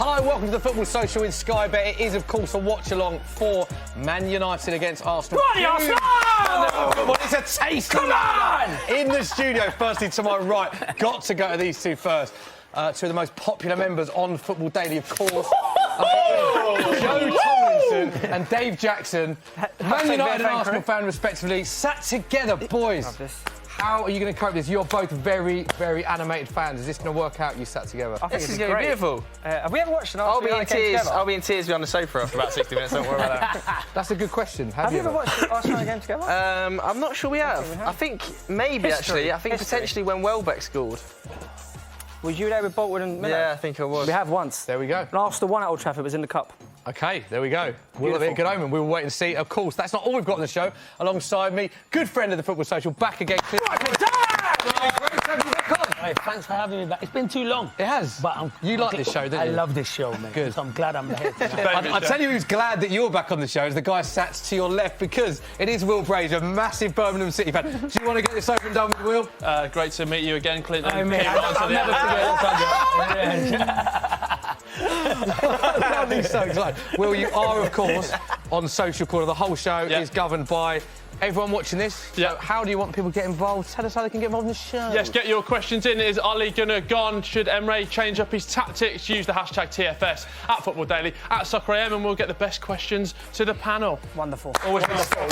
Hello, welcome to the Football Social with Sky Bet. It is, of course, a watch-along for Man United against Arsenal. Bloody Arsenal! Well, it's a taste. Come on! In the studio, firstly, to my right, got to go to these two first. Two of the most popular members on Football Daily, of course. Joe Tomlinson and Dave Jackson, Man United and Arsenal fan, respectively, sat together, boys. How are you going to cope with this? You're both very, very animated fans. Is this going to work out, you sat together? I think this is going to be beautiful. Have we ever watched an Arsenal I'll be in game tears. together? I'll be in tears behind the sofa after about 60 minutes. Don't worry about that. That's a good question. Have you ever watched an Arsenal game together? I'm not sure we have. I think maybe, actually. I think potentially when Welbeck scored. Was you there with Bolton and Miller? Yeah, I think I was. We have once. There we go. And Arsenal won at Old Trafford, was in the Cup. OK, there we go. We'll have a good omen. We'll wait and see. Of course, that's not all we've got on the show. Alongside me, good friend of the Football Social, back again. Hey, thanks for having me back. It's been too long. It has. But you like this show, don't you? I love this show, man. Good. So I'm glad I'm here tonight. I'll tell you who's glad that you're back on the show is the guy sat to your left, because it is Will Brazier, a massive Birmingham City fan. Do you want to get this over and done with, Will? Great to meet you again, Clinton. I'll never Lovely, so excited. Will, you are, of course, on Social Corner. The whole show is governed by everyone watching this. So how do you want people to get involved? Tell us how they can get involved in the show. Yes, get your questions in. Is Ole Gunnar gone? Should Emery change up his tactics? Use the hashtag TFS at Football Daily, at Soccer AM, and we'll get the best questions to the panel. Wonderful. Always wonderful.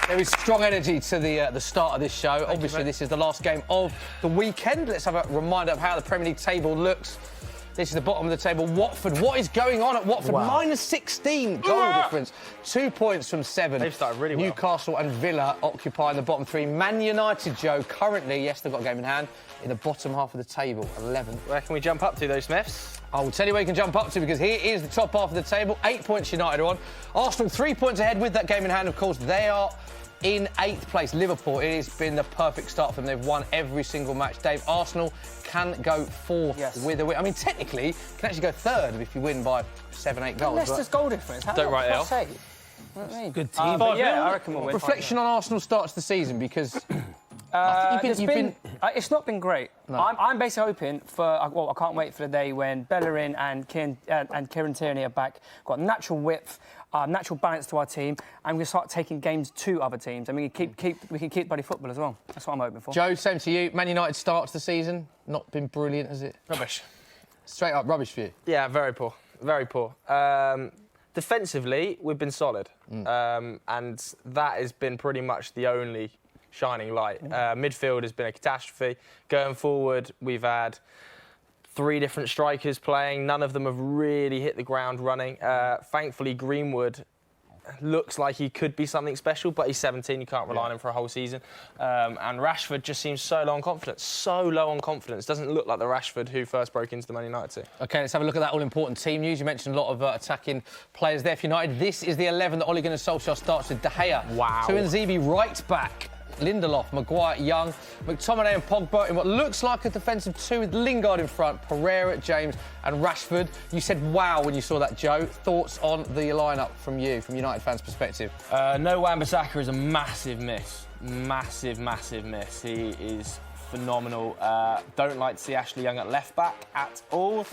There is strong energy to the start of this show. Obviously, this is the last game of the weekend. Let's have a reminder of how the Premier League table looks. This is the bottom of the table. Watford. What is going on at Watford? Wow. Minus 16 goal difference. 2 points from 7. They've started really well. Newcastle and Villa occupying the bottom 3. Man United, Joe, currently, yes, they've got a game in hand, in the bottom half of the table, 11th. Where can we jump up to, those Smiths? I will tell you where you can jump up to, because here is the top half of the table. 8 points United are on. Arsenal 3 points ahead with that game in hand, of course. They are in 8th place. Liverpool, it has been the perfect start for them. They've won every single match. Dave, Arsenal can go 4th with a win. I mean, technically, can actually go 3rd if you win by 7-8 goals. Leicester's goal difference. Don't write it off. You know what I mean? Good team. Yeah, I reckon we'll win. Reflection on Arsenal starts the season, because it's not been great. No. I'm basically hoping for. Well, I can't wait for the day when Bellerin and Kieran Tierney are back. Got natural width, natural balance to our team, and we can start taking games to other teams. And we can keep bloody football as well. That's what I'm hoping for. Joe, same to you. Man United starts the season. Not been brilliant, has it? Rubbish. Straight up rubbish for you. Yeah, very poor. Very poor. Defensively, we've been solid. And that has been pretty much the only shining light. Midfield has been a catastrophe. Going forward, we've had 3 different strikers playing. None of them have really hit the ground running. Thankfully, Greenwood looks like he could be something special, but he's 17. You can't rely on him for a whole season. And Rashford just seems so low on confidence. So low on confidence. Doesn't look like the Rashford who first broke into the Man United team. OK, let's have a look at that all-important team news. You mentioned a lot of attacking players there for United. This is the 11 that Ole Gunnar Solskjær starts with. De Gea. Wow. Tuanzebe right back. Lindelof, Maguire, Young, McTominay and Pogba in what looks like a defensive 2 with Lingard in front, Pereira, James and Rashford. You said wow when you saw that, Joe. Thoughts on the lineup from you, from United fans' perspective? No Wan-Bissaka is a massive miss. Massive, massive miss. He is phenomenal. Don't like to see Ashley Young at left back at all.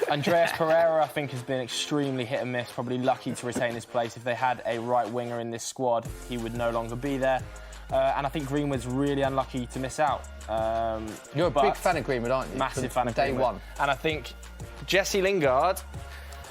Andreas Pereira, I think, has been extremely hit and miss. Probably lucky to retain his place. If they had a right winger in this squad, he would no longer be there. And I think Greenwood's really unlucky to miss out. You're a big fan of Greenwood, aren't you? Massive fan of day Greenwood. one. And I think Jesse Lingard,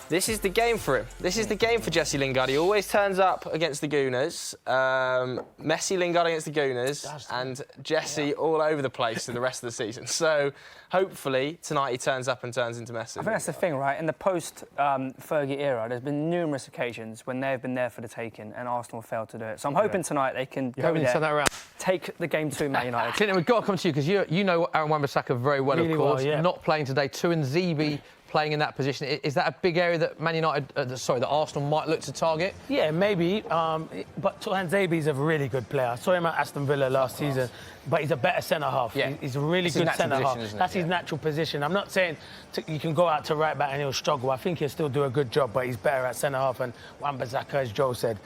this is the game for him. This is the game for Jesse Lingard. He always turns up against the Gooners. Messi Lingard against the Gooners, and Jesse all over the place for the rest of the season. So hopefully tonight he turns up and turns into Messi. I think that's the thing, right? In the post-Fergie era, there's been numerous occasions when they've been there for the taking and Arsenal failed to do it. So I'm hoping tonight they can go there, turn that around. take the game to Man United. Clinton, we've got to come to you, because you know Aaron Wan-Bissaka very well, Really of course. well, yeah. Not playing today. Tuanzebe playing in that position. Is that a big area that Man United, that Arsenal might look to target? Yeah, maybe. But Tuanzebe's a really good player. I saw him at Aston Villa last season, but he's a better centre-half. Yeah. He's a really good centre-half. That's his natural position. I'm not saying you can go out to right back and he'll struggle. I think he'll still do a good job, but he's better at centre-half. And Wan-Bissaka, as Joe said,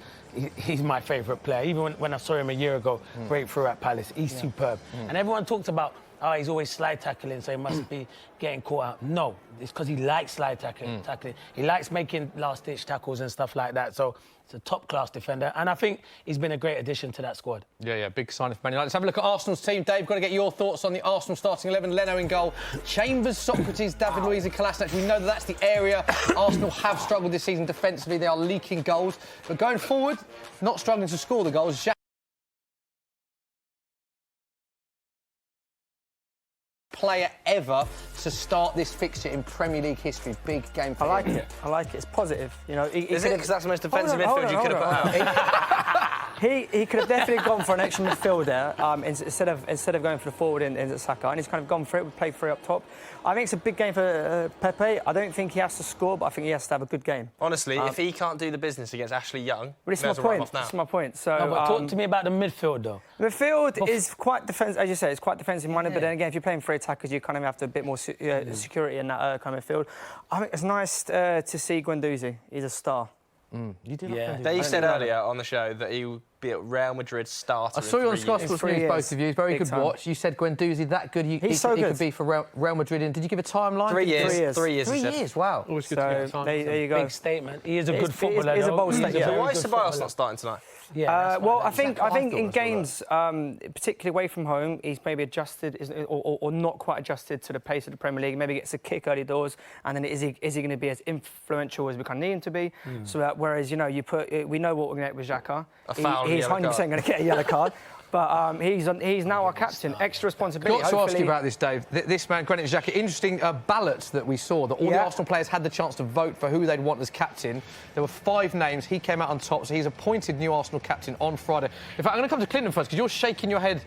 he's my favourite player. Even when I saw him a year ago, breakthrough at Palace, he's superb. And everyone talks about oh, he's always slide tackling, so he must be getting caught out. No, it's because he likes slide tackling. He likes making last-ditch tackles and stuff like that. So it's a top-class defender, and I think he's been a great addition to that squad. Yeah, big sign of Man United. Let's have a look at Arsenal's team. Dave, got to get your thoughts on the Arsenal starting 11. Leno in goal, Chambers, Socrates, David Luiz and Kolasinac. We know that that's the area Arsenal have struggled this season defensively. They are leaking goals. But going forward, not struggling to score the goals. Player ever to start this fixture in Premier League history. Big game for him. I like it. It's positive. You know, Is it? Because that's the most defensive midfield you could have put out. He could have definitely gone for an extra midfielder instead of going for the forward in Saka, and he's kind of gone for it. We played 3 up top. I think it's a big game for Pepe. I don't think he has to score, but I think he has to have a good game. Honestly, if he can't do the business against Ashley Young, but it's my point. It's my point. So, but talk to me about the midfield, though. Midfield is quite defensive, as you say. It's quite defensive-minded. But then again, if you're playing 3 attackers, you kind of have to have a bit more security in that kind of midfield. I think it's nice to see Guendouzi. He's a star. You did. They said earlier on the show that he would be at Real Madrid starter. I saw you on Sky Sports News, both of you. Very good time. watch. You said Guendouzi that good. He so good. could be for Real Madrid. And did you give a timeline? 3 years. 3 years. 3 years. Wow. Always good to get time. There you go. Big statement. He is a good footballer. He's a bold statement. So why is Ceballos not starting tonight? Yeah, well, I think in games, particularly away from home, he's maybe adjusted or not quite adjusted to the pace of the Premier League. Maybe gets a kick early doors, and then is he going to be as influential as we kind of need him to be? So that whereas we know what we're going to get with Xhaka. He's 100% going to get a yellow card. But he's now our captain. Extra responsibility. Got to ask you about this, Dave. This man, Granit Xhaka, interesting ballot that we saw, that all the Arsenal players had the chance to vote for who they'd want as captain. There were 5 names. He came out on top, so he's appointed new Arsenal captain on Friday. In fact, I'm going to come to Clinton first, because you're shaking your head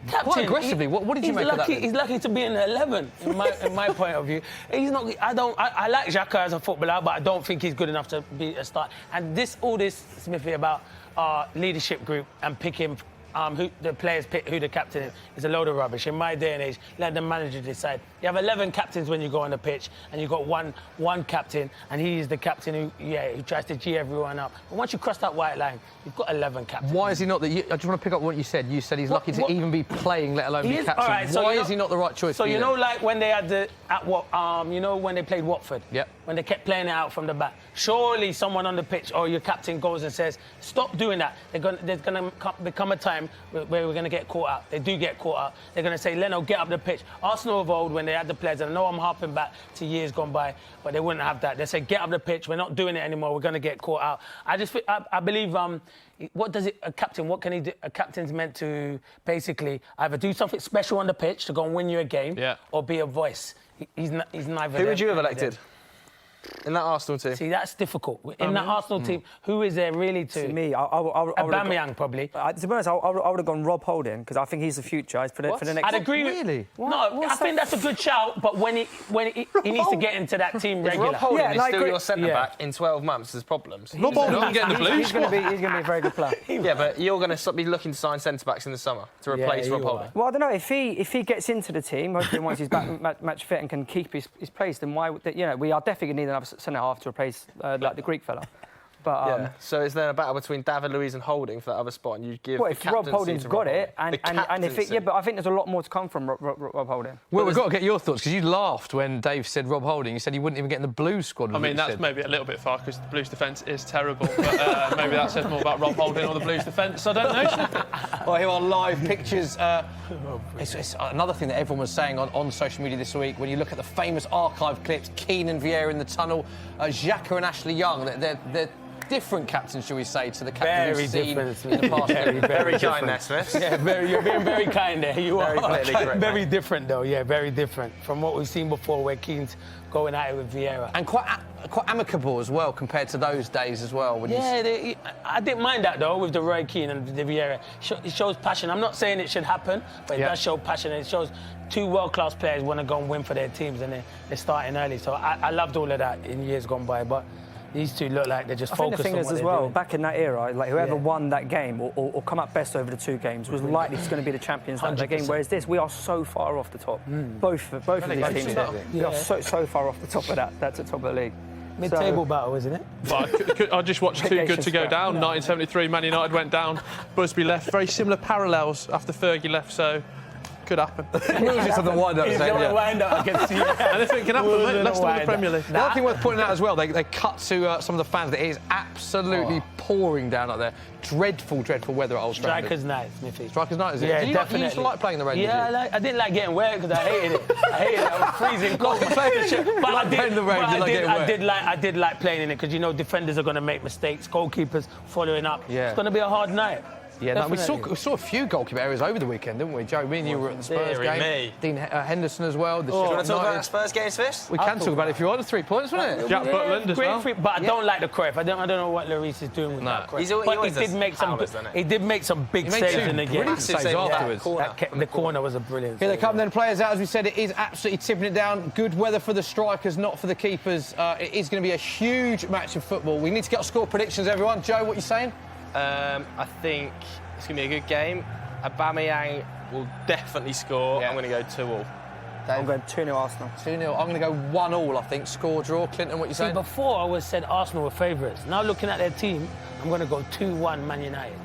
quite aggressively. What did you make of that? He's lucky to be in the 11, in my point of view. He's not. I like Xhaka as a footballer, but I don't think he's good enough to be a start. And all this, Smithy, about our leadership group and picking who the players pick who the captain is a load of rubbish. In my day and age, let the manager decide. You have 11 captains when you go on the pitch, and you've got one captain, and he is the captain who tries to G everyone up. But once you cross that white line, you've got 11 captains. Why is he not I just want to pick up what you said. You said he's lucky to even be playing, let alone be captain. Right, so why is he not the right choice? So for you like when they had when they played Watford. Yep. When they kept playing it out from the back. Surely someone on the pitch or your captain goes and says, "Stop doing that." There's going to become a time where we're going to get caught out. They do get caught out. They're going to say, "Leno, get up the pitch." Arsenal of old, when they had the players, and I know I'm harping back to years gone by, but they wouldn't have that. They say, "Get up the pitch. We're not doing it anymore. We're going to get caught out." I believe. What does a captain? What can he do? A captain's meant to basically either do something special on the pitch to go and win you a game, or be a voice. He's neither. Who would you have elected in that Arsenal team? See, that's difficult. In that Arsenal team, who is there really to? Me, Aubameyang probably. To be honest, I would have gone Rob Holding, because I think he's the future for the next. I'd agree. Really? No, I think that's a good shout. But when he needs to get into that team regular. Rob Holding is still your centre back in 12 months. There's problems. Rob Holding can get in the Blues. He's going to be a very good player. Yeah, but you're going to be looking to sign centre backs in the summer to replace Rob Holding. Well, I don't know if he gets into the team. Hopefully, once he's back match fit and can keep his place, then why? We are definitely going to need another centre half to replace like the Greek fella. But so is there a battle between David Luiz and Holding for that other spot? And you'd give if Rob Holding's got it, and if but I think there's a lot more to come from Rob Holding. Well, we've got to get your thoughts, because you laughed when Dave said Rob Holding. You said he wouldn't even get in the Blues squad. I mean, that's maybe a little bit far, because the Blues defence is terrible. But maybe that says more about Rob Holding or the Blues defence. I don't know. Well, here are live pictures. It's another thing that everyone was saying on social media this week. When you look at the famous archive clips, Keane and Vieira in the tunnel, Xhaka and Ashley Young, they're different captains, shall we say, to the captains we've seen in the past. Very kind there, Smith. Yeah, you're being very kind there. You very are. Very different, though. Yeah, very different from what we've seen before, where Keane's going at it with Vieira. And quite amicable as well, compared to those days as well. I didn't mind that, though, with the Roy Keane and the Vieira. It shows passion. I'm not saying it should happen, but it does show passion. And it shows 2 world-class players want to go and win for their teams, and they're starting early. So I loved all of that in years gone by, but these two look like they're just focused on what they're doing. I think the thing is as well, back in that era, like whoever won that game or come up best over the 2 games was likely going to be the champions of that game. Whereas this, we are so far off the top. Both of these teams, we are so far off the top of that. That's the top of the league. Mid-table battle, isn't it? But I just watched Too Good to Go Down. 1973, Man United went down. Busby left. Very similar parallels after Fergie left. So Could happen. Will's just on the wind-up. He's saying, going to yeah. wind up against you. Anything can happen, mate. Let's win the Premier League. The other thing worth pointing out as well, they cut to some of the fans that it is absolutely pouring down up there. Dreadful, dreadful weather at Old Trafford. Striker's night, Smithy. Striker's night, is it? Yeah, you definitely. You used to like playing the rain, Yeah, did you? I didn't like getting wet because I hated it. I hated it. I was freezing cold. But I did like playing in it because, you know, defenders are going to make mistakes, goalkeepers following up. Yeah. It's going to be a hard night. Yeah, no, we Definitely. saw a few goalkeeper areas over the weekend, didn't we? Joe, me and you were at the Spurs Deary game. me. Dean Henderson as well. The Do you want to Sheffield talk about United. Spurs games first? We can talk about it if you want. 3 points, wasn't it? Jack Butland as Great well. free, but I don't like the Cruyff. I don't know what Lloris is doing with that Cruyff. He But always he did does make some. powers, doesn't he? He did make some big He made saves two in the game. brilliant saves Save on that afterwards. corner. The corner was a brilliant. Here they save. come then, players out. As we said, it is absolutely tipping it down. Good weather for the strikers, not for the keepers. It is going to be a huge match of football. We need to get our score predictions, everyone. Joe, what are you saying? I think it's going to be a good game. Aubameyang will definitely score. Yeah. I'm going to go 2-2. I'm going 2-0 Arsenal. 2-0. I'm going to go 1-1, I think. Score draw. Clinton, what you See, saying? before I was said Arsenal were favourites. Now looking at their team, I'm going to go 2-1 Man United.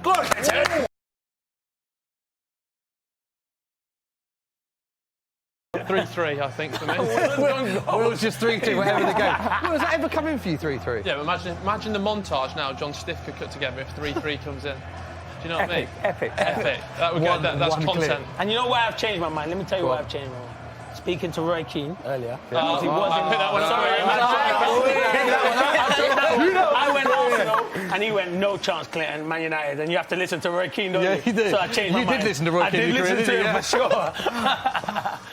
3-3, I think, for me. Will's just 3-2, whatever the game. Will, has that ever come in for you, 3-3? Yeah, but imagine the montage now John Stiff could cut together if 3-3 comes in. Do you know what I mean? Epic. Epic. That would go, that's one content. clip. And you know why I've changed my mind? Let me tell you Go why on. I've changed my mind. Speaking to Roy Keane earlier, I picked that one up. I went Arsenal, and he went no chance, Clinton, Man United, and you have to listen to Roy Keane, don't Yeah, you? he did. So I changed my You mind. did listen to Roy Keane, I did you listen did, to him yeah. for sure.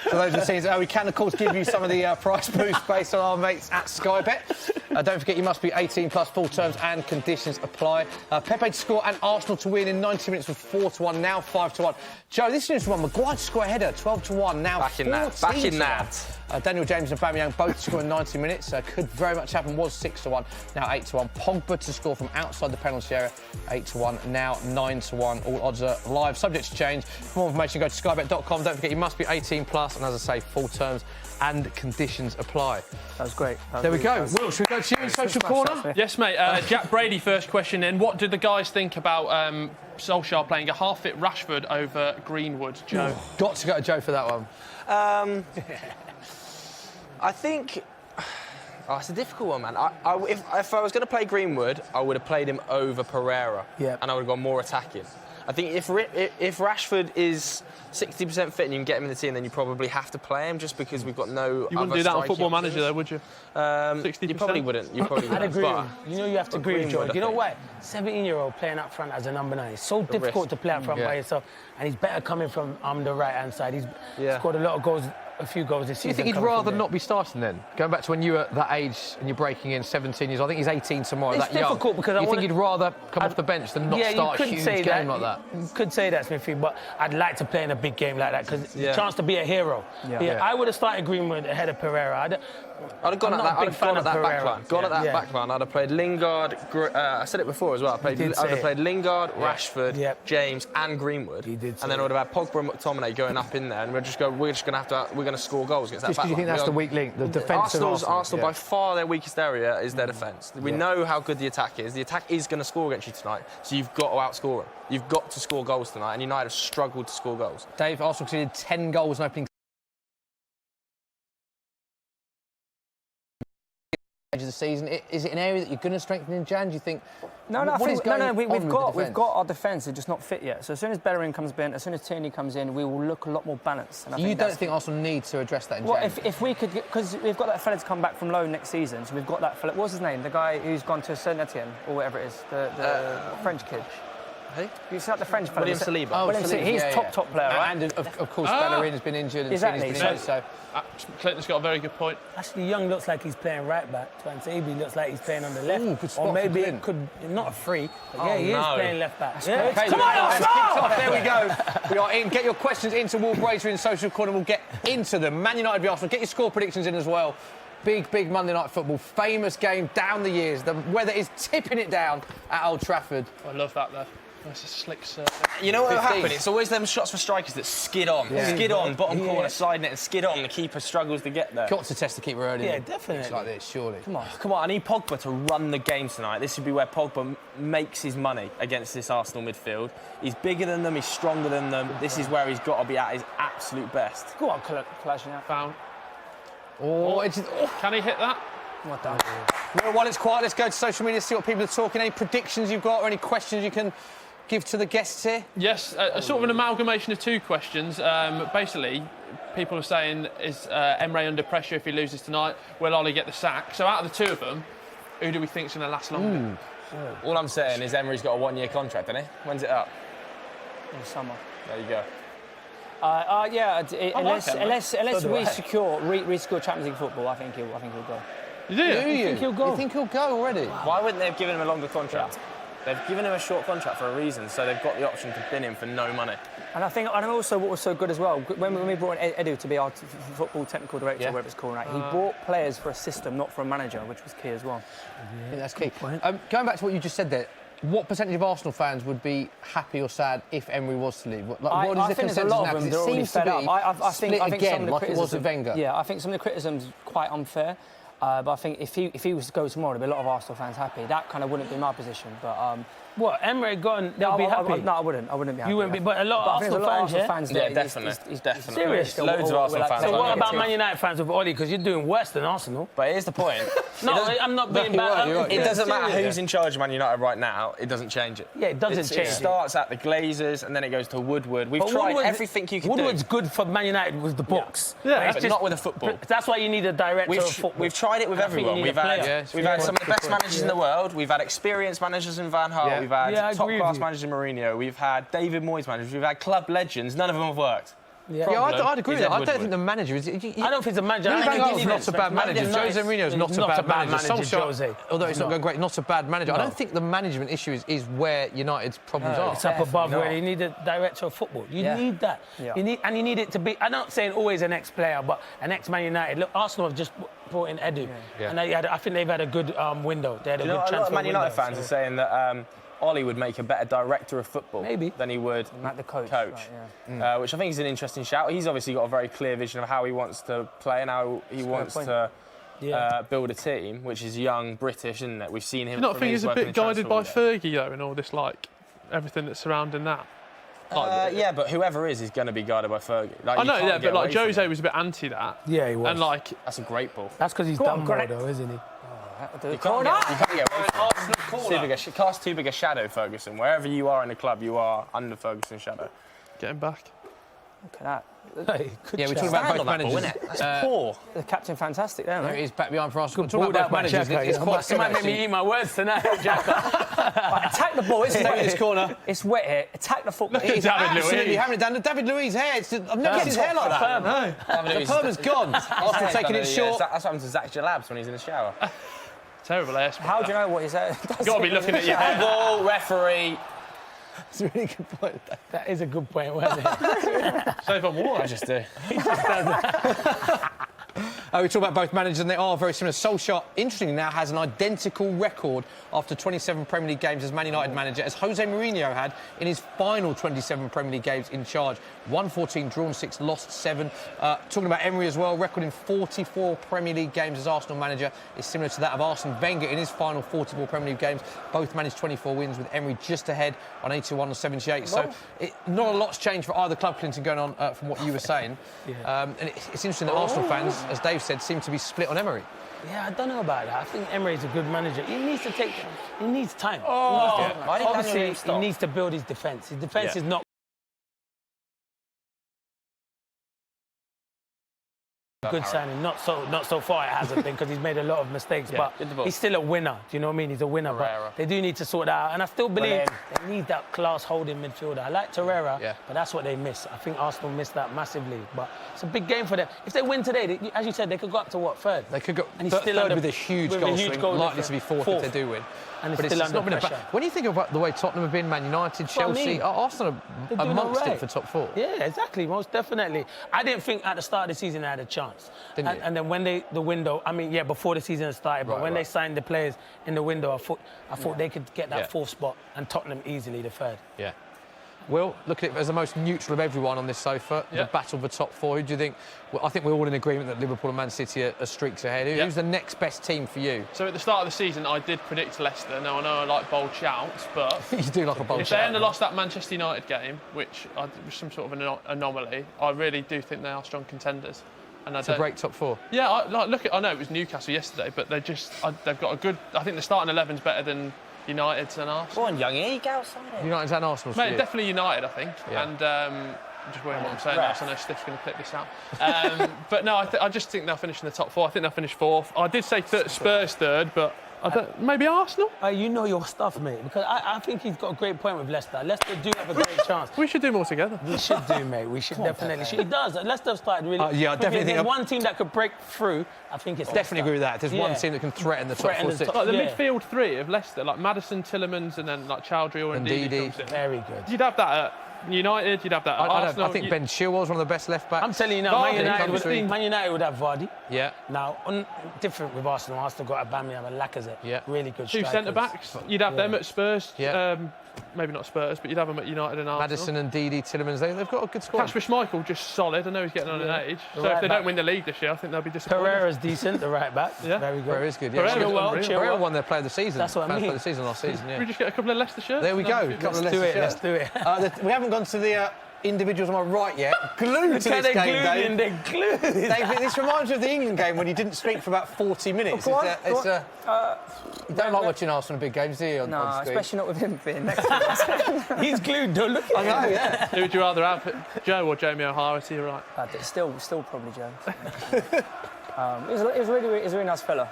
For those of you we can, of course, give you some of the price boost based on our mates at Sky Bet. Don't forget, you must be 18 plus. Full terms and conditions apply. Pepe to score and Arsenal to win in 90 minutes was 4-1, now 5-1. Joe, this is one. Maguire to score a header, 12-1, now Back in that. 14-1. Daniel James and Aubameyang both to score in 90 minutes. Could very much happen. Was 6-1, now 8-1. Pogba to score from outside the penalty area, 8-1, now 9-1. All odds are live, subject to change. For more information, go to skybet.com. Don't forget, you must be 18 plus, and as I say, full terms and conditions apply. That was great. There we go. Will, should we go to you in social corner? Yes, mate. Jack Brady, first question in. What did the guys think about Solskjaer playing a half-fit Rashford over Greenwood, Joe? Got to go to Joe for that one. I think... Oh, it's a difficult one, man. If I was going to play Greenwood, I would have played him over Pereira. Yeah. And I would have gone more attacking. I think if Rashford is 60% fit and you can get him in the team, then you probably have to play him just because we've got no. You wouldn't do that on Football Manager, though, would you? 60%? You probably wouldn't. You probably I'd wouldn't. agree. But You know you have to agree with Greenwood, George. You know I what? 17-year-old playing up front as a number 9. It's so difficult to play up front by yourself. And he's better coming from the right-hand side. He's scored a lot of goals, a few goals this Do you season. think he'd coming from rather there. not be starting then? Going back to when you were that age and you're breaking in 17 years, I think he's 18 tomorrow, It's that young. difficult because I you think wanna- he'd rather come off the bench than not start a huge game like that? You could say that, Smithy, but I'd like to play in a big game like that because the chance to be a hero. Yeah. I would have started Greenwood ahead of Pereira. I'd have gone I'm at not that. a I'd big have fan gone at of that Pereira. back line. Gone at that Yeah. back line. I'd have played Lingard. I said it before as well. I'd did have say played Lingard, Rashford, Yep. James, and Greenwood. He did say and then I would have had Pogba and McTominay going up in there, and we're just going to score goals against that Just back because you think line. that's the weak link, the defence of Arsenal yeah. by far their weakest area is their defence. We know how good the attack is. The attack is going to score against you tonight, so you've got to outscore them. You've got to score goals tonight, and United have struggled to score goals. Dave, Arsenal conceded 10 goals in opening of the season. Is it an area that you're going to strengthen in Jan? Do you think? No, What is going on we've with the got defence? our defence. They're just not fit yet. So as soon as Bellerin comes in, as soon as Tierney comes in, we will look a lot more balanced. And I You think don't that's- think Arsenal need to address that in Well, Jan? if we could, because we've got that fella to come back from loan next season. So we've got that fella. What's his name? The guy who's gone to Saint Etienne or whatever it is. The French kid. Who? You see like the French fella. William Saliba. Oh, William Saliba. He's top player, right? And of course, Bellerin has been injured and Exactly. Tierney's been injured, so. Clinton's got a very good point. Actually, Young looks like he's playing right back. Twanzebe looks like he's playing on the left. Ooh, good spot or for maybe Clint. it could, not a free, but Oh, he is no. playing left back. Okay, Come on, it's kicked Arsenal! off. There we go. We are in. Get your questions into Wolf Razor in social corner. We'll get into them. Man United v Arsenal. Get your score predictions in as well. Big Monday night football. Famous game down the years. The weather is tipping it down at Old Trafford. I love that, though. That's a slick You know what will happen? It's always them shots for strikers that skid on. Skid on, bottom corner, side net, and skid on. The keeper struggles to get there. Got to test the keeper early. Yeah, definitely. It's like this, surely. Come on, I need Pogba to run the game tonight. This would be where Pogba makes his money against this Arsenal midfield. He's bigger than them, he's stronger than them. This is where he's got to be at his absolute best. Go on, clashing out. Foul. Can he hit that? What done? Well, while it's quiet, let's go to social media, see what people are talking. Any predictions you've got or any questions you can give to the guests here? Yes, sort of an amalgamation of two questions. Basically, people are saying, is Emery under pressure if he loses tonight? Will Ole get the sack? So out of the two of them, who do we think is going to last longer? All I'm saying is Emery's got a 1-year contract, hasn't he? When's it up? In the summer. There you go. Unless we secure Champions League football, I think he'll go. You do? You think he'll go? You think he'll go already? Why wouldn't they have given him a longer contract? They've given him a short contract for a reason, so they've got the option to bin him for no money. And I think, and also what was so good as well, when we brought in Edu to be our football technical director, whatever it's called, right, he brought players for a system, not for a manager, which was key as well. I think that's key. Going back to what you just said there, what percentage of Arsenal fans would be happy or sad if Emery was to leave? What is the think there's a lot of them that are already fed up. I think again, some of the like it was with Wenger. Yeah, I think some of the criticism's quite unfair. But I think if he was to go tomorrow, there'd be a lot of Arsenal fans happy. That kind of wouldn't be my position. But what, Emery gone? They'll be happy. No, I wouldn't be happy. You wouldn't be, but a lot of Arsenal fans. Yeah, definitely. Serious. Loads of Arsenal fans. So what about Man United fans with Ole? Because you're doing worse than Arsenal. But here's the point. No, I'm not being bad. It doesn't matter who's in charge of Man United right now. It doesn't change it. Yeah, it doesn't change. It starts at the Glazers and then it goes to Woodward. We've tried everything you can do. Woodward's good for Man United with the books. Yeah, but not with the football. That's why you need a director of football. We've tried it with everyone. We've had some of the best managers in the world. We've had experienced managers in Van Gaal. We've had top-class managers in Mourinho. We've had David Moyes managers. We've had club legends. None of them have worked. I'd agree with that. I don't think the manager is. I don't think the manager. Van Gaal's not a bad manager. Jose Mourinho's not a bad manager. Solskjær, although it's not going great, not a bad manager. I don't think the management issue is where United's problems are. It's up above where you need a director of football. You need that. You need it to be. I'm not saying always an ex-player, but an ex-Man United. Look, Arsenal have just brought in Edu, and I think they've had a good window. They had a good transfer window. A lot of Man United fans are saying that Ole would make a better director of football than he would the coach. Right, which I think is an interesting shout. He's obviously got a very clear vision of how he wants to play and how he wants to build a team, which is young, British, isn't it? We've seen him. Do you not think he's a bit guided by Fergie, though, and all this, everything that's surrounding that? Yeah, but whoever is going to be guided by Fergie. I know, but Jose was a bit anti that. Yeah, he was. And that's a great ball. That's because he's done more, though, isn't he? You can't get away from it. Cast too big a shadow, Ferguson. Wherever you are in the club, you are under Ferguson's shadow. Get him back. Look at that. Hey, we're talking about both managers. That's poor. The captain, fantastic, there, There mate. he is, back behind for Arsenal. Good ball about both managers. It's quite. It might make me eat my words tonight, Jacko. Attack the ball. It's this corner. It's wet here. Attack the football. Look at David Luiz. Absolutely hammering it down to David Luiz's hair. I've never seen his hair like that. No. The perm has gone. Arsenal taking it short. That's what happened to Zach Jalabs when he's in the shower. Terrible air. How do you know what he's saying? You've got to be looking at your hair. Ball, referee. It's a really good point. That is a good point, wasn't it? Save on water. I just do. We talk about both managers, and they are very similar. Solskjær, interestingly, now has an identical record after 27 Premier League games as Man United manager as Jose Mourinho had in his final 27 Premier League games in charge. Won 14, drawn 6, lost 7. Talking about Emery as well, record in 44 Premier League games as Arsenal manager is similar to that of Arsene Wenger in his final 44 Premier League games. Both managed 24 wins, with Emery just ahead on 81 or 78. So not a lot's changed for either club, Clinton, going on from what you were saying. And it's interesting that Arsenal fans, as Dave said, seem to be split on Emery. Yeah, I don't know about that. I think Emery's a good manager. He needs to take. He needs time. Obviously, he needs to build his defence. His defence is not good signing. Not so far it hasn't been, because he's made a lot of mistakes. But he's still a winner. Do you know what I mean? He's a winner. But they do need to sort that out. And I still believe they need that class holding midfielder. I like Torreira, but that's what they miss. I think Arsenal missed that massively. But it's a big game for them. If they win today, as you said, they could go up to what, third? They could go third with a huge goal swing, likely to be fourth if they do win. And but it's not been pressure. when you think about the way Tottenham have been, Man United, Chelsea, Arsenal are amongst it for top 4. Yeah, exactly, most definitely. I didn't think at the start of the season they had a chance. chance. Didn't you? And then when the window, before the season had started, but when they signed the players in the window, I thought they could get that 4th spot and Tottenham easily the 3rd. Yeah. Will, look at it as the most neutral of everyone on this sofa, the battle for top 4. Who do you think? Well, I think we're all in agreement that Liverpool and Man City are streaks ahead. Who's the next best team for you? So at the start of the season, I did predict Leicester. Now, I know I like bold shouts, but... You do like a bold if shout. they hadn't lost that Manchester United game, which was some sort of an anomaly, I really do think they are strong contenders. And to break top 4? Yeah, I know it was Newcastle yesterday, but they've got a good... I think the starting 11's better than United's and Arsenal. Go on, youngie, get outside it. United's and Arsenal's Mate, definitely United, I think. Yeah. And I'm just worrying what I'm saying now, so I know Stiff's going to clip this out. But no, I just think they'll finish in the top 4. I think they'll finish 4th. I did say Spurs 3rd, but maybe Arsenal? You know your stuff, mate, because I think he's got a great point with Leicester. Leicester do have a great chance. We should do more together. We should do, mate. We should definitely. He does. Leicester have started really... I definitely think... There's one team that could break through, I think it's Definitely agree with that. There's one team that can threaten the top 4, 6. Like the midfield 3 of Leicester, like Madison, Tillemans, and then like Chowdhury or Ndidi. Very good. You'd have that at United, you'd have that at Arsenal. I think Ben Chilwell's one of the best left-backs. I'm telling you now, Vardy, Man United would have Vardy. Yeah. Now, different with Arsenal. Arsenal got Aubameyang and Lacazette. Yeah. Really good 2 strikers. centre-backs. You'd have them at Spurs. Yeah. Maybe not Spurs, but you'd have them at United and Arsenal. Madison and Ndidi, Tillemans, they've got a good squad. Kasper Schmeichel, just solid. I know he's getting on in age. So if they don't win the league this year, I think they'll be disappointed. Pereira's decent, the right back. Yeah. Very good. Pereira's good, yeah. Pereira won their player of the season. That's what I mean. Player of the season last season, yeah. We just get a couple of Leicester shirts. There we go. A couple of Leicester shirts. Let's do it. We haven't gone to the individuals on my right yet. Glued to this game, Dave. They're glued. Dave, this reminds me of the England game when you didn't speak for about 40 minutes. You don't like watching Arsenal big games, do you? No, on screen? especially not with him being next to us. He's glued, though. Look at I know, yeah. Who would you rather have, Joe or Jamie O'Hara? To your right. But it's still probably Joe. He's a really nice fella.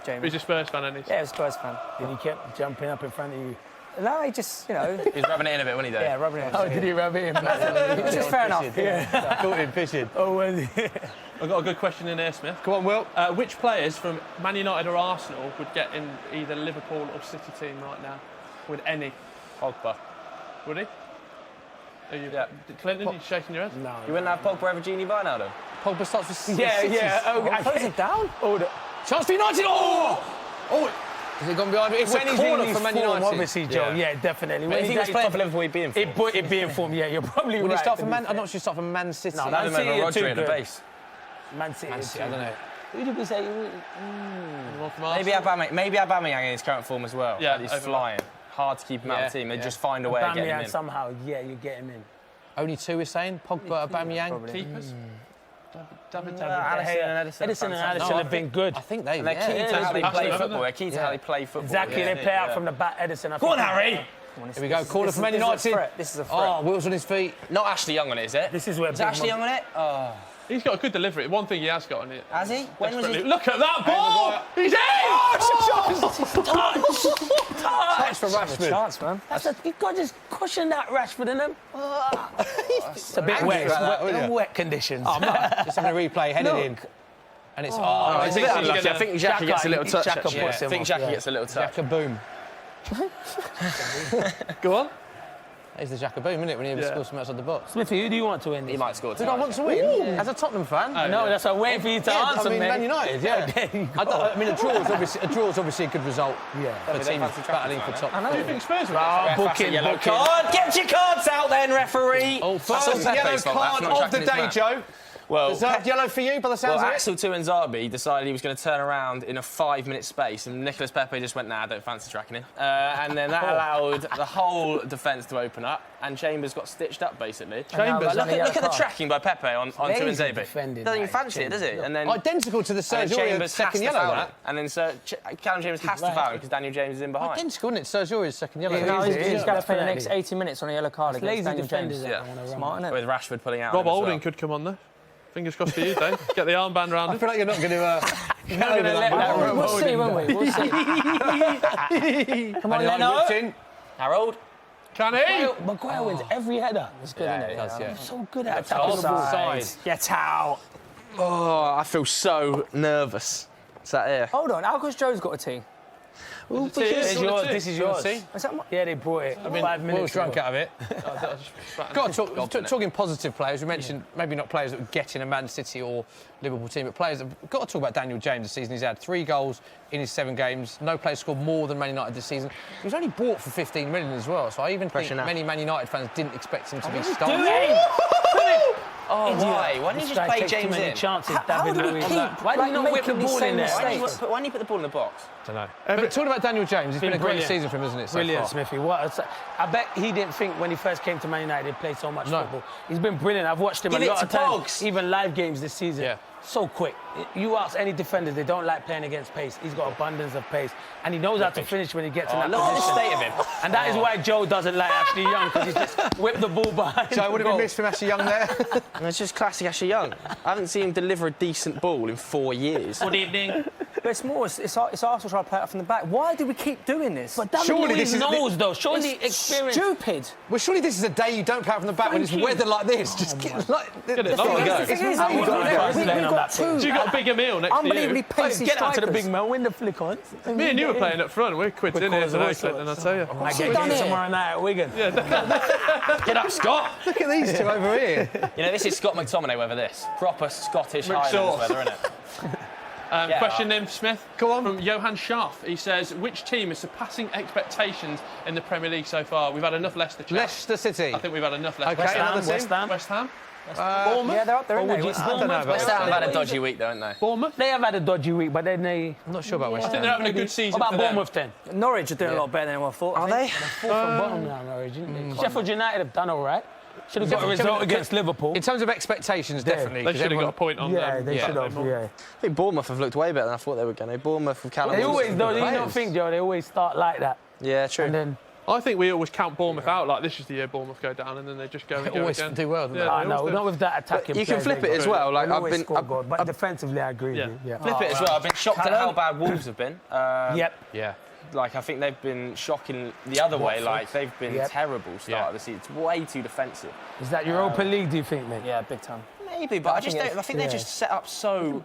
Jamie. He's a Spurs fan, isn't he? Yeah, he's a Spurs fan. And he kept jumping up in front of you. No, he just, He's rubbing it in a bit, wasn't he, Dave? Yeah, rubbing it in. Oh, did he rub it in? Which is fair enough. Yeah. Caught him fishing. Oh, was he? I've got a good question in here, Smith. Come on, Will. Which players from Man United or Arsenal would get in either Liverpool or City team right now? With any? Pogba. Would he? Clinton, you shaking your head? No. You wouldn't have Pogba over Gini Wijnaldum? Pogba starts with City. Yeah. Oh, Close it down. Chance for United. Oh! Has it gone behind? It's a corner for Man United. Obviously, Joe. Yeah, definitely. But if he was playing for Liverpool, he'd be in form. It'd be in form, yeah. You're probably Would right. he start for Man? I'm not sure. Start for Man City. No, Man City over Rodri at the base. Man City. I don't know. Who did we say? Maybe Aubameyang in his current form as well. Yeah, He's flying. Hard to keep him out of the team. They just find a way of getting him in. Somehow, yeah, you get him in. Only 2 we're saying? Pogba, Aubameyang? Keepers? Ederson and Ederson. Ederson and Ederson have been good. I think they've... They're key to how they play football. They're key to how they play football. Exactly, they play out from the back. Ederson. Go on, Harry! Here we go. Corner for Man United. This is a threat. Oh, Will's on his feet. Not Ashley Young on it, is it? This is where Is Ashley Young on it? Oh. He's got a good delivery. One thing he has got on it. Has he? When was he? Look at that ball! He's in! Touch for Rashford. Chance, man. You got to just cushion that Rashford in him. It's a bit wet. It's wet conditions. Oh, man. Just having a replay, headed in. And it's... I think unlucky. I think Xhaka gets a little touch. Xhaka actually. puts him I think off, Xhaka yeah. gets a little touch. Xhaka boom. Go on. It's the Xhaka boom, isn't it, when he scores from outside the box? Smithy, who do you want to win this? He might score Did I want to win? As a Tottenham fan? No, that's why I'm waiting for you to answer, I mean, mate. Man United, yeah. I mean, a draw is obviously a good result for teams battling for top. Do you think Spurs will Booking. Card. Get your cards out then, referee. Oh, first yellow card of the day, Joe. Well, Deserved yellow for you, by the sounds of it? Axel Tuanzebe decided he was going to turn around in a 5-minute space, and Nicolas Pepe just went, nah, I don't fancy tracking him. And then that allowed the whole defence to open up, and Chambers got stitched up, basically. Chambers. Look at the tracking by Pepe on Tuanzebe. Doesn't even fancy it, does he? And then Identical to the Sergio Chambers second has to yellow, foul that. it. And then Callum Chambers has to foul him because Daniel James is in behind. Identical, isn't it? Sergio's second yellow. No, he's going to play the definitely. next 80 minutes on a yellow card against Lazy Daniel defenders. James. Yeah. Smart, isn't it? With Rashford pulling out. Rob on him as Holding well. could come on there. Fingers crossed for you, Dave. Get the armband round I him. feel like you're not going to... We'll see, won't we? We'll see. Come on, Leno. Harold. Can he? Maguire wins every header. It's good, isn't it? Yeah. So good at Offside. Get out. Oh, I feel so nervous. Sat here. Hold on, how come Joe's got a team? This is yours. See? Yeah, they brought it. I mean, 5 minutes Will was drunk ago. out of it. Got to talking positive players. We mentioned maybe not players that would get in a Man City or Liverpool team, but players that have got to talk about Daniel James this season. He's had 3 goals in his 7 games. No player scored more than Man United this season. He was only bought for 15 million as well. So I even think many Man United fans didn't expect him to be starting. Oh, why? Why didn't you just play James in? Chances, How do we keep Why did you not whip the ball in there? Why didn't you put the ball in the box? I don't know. But talking about Daniel James, it's been a great season for him, isn't it? So Brilliant, far? Smithy. I bet he didn't think when he first came to Man United he'd play so much football. He's been brilliant. I've watched him a lot of times, even live games this season. Yeah. So quick. You ask any defender, they don't like playing against pace. He's got abundance of pace, and he knows how to finish when he gets in that Look at the position. state of him. And that is why Joe doesn't like Ashley Young, because he's just whipped the ball behind. Joe, what did we miss from Ashley Young there? And it's just classic Ashley Young. I haven't seen him deliver a decent ball in 4 years. Good evening. But it's Arsenal trying to play it from the back. Why do we keep doing this? But surely this knows, though. Surely experience. Stupid. Well, surely this is a day you don't play from the back when it's weather like this. Just get like. Get it, long ago. We've got 2. You got a bigger meal next to you. Unbelievably pacey Get out to the strikers. big man, win the flick on. Me and you were playing up front. We're quids in here today, Clinton, I'll tell you. I get you tomorrow night at Wigan. Get up, Scott. Look at these two over here. You know, this is Scott McTominay weather, this. Proper Scottish Highlands weather, isn't it? Question then, Smith. Go on. From Johan Schaff. He says, which team is surpassing expectations in the Premier League so far? We've had enough Leicester chat. Leicester City. I think we've had enough Leicester. Okay, West Ham. another team. West Ham. Bournemouth. Yeah, they're up there, aren't they? I don't know about West Ham have had a dodgy week, don't they? Bournemouth. They have had a dodgy week, but then they... I'm not sure about West I think Ham. they're having a good season What for about them. Bournemouth then? Norwich are doing a lot better than I thought. Are they? Fourth from bottom now, Norwich, isn't they? Sheffield United have done all right. Should have got a result against Liverpool. In terms of expectations, definitely. They 'cause should have got a everyone- point on them. They should have, I think Bournemouth have looked way better than I thought they were going to. Bournemouth with Callum They Wilson. always, though, you players. don't think, Joe, they always start like that. Yeah, true. And then... I think we always count Bournemouth out like this is the year Bournemouth go down and then they just go and They go always again. do well, don't they? Yeah, I they know, always do. not with that attacking You can players flip they it as got. well. Like They I've always been score goals, but defensively, I agree with you. Yeah. flip it as well. I've been shocked at how bad Wolves have been. Yep. Yeah. Like I think they've been shocking the other way. Like they've been Yep. terrible start of the season. It's way too defensive. Is that Europa League, do you think, mate? Yeah, big time. Maybe, but I just don't. I think they're just set up so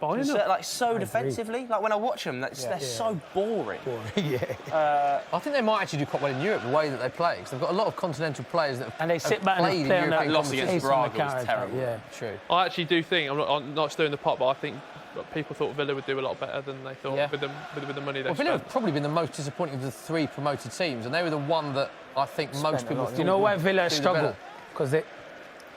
defensively. Like when I watch them, they're so boring. I think they might actually do quite well in Europe, the way that they play. Because they've got a lot of continental players that have, And they sit back played and in play on that European loss against pace on Braga the was counter-attack, terrible. Yeah. True. I actually do think, I'm not stirring the pot, but I think people thought Villa would do a lot better than they thought with the money they Well, Villa spent. have probably been the most disappointing of the 3 promoted teams, and they were the one that I think most people thought Do you know why would Villa do struggle? better. Because they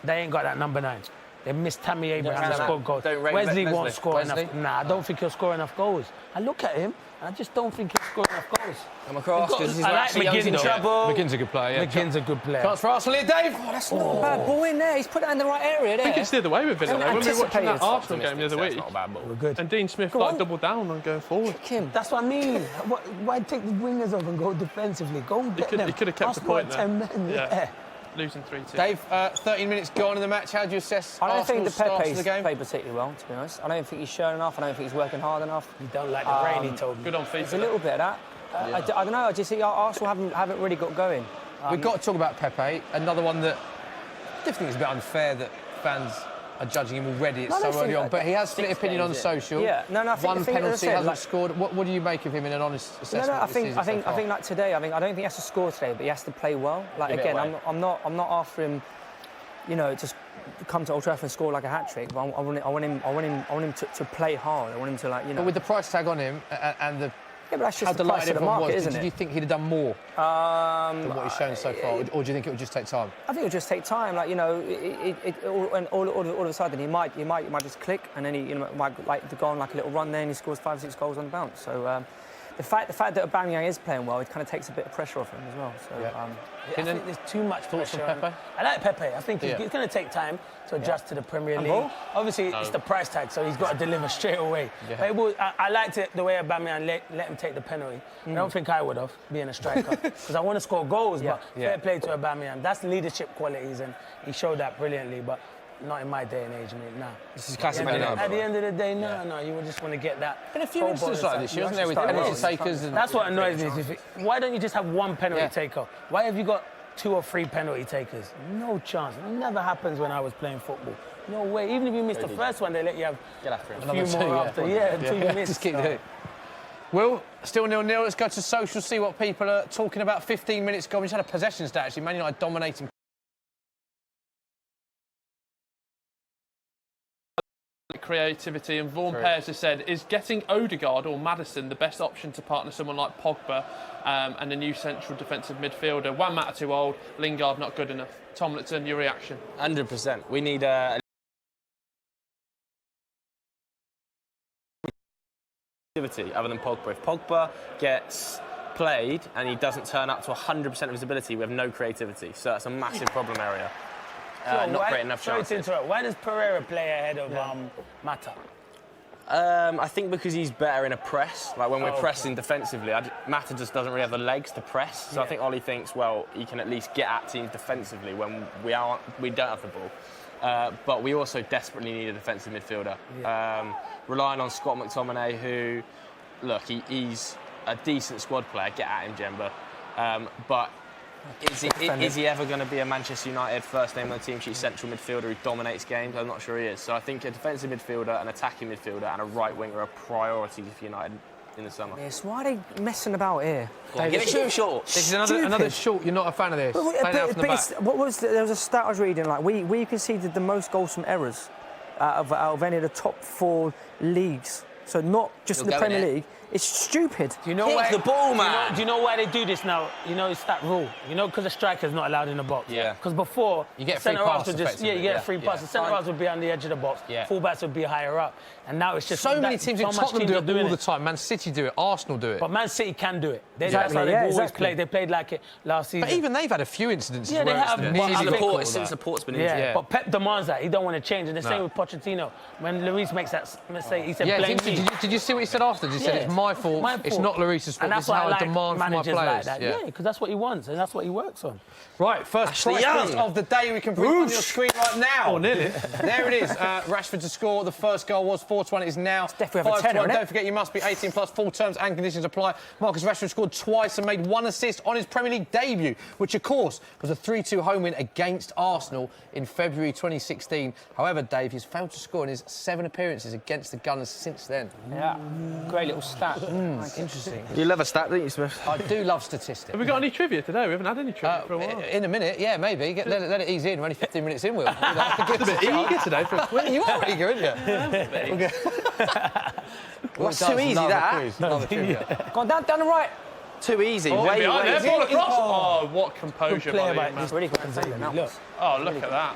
ain't got that number 9. They missed Tammy Abraham to score goals. Don't rate Wesley won't Wesley. score Wesley? enough. Nah, I don't think he'll score enough goals. I look at him, and I just don't think he'll score enough goals. Come across because this is I where like Ashley Young's in McGinn, though. trouble. McGinn's a good player, yeah. McGinn's a good player. Chance for Arsenal here, Dave. That's not a bad ball in there. He's put that in the right area there. I think it's the other way with Villa. though. When we were watching that Anticipated. Arsenal game the other week, Not a bad ball. We're good. and Dean Smith on. doubled down on going forward. Kim. That's what I mean. Why take the wingers off and go defensively? Go and get them. He could have kept the Arsenal point had there. 10 men. Yeah. Losing 3-2. Dave, 13 minutes gone in the match. How do you assess I don't think Arsenal's the start to Pepe's the game? played particularly well, to be honest. I don't think he's shown enough. I don't think he's working hard enough. You don't like the rain, he told me. Good on There's a FIFA. little bit of that. I don't know. I just think Arsenal haven't really got going. We've got to talk about Pepe, another one that I think it's a bit unfair that fans are judging him already. It's No, I so don't early think on, but he has split opinion on social. Yeah, no, I think One the thing, as I penalty, said, hasn't like- scored. What do you make of him in an honest assessment? No, I this think season so far? like today. I don't think he has to score today, but he has to play well. Like Give it again, away. I'm not after him. You know, just come to Old Trafford and score like a hat trick. But I want him to play hard. I want him to like, you know. But with the price tag on him and the yeah, but that's how just the price delighted of the everyone market, was, isn't do you it? think he'd have done more than what he's shown so far, or do you think it would just take time? I think it'll just take time. Like, you know, all of a sudden he might just click, and then he might like go on like a little run there, and he scores 5-6 goals on the bounce. So the fact that Aubameyang is playing well, it kind of takes a bit of pressure off him as well. So. Yeah. I think there's too much Thoughts on pressure. Pepe? I like Pepe. I think Yeah. it's going to take time to adjust to the Premier And League. Ball? Obviously, it's the price tag, so he's got to deliver straight away. Yeah. But it was, I liked it the way Aubameyang let him take the penalty. I don't think I would have, being a striker, because I want to score goals. But fair play to Aubameyang. That's leadership qualities, and he showed that brilliantly. But not in my day and age, mate. Nah. This is classic At Man the end of the day, no. You would just want to get that. Been a few goal instances bonus like up. this, hasn't there, with penalty takers? And That's what annoys me. Why don't you just have one penalty Yeah. taker? Why have you got 2 or 3 penalty takers? No chance. It never happens when I was playing football. No way. Even if you missed the first one, they let you have Get after him. a few more after. Yeah, until you miss. Just keep doing it. Will, Still 0-0. Let's go to social, see what people are talking about. 15 minutes gone. We just had a possession stat, actually. Man United dominating. Creativity, and Vaughan Pears has said, is getting Odegaard or Maddison the best option to partner someone like Pogba and a new central defensive midfielder? Juan Mata too old, Lingard not good enough. Tomlinson, your reaction? 100%. We need a activity other than Pogba. If Pogba gets played and he doesn't turn up to 100% of his ability, we have no creativity. So that's a massive problem area. Not creating enough chances. Why does Pereira play ahead of Mata? I think because he's better in a press. Like when we're pressing defensively, Mata just doesn't really have the legs to press. So I think Ollie thinks, well, he can at least get at teams defensively when we don't have the ball. But we also desperately need a defensive midfielder. Relying on Scott McTominay, who, look, he's a decent squad player. Get at him, Jemba. But is he ever going to be a Manchester United first name on the team sheet central midfielder who dominates games? I'm not sure he is. So I think a defensive midfielder, an attacking midfielder and a right winger are priorities for United in the summer. Yes, why are they messing about here? Give it too short. This is another short. You're not a fan of this. There was a stat I was reading, like we conceded the most goals from errors out of any of the top 4 leagues. So not just in the Premier League. It's stupid. Do you know why the ball, man? Do you know why they do this now? You know, it's that rule. You know, because the striker's not allowed in the box. Yeah. Because before, you get free passes. You get a free pass. The centre halves would be on the edge of the box. Fullbacks would be higher up. And now it's just so many teams in Tottenham do it all the time. Man City do it. Arsenal do it. But Man City can do it. That's how they've always played. They played like it last season. But even they've had a few incidents. Yeah, they have. Since Laporte's been injured. But Pep demands that. He don't want to change. And the same with Pochettino. When Lloris makes that mistake, he said, blame me. Did you see what he said after? He said, it's my fault. It's not Lloris's fault. This is how I demand from my players. Like that. Yeah, because that's what he wants and that's what he works on. Right, first prize of the day we can bring on your screen right now. Oh, nearly. There it is. Rashford to score. The first goal was 4-1. It is now 5-1. Don't forget, you must be 18 plus. Full terms and conditions apply. Marcus Rashford scored twice and made 1 assist on his Premier League debut, which, of course, was a 3-2 home win against Arsenal in February 2016. However, Dave, he's failed to score in his 7 appearances against the Gunners since then. Yeah, great little stat. Interesting. You love a stat, don't you, Smith? I do love statistics. Have we got any trivia today? We haven't had any trivia for a while. In a minute, yeah, maybe. Let it ease in. We're only 15 minutes in, Will. It's a bit eager today for a quiz. You are eager, aren't you? What's too easy, that? Go on, down the right. Too easy. Way ball across. Oh, what composure by the man. He's really got to now. Look. Oh, look at that.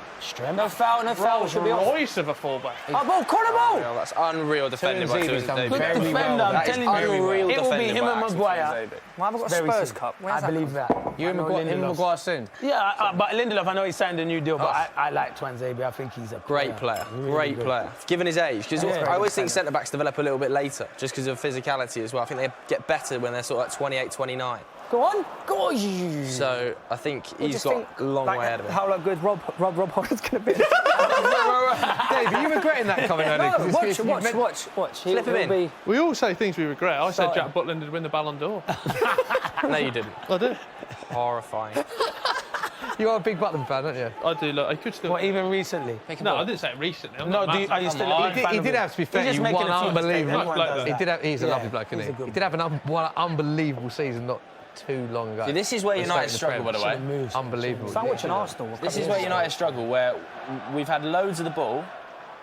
No foul. Should be off. Royce of a fullback. Ball, corner ball. That's unreal defending by Tuanzebe's done Tuanzebe. very Good defender, I'm telling you. It will be him and Maguire. Why have we got a Spurs Cup? I believe that. You and Maguire soon? Yeah, but Lindelof, I know he signed a new deal, but I like Tuanzebe. I think he's a Great player. Great player. Given his age. Because I always think centre-backs develop a little bit later, just because of physicality as well. I think they get better when they're sort of like 28, 29. Go on. So I think he's got a long way ahead of him. How good Rob Hold's going to be. Dave, are you regretting that comment earlier? Watch. Flip him in. We all say things we regret. I said Jack Butland would win the Ballon d'Or. No, you didn't. I did. Horrifying. You are a big Butland fan, aren't you? I do. Look, I could still. What, even recently? No, I didn't say it recently. No, are you still a big fan He of did him? have, to be fair, He's he just won making a few unbelievable. mistakes. He's a lovely bloke, isn't he? He did have one unbelievable season not too long ago. See, this is where United struggle, by the way. Unbelievable. If I'm watching Arsenal. This is where United struggle, where we've had loads of the ball,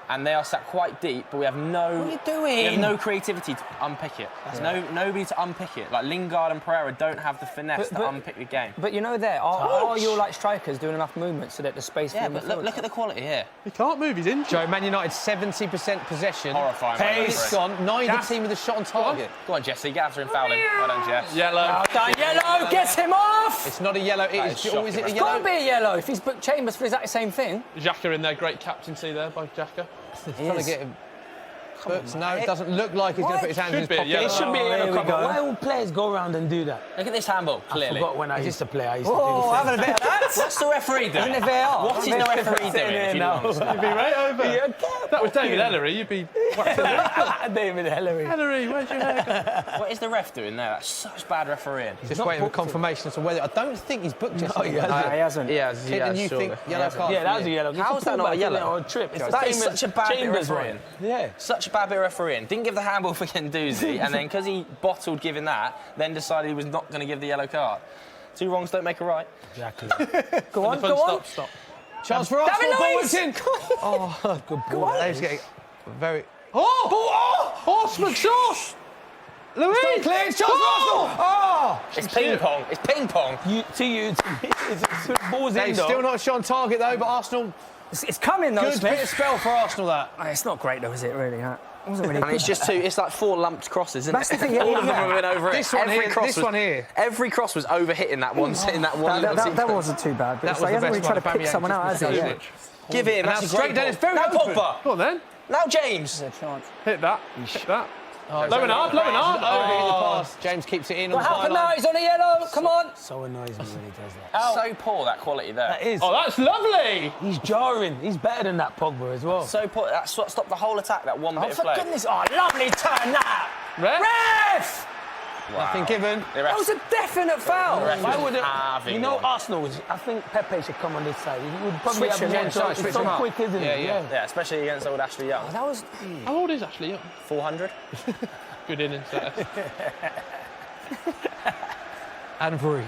and they are sat quite deep, but we have no. What are you doing? We have no creativity to unpick it. There's nobody to unpick it. Like Lingard and Pereira don't have the finesse to unpick the game. But you know, are your strikers doing enough movement so that the space? Yeah, but look at the quality here. He can't move. He's injured. Joe, Man United 70% possession. Horrifying. Pace gone. Neither team with a shot on target. Go on, Jesse. Get after him, foul him. Well done, Jess. Yellow. Yellow. Get him off. It's not a yellow. It is. Or is it a It's yellow? got to be a yellow. If he's booked Chambers for exactly the same thing. Xhaka in there. Great captaincy there by Xhaka. Trying to get him. But no, it doesn't look like he's going to put his hands in his pocket. It should be a yellow card. Why all players go around and do that? Look at this handball, clearly. I forgot when I used to play. I used to do Oh, the same. having a bit of that. What's the referee doing? Isn't it VAR? What is the referee doing? If you don't understand? You'd be right over. If that was David Ellery, you'd be. David Ellery. Ellery, where's your hair gone? What is the ref doing there? That's such bad refereeing. Just waiting for confirmation as to whether. I don't think he's booked Jesse. No, he hasn't. He Didn't you think yellow card? Yeah, that was a yellow. How is that not a yellow? Or a trip. It's That is such a bad Chambers refereeing. one. Yeah. Such bad bit of refereeing. Didn't give the handball for Guendouzi, and then because he bottled giving that, then decided he was not going to give the yellow card. 2 wrongs don't make a right. Exactly. Go on, go on. Stop. Chance for Arsenal. David Ball Luiz! in. Oh, good ball. Dave's getting very. Oh, Smug sauce! Louis! Clear. Chance for Arsenal. Oh! It's ping pong. It's ping pong. It's balls in, Dave's though. still not a shot on target though, but Arsenal. It's coming, though, Good bit of Smith. spell for Arsenal. That. It's not great, though, is it, really? Huh? It wasn't really I mean, it's just 2. It's like 4 lumped crosses, isn't That's it? the thing, yeah, All of them yeah. have been over This it. one Every here. cross This was, one here. Every cross was over hitting that one. In that one little That sequence. wasn't too bad. But That it's was like, he the hasn't really best tried to one. pick someone out, has he? Aubameyang Yeah. just Give him. And That's now a straight great down, ball. it's very Now open. Pogba. Go on then. Now James. There's a chance. Hit that. Hit that. Low and up, low and up. Overhit the pass. James keeps it in on What the happened now? byline. He's on a yellow. Come on. So annoys me when he does that. So poor, that quality there. That is. Oh, that's lovely. He's jarring. He's better than that Pogba as well. So poor. That stopped the whole attack, that one bit of For play. goodness. Oh, lovely turn that. Ref? Ref! Nothing given. The That was a definite foul. ref I was would having You know, one. Arsenal, I think Pepe should come on this side. He would probably Switch have him more in, shots. switch It's him so up. quick, isn't Yeah, it? yeah. Yeah, especially against old Ashley Young. That was. How old is Ashley Young? 400. Good innings there. And breathe.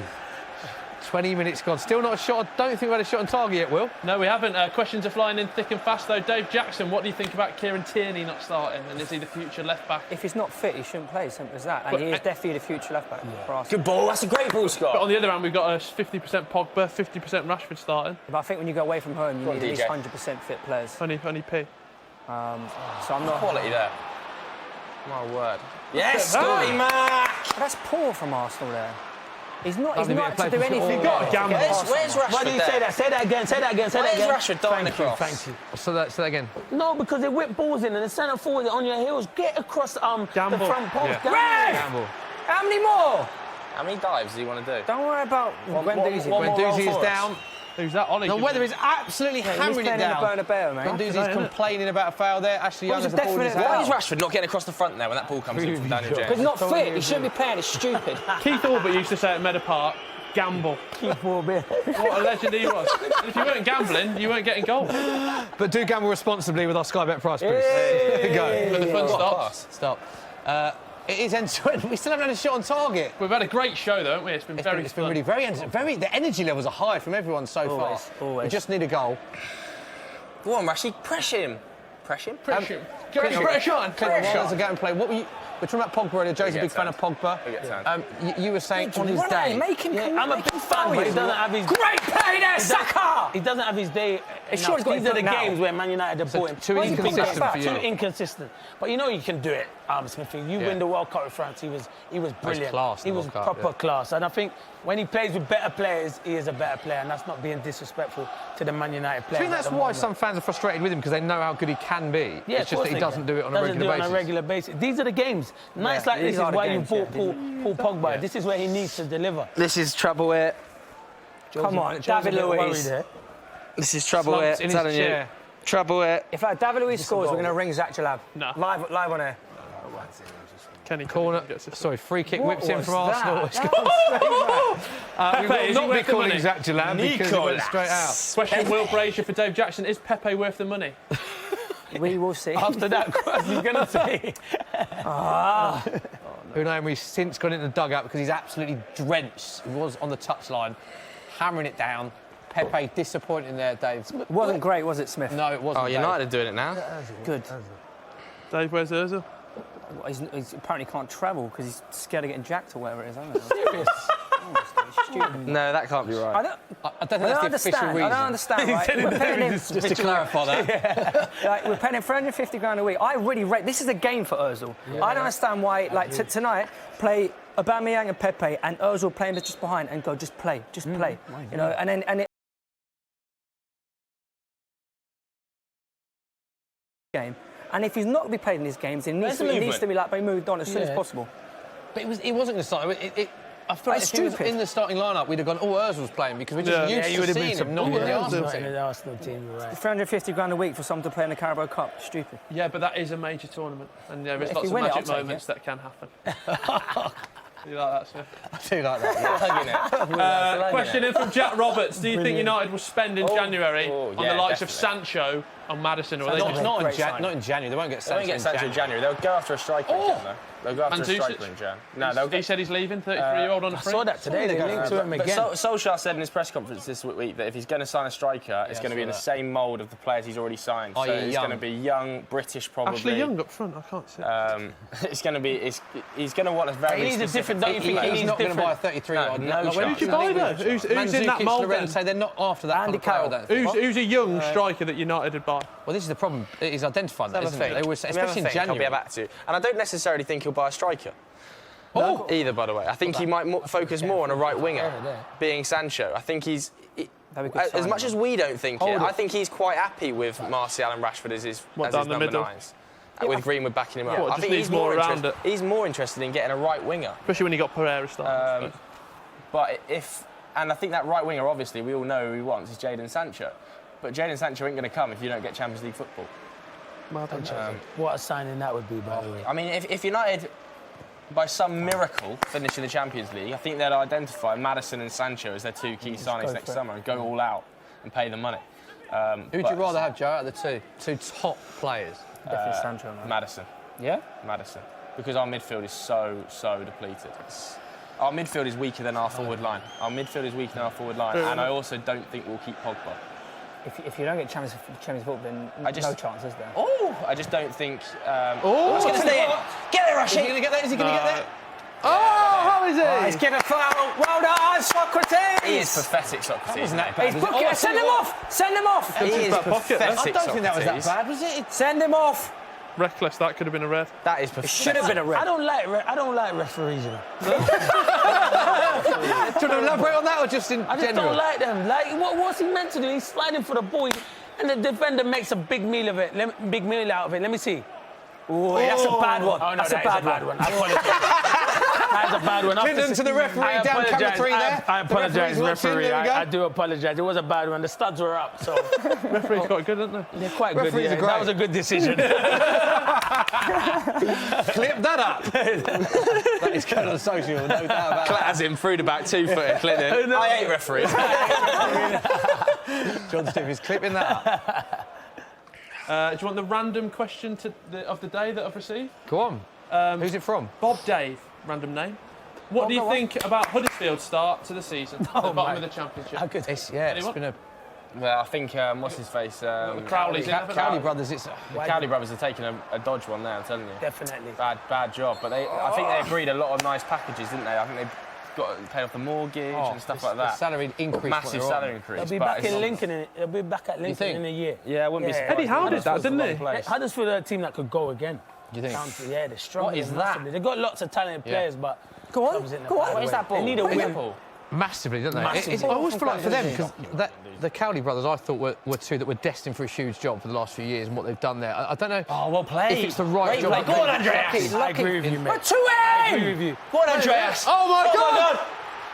20 minutes gone. Still not a shot. I don't think we had a shot on target yet, Will. No, we haven't. Questions are flying in thick and fast, though. Dave Jackson, what do you think about Kieran Tierney not starting? And is he the future left-back? If he's not fit, he shouldn't play. Simple as that. And But- he is definitely the future left back for Arsenal. Good ball. That's a great ball, Scott. But on the other hand, we've got a 50% Pogba, 50% Rashford starting. But I think when you go away from home, you Go on, need at least DJ. 100% fit players. Funny P. So I'm not. Quality there. My word. Yes, Scotty Mac. That's poor from Arsenal there. He's not. He's Lovely bit not of play to do from- anything. Oh, there got a to gamble. get Where's Arsenal. Rashford Why do you there? say that? Say that again. Say that again. Say that Where's again. Rashford darting Thank you. across? Thank you. So that again. No, because they whip balls in and the centre forward on your heels. Get across the Gamble. front post. Yeah. Gamble. Ref! Gamble. How many more? How many dives do you want to do? Don't worry about Guendouzi. one more roll Guendouzi is for us. down. Who's that? Ollie. The weather is absolutely He's hammering playing it in the down. Bernabeu, mate. Guendouzi's Isn't it? complaining about a foul there. Ashley Young Well, has it's the ball in his definite- Why hand. is Rashford not getting across the front there when that ball comes in from Daniel Because he's James? not fit. He shouldn't be playing. It's stupid. Keith Albert used to say at Meadow Park, gamble. Keep ball bit. What a legend he was. And if you weren't gambling, you weren't getting goals. But do gamble responsibly with our Sky Bet price boost. There you go. But the fun stops. Stop. It is end-to-end. We still haven't had a shot on target. We've had a great show, though, haven't we? It's been very It's been fun. really very. The energy levels are high from everyone so Always, far. always. We just need a goal. Go on, Rashi. Press him. Press him. Pressure. Clinton, Pressure on. Clinton, while there's a go and play. What were you? We're talking about Pogba earlier. Joe's a get big fan turned. of Pogba. We get turned. You were saying on his Why don't day. they make him come I'm a make big him fan, foul but he you? doesn't have his. Great play there, Saka! He doesn't have his day. It's enough. sure he's got These his are the foot now. games where Man United are bought him. too Why is he inconsistent picking for you. Too inconsistent. But you know you can do it, Smithy. You win the World Cup with France. He was brilliant. class in He the was World Cup, proper yeah. class. And I think when he plays with better players, he is a better player, and that's not being disrespectful to the Man United I players. think that's at the why moment. some fans are frustrated with him because they know how good he can be. Yeah, It's just that he doesn't do it on a regular basis. These are the games. Nights like these this is are the why games, you yeah. bought Paul Pogba. This is where he needs to deliver. This is trouble here. Come on, Joe's a David bit worried Luiz. here. This is trouble Slumped here. in his Telling you. chair. Trouble here. If David Luiz scores, we're going to ring Zach Jalab. No. Live on air. Kenny Corner. gets this. Sorry, free kick What whips in was from Arsenal. that? It's gone straight back. We Pepe, will is not he be worth the calling money? Zach Jalab because it went straight out. Question Will Brazier for Dave Jackson. Is Pepe worth the money? We will see. After that, he's going to say. Unai Emery's since gone into the dugout because he's absolutely drenched. He was on the touchline, hammering it down. Pepe disappointing there, Dave. Wasn't great, was it, Smith? No, it wasn't. Oh, Dave. United are doing it now. Good. Dave, where's Ozil? He's apparently can't travel because he's scared of getting jacked or whatever it is. I don't know. Serious? Stupid. No, that can't be right. I don't I don't think that's the official reason. I don't understand. Right? We're paying him, Just to clarify that. like, we're paying him 350 grand a week. I really rate. This is a game for Ozil. I don't understand why. Like tonight, play Aubameyang and Pepe, and Ozil playing just behind, and go just play. You know, and then game. And if he's not going to be played in these games, he needs to be like moved on as soon as possible. But he wasn't going to start. I feel like That's if he was stupid. in the starting lineup, we'd have gone, Ozil's playing because we're just Yeah, used to seeing him not in the Arsenal team. The Arsenal team, you're right. 350 grand a week for someone to play in the Carabao Cup. Stupid. Yeah, but that is a major tournament, and there is If lots you of win it, magic I'll take moments it. that can happen. You like that, sir? I do like that. Question in from Jack Roberts. Do you think United will spend in January on the likes of Sancho and Madison? Or Not in January. They won't get Sancho in January. They'll go after a striker in Jan, though. They'll go after a striker in Jan. No, he said he's leaving, 33-year-old on a free. I saw that today. They linked to him again. Solskjær said in his press conference this week that if he's going to sign a striker, it's going to be in the same mould of the players he's already signed. So it's going to be young, British, probably. Actually, young up front. I can't see. It's going to be. He's going to want a very. He needs a different. Don't you think he's not going to buy a 33-year-old? No. Who did you buy though? Who's in that mould then? Say they're not after that. Andy Carroll. Who's a young striker that United would buy? Well, this is the problem. He's identified that, isn't it? They always, especially in January. I'll be back to you. And I don't necessarily think he'll buy a striker. Either, by the way. I think he might focus more on a right winger, being Sancho. I think he's... As much as we don't think it, I think he's quite happy with Martial and Rashford as his number 9s. With Greenwood backing him up. I think he's more interested in getting a right winger. Especially when he got Pereira starting. And I think that right winger, obviously, we all know who he wants, is Jadon Sancho. But Jadon Sancho ain't going to come if you don't get Champions League football. What a signing that would be, by the way. I mean, if United, by some miracle, finish in the Champions League, I think they'll identify Madison and Sancho as their two key signings next summer and go all out and pay the money. Who would you rather have, Joe, out of the two top players? Definitely Sancho. Madison. Yeah? Madison. Because our midfield is so depleted. Our midfield is weaker than our forward line. And I also don't think we'll keep Pogba. If you don't get Champions League, then no chance, is there? I just don't think... He's going to stay in. Get it, Rashid. Is he going to get that? Is he going to get that? How is he? He's given a foul. Well done, Socrates. He is pathetic, Socrates. Isn't that bad? Send him off. Send him off. He is pathetic, I don't think that was that bad, was it? Send him off. Reckless, that could have been a red. That is pathetic. It should have been a red. I don't like referees, you know. Do you want to elaborate on that or just in I just general? don't like them. Like, what's he meant to do? He's sliding for the ball, and the defender makes a big meal out of it. Let me see. Oh, that's a bad one. Oh, no, that's a bad one. I apologize. That's a bad one. Clinton to the referee, down camera 3 there. I apologise, referee. I do apologise. It was a bad one. The studs were up, so... Referees quite good, aren't they? They're quite good, Referees are great. That was a good decision. Clip that up. That is good on social, no doubt about it. As in through the back 2-footer, Clinton. I hate referees. John Stevens clipping that up. Do you want the random question of the day that I've received? Go on. Who's it from? Bob Dave, random name. What do you think about Huddersfield's start to the season? At the bottom of the Championship. It's been a... Well, I think, what's his face? Crowley's Cowley brothers, the Cowley brothers are taking a dodge one there, I'm telling you. Definitely. Bad job. But I think they agreed a lot of nice packages, didn't they? I think they got to pay off the mortgage and stuff like that. The salary increase. Massive salary increase. They'll be back at Lincoln. They'll be back at Lincoln in a year. Yeah, I wouldn't be surprised. Eddie Howe did that, didn't he? Huddersfield are a team that could go again. Do you think? Yeah, they're strong. What is that? They've got lots of talented players, but Go on. What is that ball? They need a win. Massively, don't they? Massive. I always feel like for them, because the Cowley brothers, I thought were two that were destined for a huge job for the last few years and what they've done there. I don't know well played. if it's the right job. Go on, Andreas. I agree with you, mate. I agree with you. Go on, Andreas. Oh, my God.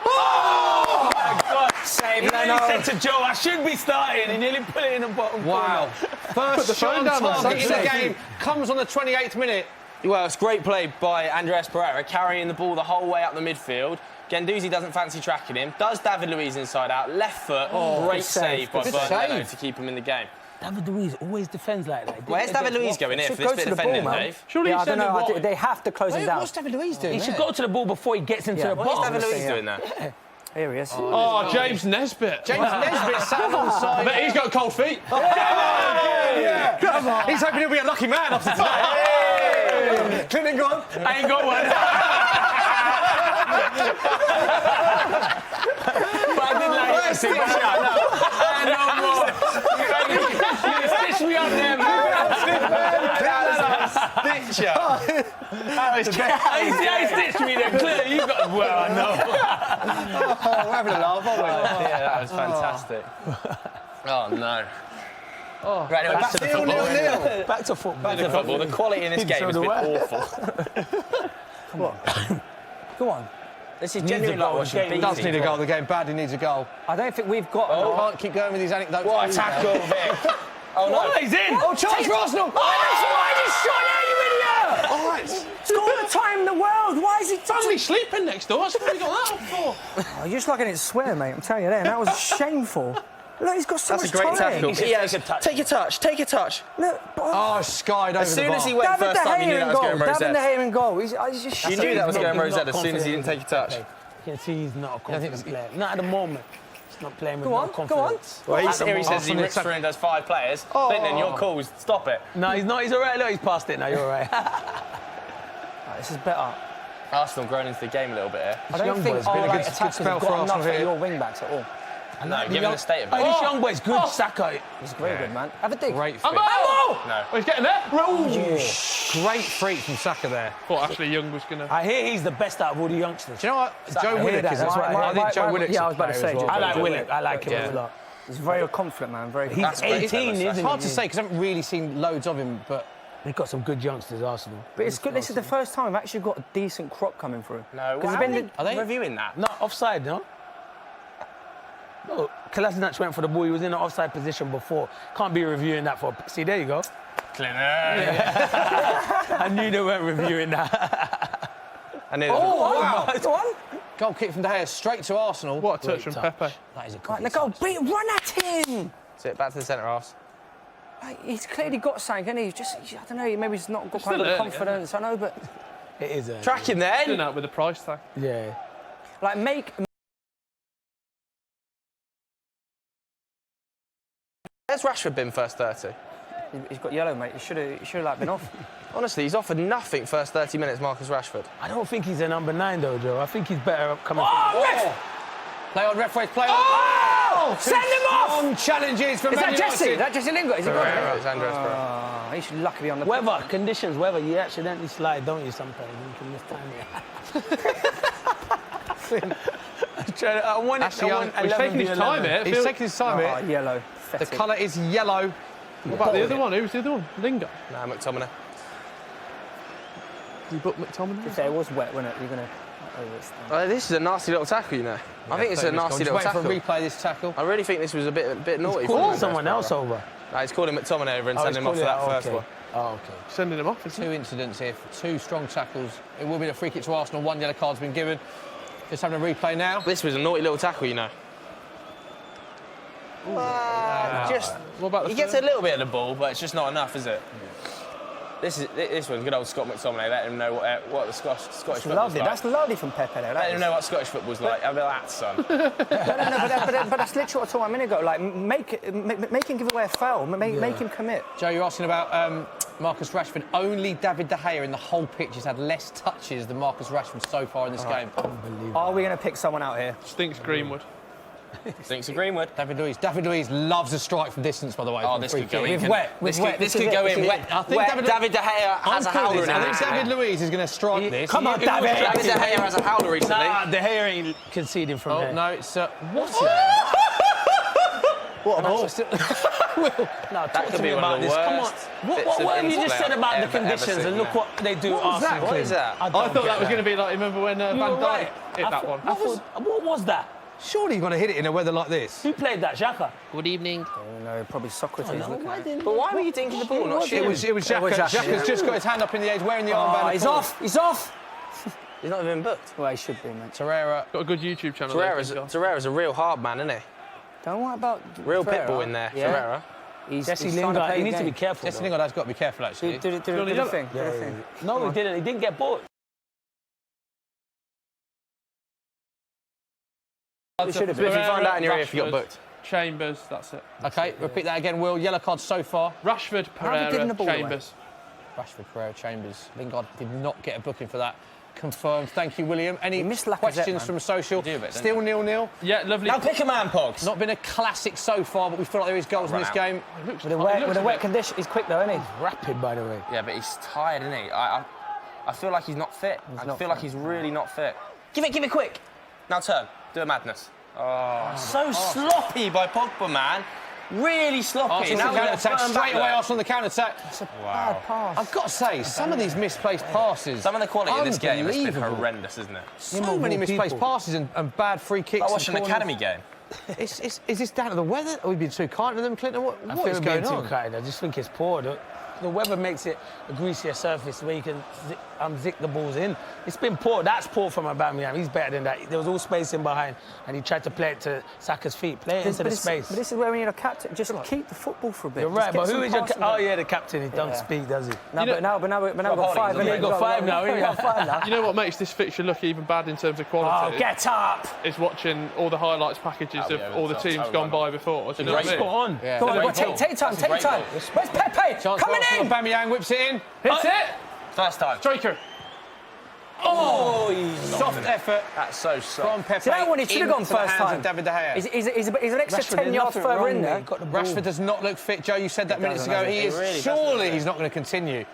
Oh, my God. Save Leno. He said to Joe, I should be starting. He nearly put it in the bottom Wow. First shot on target in the game comes on the 28th minute. Well, it's great play by Andreas Pereira, carrying the ball the whole way up the midfield. Gendouzi doesn't fancy tracking him. Does David Luiz inside out. Left foot. Great save by Leno to keep him in the game. David Luiz always defends like that. Where's David Luiz going here for this bit of defending, Dave? Surely I don't know. They have to close him down. What's David Luiz doing? He should go to the ball before he gets into the box. What's David Luiz doing there? Here he is. Oh, James Nesbitt. James Nesbitt sat alongside. I bet he's got cold feet. Yeah. Come on. He's hoping he'll be a lucky man after tonight. Clinton, go on. I ain't got one. But I did like it. No more. You stitch me up there, man. Stitcher. How you stitched me there? Clearly, you got. Well, I know. We're having a laugh, aren't we? Yeah, that was fantastic. Oh, no. Right, anyway, back to the football. Back to football. The quality in this game has been awful. Come on. Go on. This is genuinely like watching He does need a goal. The game badly needs a goal. I don't think we've got... I can't keep going with these anecdotes. What a tackle, Vic. Oh, no. He's in. Oh, chance for Arsenal. Why did you shot out, you idiot? All right. Score the time in the world. Why is he... Family sleeping next door. That's what we got that on for. Oh, you're just lucky I didn't swear, mate. I'm telling you that. That was shameful. Look, he's got so much time. That's a great tackle. Yeah, Take a touch. Take a touch. Look, Oh, skied over As soon the as bar. he went David first De time, you Gea knew that in was goal. going Rose David De Ed. Gea in goal. He's just... You knew that was going He's Rose not Ed as soon as he didn't take a touch. You can see he's not a confident player. Not at the moment. He's not playing with Go on, no go on. confidence. Well, At the here he moment. says he rips through and does 5 players. Clinton, your calls. Stop it. No, he's not. He's all right. Look, he's past it now. You're all right. This is better. Arsenal grown into the game a little bit here. I don't young think boy's our been a like, good attackers spell have for got Arsenal enough at here. your wing-backs at all. No, given the state of Hey, it. this young boy's good. Saka. He's very good, man. Have a dig. Great freak. No. No. Oh, he's getting there. Great freak from Saka there. Thought Ashley Young was going to... I hear he's the best out of all the youngsters. Do you know what? Joe I hear Willock that, is... that's right. I think Joe Willock's Yeah, I was about to say, well, I like Joe Willock. I like him Yeah. a lot. He's very confident, man. Very He's confident. 18, isn't It's he? hard to say because I haven't really seen loads of him, but... They've got some good youngsters, Arsenal. But it's good. This is the first time we've actually got a decent crop coming through. No, Because are they reviewing that? Not offside, no? No, Kolasinac went for the ball. He was in an offside position before. Can't be reviewing that for... See, there you go. Clinton. I knew they weren't reviewing that. I knew wow. Go on. Goal kick from De Gea straight to Arsenal. What a touch from touch. Pepe. That is a Right, now go. Run at him. Sit back to the centre halves. Like, he's clearly got something, and he's just... I don't know, maybe he's not got quite still the early, confidence. I know, but... It is a... Track him then. Doing that with the price tag. Yeah. Like, make... Where's Rashford been first 30? He's got yellow, mate. He should have like, been off. Honestly, he's offered nothing first 30 minutes, Marcus Rashford. I don't think he's a number 9, though, Joe. I think he's better up coming Play on, referees, play on. Oh! Send him off! Strong challenges from Is Man that Jesse? United. Is that Jesse Lingard? Is he got it? It's Andres Pereira. Oh, he should lucky be on the... Weather, conditions, weather. You accidentally slide, don't you, sometimes? You can miss time here. I want it. Actually, I want He's 11 taking his time here. He's taking his time Oh, here. yellow. The Fetid. colour is yellow. What about the other one? Who was the other one? Lingard. Nah, McTominay. You booked McTominay? If it was wet, wasn't it? You're going to... This is a nasty little tackle, you know. I think it's a nasty little Just tackle. wait for a replay this tackle. I really think this was a bit naughty. Call for someone else over. Nah, he's calling McTominay over and sending him off for that first one. Oh, okay. Sending him off, isn't Two incidents here, 2 strong tackles. It will be a free kick to Arsenal. 1 yellow card's been given. Just having a replay now. This was a naughty little tackle, you know. What about the He gets a little bit of the ball, but it's just not enough, is it? This one's good old Scott McTominay. Let him know what the Scottish football's Lovely. like. That's lovely from Pepe, though. Let him know what Scottish football's like. Have that, son. No, but that's literally what I told him a minute ago. Like, make him give away a foul. Make him commit. Joe, you're asking about Marcus Rashford. Only David De Gea in the whole pitch has had less touches than Marcus Rashford so far in this game. Are we going to pick someone out here? Stinks Greenwood. Thinks of Greenwood. David Luiz. David Luiz loves a strike from distance, by the way. Oh, from this free could go kick. in. With wet. This could go in wet. I think David De Gea has a howler in I it. think David Luiz is going to strike this. Come on, David. David De Gea has a howler recently. Nah, De Gea ain't conceding from Oh, there. no, it's... what's What a ball. No, talk could to be me one about of the this. Come on. worst bits What of have you just interplay said about the I've ever conditions seen, and look yeah. what they do What was that? Arsenal? What is that? I thought that was going to be like, remember when Van Dijk hit that one? What was that? Surely you've got to hit it in a weather like this. Who played that, Xhaka? Good evening. No, probably Socrates. looking at it. But why were you dinking the ball? Not It shooting. was Xhaka. was Xhaka, Xhaka's yeah. just got his hand up in the air. He's wearing the armband. Oh, he's off. He's off. He's not even booked. Well, he should be, man. Torreira. Got a good YouTube channel. Torreira's a real hard man, isn't he? Don't worry about Real Pereira. pitbull in there, Yeah. Torreira. He's Jesse trying to Lingard, play he the needs to be game. careful. Jesse though. Lingard has got to be careful, actually. Do the thing. Do the thing. No, he didn't. He didn't get bored. He should have If you been. find out in your ear if you got Rashford, booked. Chambers, that's it. OK, repeat that again, Will. Yellow card so far. Rashford, have you given the Pereira, ball away? Chambers. Rashford, Pereira, Chambers. Lingard did not get a booking for that. Confirmed. Thank you, William. Any missed Lacazette, questions man. from social? do a bit, don't Still 0-0. Yeah, lovely. Now pick a man, Pogs. Not been a classic so far, but we feel like there is goals in this game. With a wet condition, he's quick though, isn't he? Rapid, by the way. Yeah, but he's tired, isn't he? I feel like he's not fit. I feel like he's really not fit. Give it quick. Now turn. Do a madness. Oh, so sloppy by Pogba, man. Really sloppy. Arsenal on the counter-attack. firm Straight back away, there. Arsenal on the counter-attack. Bad pass. I've got to say, some of these misplaced passes. Some of the quality in this game has been unbelievable. horrendous, isn't it? So many misplaced passes and bad free kicks. I watched an and corners. academy game. Is this down to the weather? Are we being too kind to them, Clinton? What I is feel going being on? too kind. I just think it's poor. The weather makes it a greasier surface where you can zick the balls in. It's been poor. That's poor from Aubameyang. He's better than that. There was all space in behind, and he tried to play it to Saka's feet. Play it into the space. But this is where we need a captain. Just keep the football for a bit. You're right, Just but get who is some your... passing Oh, there. yeah, the captain. He don't speak, does he? No, but now we've got 5. Yeah, got 5 now. We've got 5 now. You know what makes this fixture look even bad in terms of quality? Oh, get up! Is watching all the highlights packages of all the teams gone by before. Do you know what I mean? Spot on. Yeah. Come on, take time. Where's Pepe? Coming in! Aubameyang whips it in. Hits it! First time. Striker. Oh, Soft effort That's so soft. from Pepe. See, that one he should have gone into the first hands time. of David De Gea. He's an extra Rashford 10 did yards nothing further wrong in there. there. He got the ball. Rashford does not look fit, Joe. You said that minutes ago. He is really surely doesn't. he's not going to continue.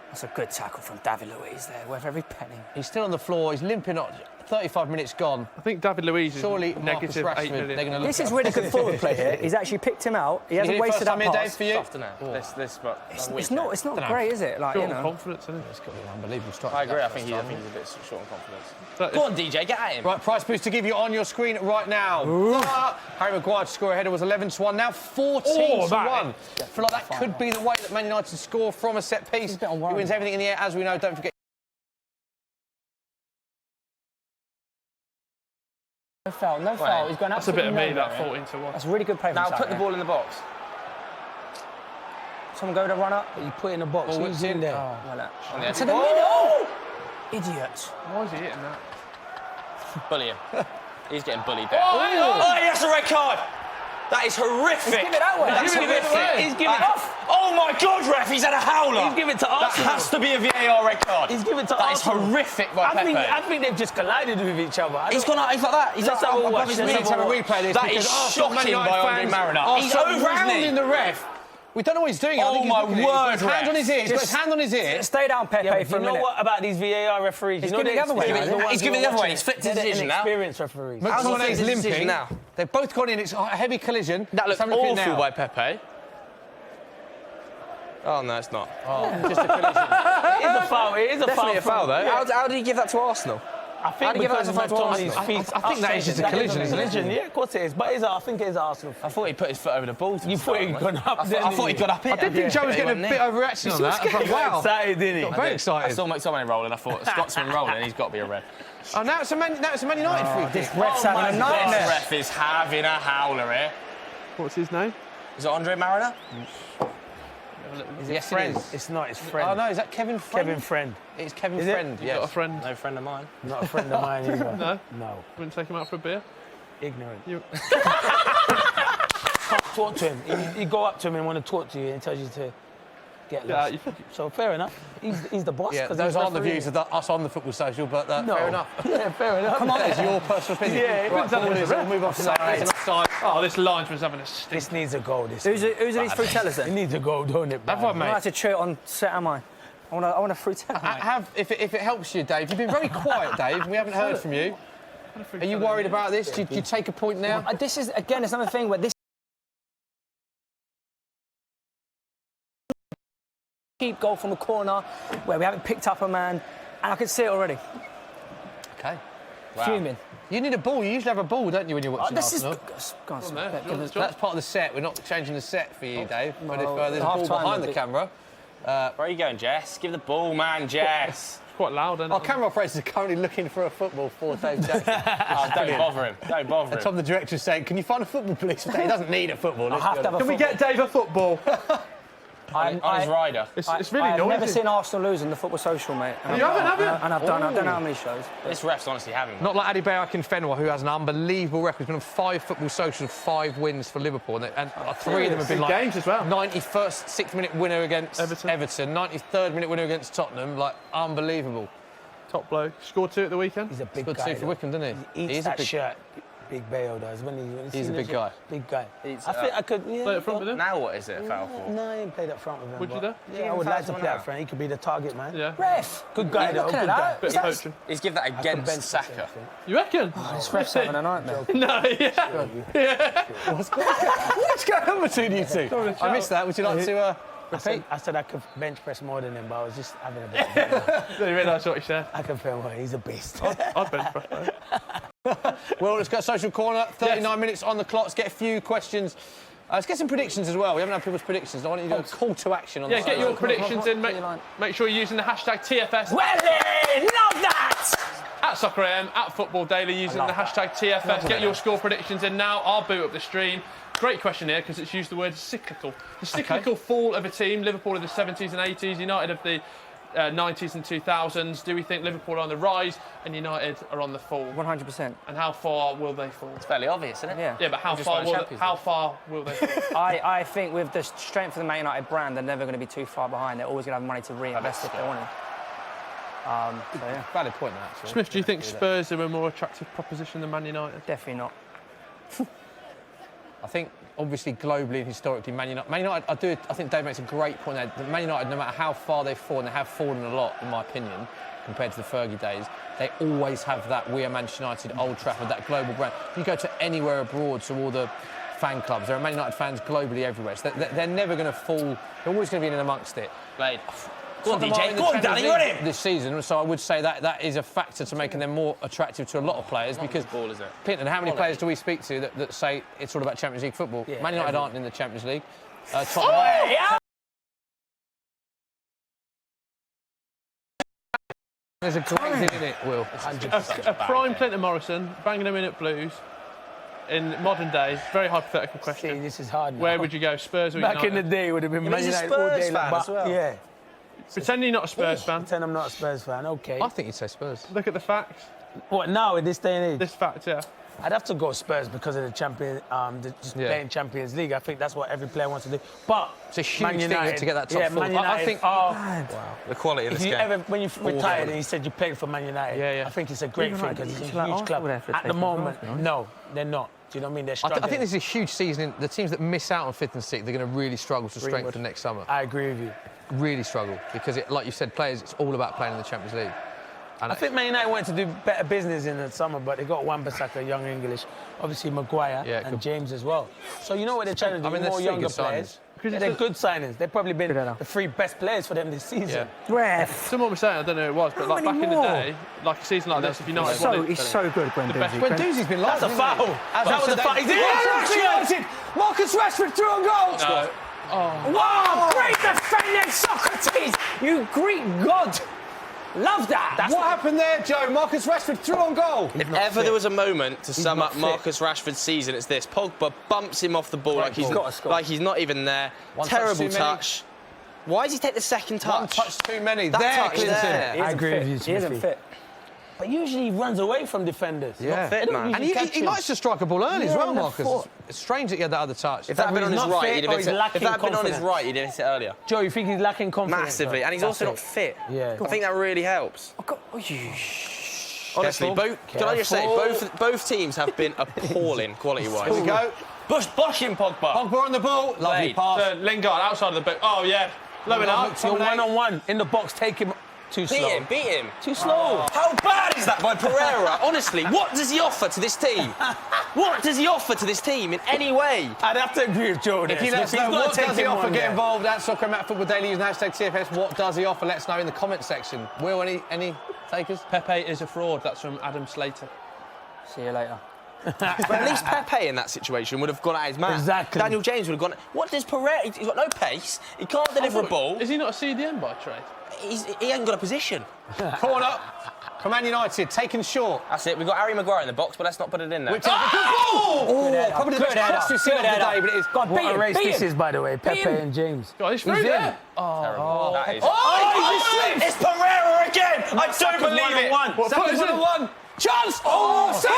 That's a good tackle from David Luiz there, worth every penny. He's still on the floor. He's limping on. 35 minutes gone. I think David Luiz is Surely negative Marcus 8 Rashford, million. they're going to look This is at. really good forward play here. He's actually picked him out. He hasn't Hit it first wasted that time here, Dave, pass. for you. Soft, isn't it? This, but It's not great, is it? Like, Short you on know. confidence, isn't it? It's got to be an unbelievable strike. I agree. I think he's a bit short on confidence. That Go is- on, DJ, get at him. Right, price boost to give you on your screen right now. Harry Maguire to score ahead. It was 11-1, now 14-1. I feel like that could be the way that Man United score from a set piece. He wins everything in the air, as we know. Don't forget. No foul. He's going That's a bit of me, absolutely that nowhere. 14-1. That's really good play from Now Saka. put the ball in the box. Someone go to run up. You put it in the box. Ball Who's whips in in. there? On the edge. To the middle! Idiot. Why is he hitting that? Bully him. He's getting bullied there. Oh, that's a red card. That is horrific. Give it that way. That's He's giving it horrific. away. He's giving it off. Oh my God, ref! He's had a howler. He's giving it to That Arsenal. has to be a VAR red card. He's giving it to That is Arsenal. horrific by Pepe. I think they've just collided with each other. He's gone out. He's like that. He's Let's like have a above watch. his Let's knee. Let's have a replay of this. That because is Arsenal, Man shocking United by Ole fans Mariner. are He's over his surrounding knee. the ref. We don't know what he's doing. I Oh think he's my looking at it. word, He's got his hand ref. on his ear. He's got his hand on his ear. Stay down, Pepe, Yeah, but for a you know minute. what about these VAR referees? He's You know giving it the other way, they're isn't he? He's giving it the other way. He's flipped his They're decision now. inexperienced referees. How's he McTominay's flipped his decision limping. now? They've both gone in. It's a heavy collision. That Let's looks have a look at it awful now. by Pepe. Oh no, it's not. Just a collision. It is a foul. It is a Definitely a foul though. Yeah. How did he give that to Arsenal? I think How do you give because that of as a foul to McTominay's Arsenal? feet. I think that is just a collision, isn't it? Yeah, of course it is. But I think it is Arsenal. I thought he put his foot over the ball. You thought he'd gone up. I thought he got up here. I did think Joe was getting a bit overreacting on that. I was like, wow. Excited, didn't he? Got very I excited. saw McTominay rolling. I thought Scotsman rolling. He's got to be a red. Oh, now it's a Man United free kick. Ref's having a This nightmare. ref is having a howler here. What's his name? Is it Andre Mariner? Yes, Friend. it is. It's not his Oh, friend. no, is that Kevin Friend? Kevin Friend. It's Kevin Is it? Friend, You got a yes. friend? No friend of mine. Not a friend of mine either. No? No. Wouldn't take him out for a beer? Ignorant. You- Can't talk to him. You go up to him and want to talk to you and he tells you to get Yeah, lost. So fair enough. He's the boss. Yeah, 'cause those he's aren't the referee. views of us on the Football Social, but No. fair enough. Yeah, fair enough. Come on, it's your personal opinion. Yeah, it right, depends on forward the is, we'll ref. move on to that. Offside. It's offside. Oh, this linesman's having a stink. This needs a goal. This Who's are these frutellers It then? needs a goal, don't it? Have I, I'm mate? about to cheer on set, am I? I want a frutella, mate. If it helps you, Dave. You've been very quiet, Dave. We haven't heard from you. Are you worried about this? Do you take a point now? This is, again, it's another thing where this keep goal from a corner where we haven't picked up a man, and I can see it already. Okay. Fuming. You need a ball. You usually have a ball, don't you, when you're watching This is... Arsenal? Go on, there. give us- That's part of the set. We're not changing the set for you, Dave. But if well, there's a ball half-time behind a the bit- camera... Where are you going, Jess? Give the ball, man, Jess. It's quite loud, isn't Our it? camera operators are currently looking for a football for Dave Jackson. Oh, don't bother him. Don't bother him. Tom, the director's saying, can you find a football, please? He doesn't need a football. I have to have a Can we football. get Dave a football? On his rider. It's I've really noisy. never seen Arsenal lose in the Football Social, mate. And You haven't, have you? And I've done, I don't know how many shows. This ref's honestly having. Not like Adebayo Akinfenwa, who has an unbelievable record. He's been on 5 football socials, 5 wins for Liverpool. And 3 of them have been Big like games as well. 91st, 6th-minute winner against Everton. Everton, 93rd minute winner against Tottenham. Like, unbelievable. Top bloke. Scored 2 at the weekend. He's a big Good guy. 2 for though. Wickham, didn't he? He eats He's a that big shirt. Big Bayo does. When He's a big guy. Big guy. Eats I it think up. I could. Yeah, Play up front with him. Now what is it a foul for? No, I ain't played up front with him. Would you but- though? Yeah, I would foul like to someone play out. up front. He could be the target man. Yeah. Ref! Good guy though. looking Good at guy. that? Bit of poaching. He's give that I could against bench Saka. myself, I think. You reckon? This ref's having a nightmare. No, yeah. What's going on between you two? I missed that. Would you like to repeat? I said I could bench press more than him, but I was just having a bit of fun. Didn't realise what you said. I can feel more. He's a beast. I'd bench press, though. Well, let's go social corner. 39 minutes on the clock. Let's get a few questions Let's get some predictions as well. We haven't had people's predictions. I want you to do a call to action on Yeah, the get side. your predictions in. Make sure you're using the hashtag TFS. Welly, love that! At Soccer AM, at Football Daily, using the hashtag TFS. Get your score predictions in now. I'll boot up the stream. Great question here because it's used the word cyclical. The cyclical fall of a team. Liverpool of the 70s and 80s, United of the 90s and 2000s. Do we think Liverpool are on the rise and United are on the fall? 100%. And how far will they fall? It's fairly obvious, isn't it? Yeah. Yeah, but how far will they fall? I think with the strength of the Man United brand, they're never going to be too far behind. They're always going to have money to reinvest if they want to. So, yeah. Valid point, that, actually. Smith, do you think Spurs are a more attractive proposition than Man United? Definitely not. I think, obviously, globally and historically, Man United, I think Dave makes a great point there. Man United, no matter how far they've fallen, they have fallen a lot, in my opinion, compared to the Fergie days. They always have that We Are Manchester United, Old Trafford, that global brand. You go to anywhere abroad, to all the fan clubs, there are Man United fans globally everywhere. So they're never going to fall. They're always going to be in and amongst it. Played. Go on, DJ. Go on, Danny, you're on it. This season, so I would say that is a factor to making them more attractive to a lot of players because. Ball, is it? Pinton, how many players do we speak to that say it's all about Champions League football? Yeah, Man United aren't in the Champions League. There's a great thing in it, Will. A prime Clinton Morrison, banging them in at Blues in modern days. Very hypothetical See, question. this is hard now. Where would you go, Spurs or Back United? in the day, it would have been Man he's a United all day. Spurs fan as well. Yeah. Pretend you're not a Spurs fan. Pretend I'm not a Spurs fan, okay. I think you'd say Spurs. Look at the facts. What, now, in this day and age? This fact, yeah. I'd have to go Spurs because of the playing Champions League. I think that's what every player wants to do. But It's a huge Man thing United, to get that top yeah, four. Man United, I think. The quality of if this you game. ever, when you retired and you said you played for Man United, Yeah, yeah. I think it's a great Even thing like because it's like a huge Arsenal club. would have to At take the them moment, for Arsenal. no, they're not. Do you know what I mean? They're I struggling. think this is a huge season. The teams that miss out on 5th and 6th, they're going to really struggle to strengthen next summer. I agree with you. Really struggle because, like you said, players. It's all about playing in the Champions League. And I think Man United wanted to do better business in the summer, but they got Wan-Bissaka, young English, obviously Maguire and James as well. So you know what they're trying to do? I mean, they're more still younger good players. Because They're good signings. They've probably been Good enough. the 3 best players for them this season. Ref. Someone was saying, I don't know who it was, but like back in the day, like a season like this, if United wanted... He's so good, Guendouzi. Guendouzi's been lost. That's a foul. That was a foul. He's in. Marcus Rashford through on goal. No. Wow, great defending, Socrates! You Greek god! Love that! What happened there, Joe? Marcus Rashford through on goal. If ever there was a moment to sum not up fit. Marcus Rashford's season, it's this. Pogba bumps him off the ball like he's not even there. One touch Terrible too many. touch. Why does he take the second touch? One touch too many. That There, touch Clinton. there. I agree with you, He isn't Smithy. fit. But usually he runs away from defenders. Yeah. Fit, man. And catch he him. likes to strike a ball early as Yeah, well, on the Marcus. foot. It's strange that he had that other touch. If that had been on his not right, fit he'd or have he's hit it. lacking If that had been on his confidence. right, he'd have hit it earlier. Joe, you think he's lacking confidence? Massively. And he's That's also it. not fit. Yeah. I think that really helps. Honestly, Careful. can I just say, both teams have been appalling quality-wise. Here we go. Bosh him, Pogba. Pogba on the ball. Lovely Played. pass. Lingard outside of the boot. Oh, yeah. Blowing up. You're one-on-one in the box, take him too slow. Beat him. Too slow. How bad is that by Pereira? Honestly, what does he offer to this team? What does he offer to this team in any way? I'd have to agree with Joe. If you let us know what does he offer, get involved at Soccer and Matt Football Daily using hashtag TFS. What does he offer? Let us know in the comment section. Will, any takers? Pepe is a fraud. That's from Adam Slater. See you later. But at least Pepe in that situation would have gone at his man. Exactly. Daniel James would have gone. What does Pereira? He's got no pace. He can't deliver a ball. Is he not a CDM by trade? He hasn't got a position. Corner from Man United, taken short. That's it. We've got Harry Maguire in the box, but let's not put it in there. Which is probably the best cross we've seen of the day, but it is. God, What a race beat this him. is, by the way, Pepe and James. God, he's through there. Terrible. That is. Oh, It's Pereira again. I don't believe it. What, put us in? 1-on-1. Chance! Oh, save!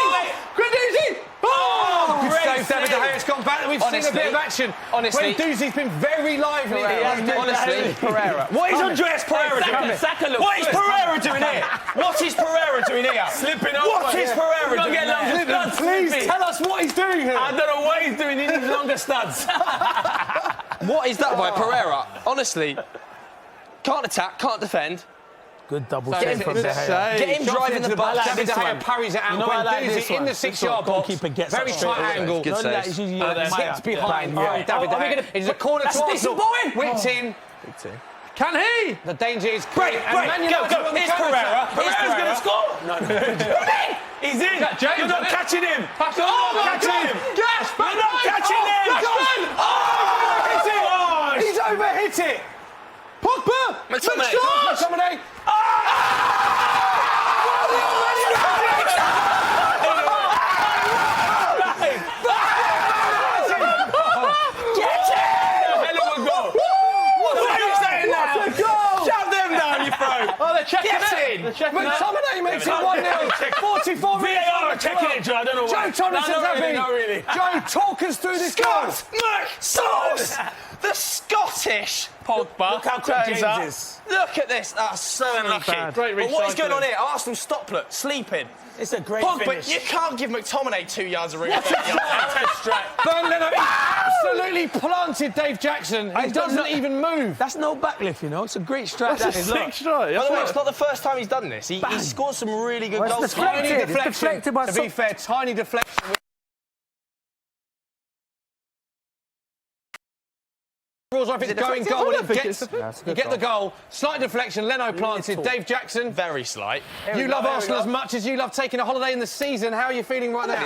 Guendouzi! Oh, good great save, David De save. Gea's gone back. We've seen a bit of action. Honestly. Guendouzi's been very lively. Honestly, Pereira. What is Andreas Pereira doing? What is Pereira doing here? What is Pereira doing here? Slipping over. What is Pereira doing here? Please tell us what he's doing here. I don't know what he's doing. He needs longer studs. What is that by Pereira? Honestly, can't attack, can't defend. Good double Get save him from to De the Gea. Get him driving the ball. David De Gea parries it out. You know I like Guendouzi this in one. the This 6-yard one, box. goalkeeper gets Very up straight tight away. angle. Good None of that, save. he's usually like Tips behind. Yeah. Oh, David De Gea. It's a corner to Arsenal. Whipped in. Can he? The danger is Great, great. great. Go. Here's Pereira. Pereira's going to score. He's in. James, You're not catching him. Pass it You're on. not catching him. Yes, You're not catching him. Rashford! makes it. Pogba. McTominay. McTominay. Oh, they're checking it. They're checking McTominay makes it 1-0. 44 minutes. VAR checking it, Joe. I don't know why. Joe Thompson's happy. Not really. Joe, talk us through this goal. Sauce! The Scottish Pogba. Look how quick turns James up. is. Look at this. That's so unlucky. Great But what is going recycling. on here? Arsenal stoplet, sleeping. It's a great Pogba, finish. you can't give McTominay 2 yards of room. Burnley absolutely planted Dave Jackson. He doesn't even move. That's no backlift, you know. It's a great strike. That is. Look. Sick strike. By the way, it's not the first time he's done this. He scored some really good Well, goals. it's deflected. Tiny It's deflection. deflected by To be fair, tiny deflection. Rules if it's going goal when he gets you get the goal. Slight deflection, Leno planted, Dave Jackson. Very slight. You love Arsenal as much as you love taking a holiday in the season. How are you feeling right now?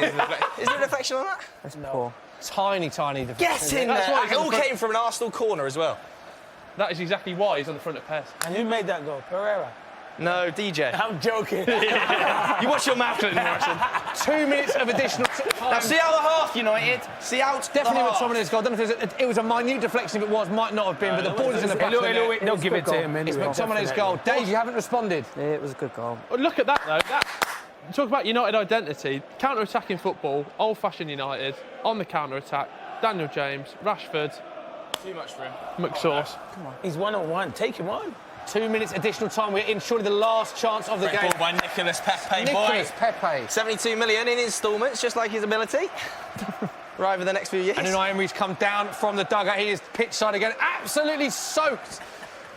Is there a deflection on that? That's poor. Tiny deflection. Get in That's there. why he's It on all the front. came from an Arsenal corner as well. That is exactly why he's on the front of Pez. And who made that goal? Pereira. No, DJ. I'm joking. You watch your mouth, Clinton Morrison. 2 minutes of additional time. Now, see out the half, United. See out Definitely the half. McTominay's goal. I don't know if it was a minute deflection. If it was, might not have been. But the ball is in the back of the net. They'll give it to him It's anyway. McTominay's goal. Dave, you haven't responded. Yeah, it was a good goal. Well, look at that, though. Talk about United identity. Counter-attacking football, old-fashioned United, on the counter-attack. Daniel James, Rashford, Too much for him. McSauce. He's 1-on-1. Take him on. 2 minutes additional time. We're in surely the last chance of the Great game. ball by Nicolas Pepe, Nicolas boy. Pepe. 72 million in instalments, just like his ability. Right over the next few years. And Unai Emery's come down from the dugout. He is pitch side again. Absolutely soaked.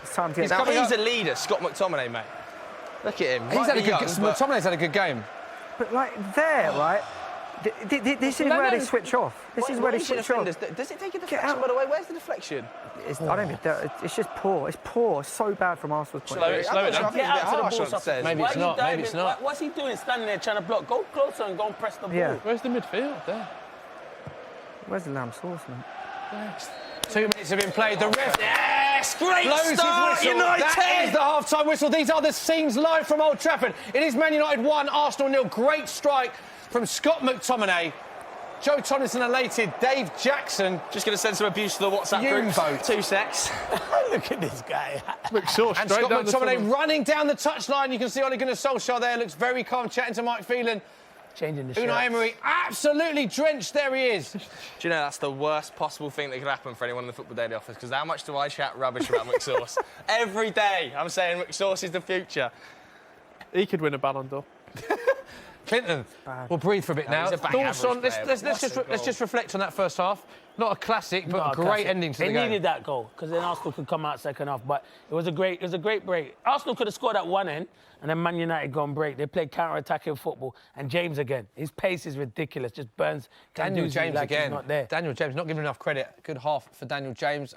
It's time to get Now, coming he's up. a leader, Scott McTominay, mate. Look at him. He's Might had a be good young, game. but- McTominay's had a good game. But like there, right? This is where they switch off. This is where they switch off. Does it take a deflection, out. by the way? Where's the deflection? I don't think it's just poor. It's poor. It's so bad from Arsenal's point of view. Slow it down. I think Get it's a bit out to the harsh ball. on it says. Maybe Why it's are you not, maybe diving? it's not. What's he doing standing there trying to block? Go closer and go and press the ball. Yeah. Where's the midfield? There. Where's the lamb sauce, man? 2 minutes have been played. The ref Yes, great blows his start, whistle. United. That is the half-time whistle. These are the scenes live from Old Trafford. It is Man United 1, Arsenal 0. Great strike from Scott McTominay. Joe Tomlinson elated. Dave Jackson. Just going to send some abuse to the WhatsApp Fume group. boat. 2 secs. Look at this guy. McSauce And straight Scott down the McTominay tunnel. running down the touchline. You can see Ole Gunnar Solskjær there. Looks very calm, chatting to Mike Phelan. Changing the shirt. Unai Emery absolutely drenched. There he is. Do you know that's the worst possible thing that could happen for anyone in the Football Daily office? Because how much do I chat rubbish about McSauce? Every day I'm saying McSauce is the future. He could win a Ballon d'Or. Clinton, we'll breathe for a bit now. he's a bang Thoughts on average player. let's just reflect on that first half. Not a classic, but No, a great classic. ending to They the game. needed that goal because then Arsenal could come out second half. But it was a great break. Arsenal could have scored at one end, and then Man United gone break. They played counter-attacking football, and James again. His pace is ridiculous. Just burns. Daniel Guendouzi James like he's again. not there. Daniel James not giving enough credit. Good half for Daniel James.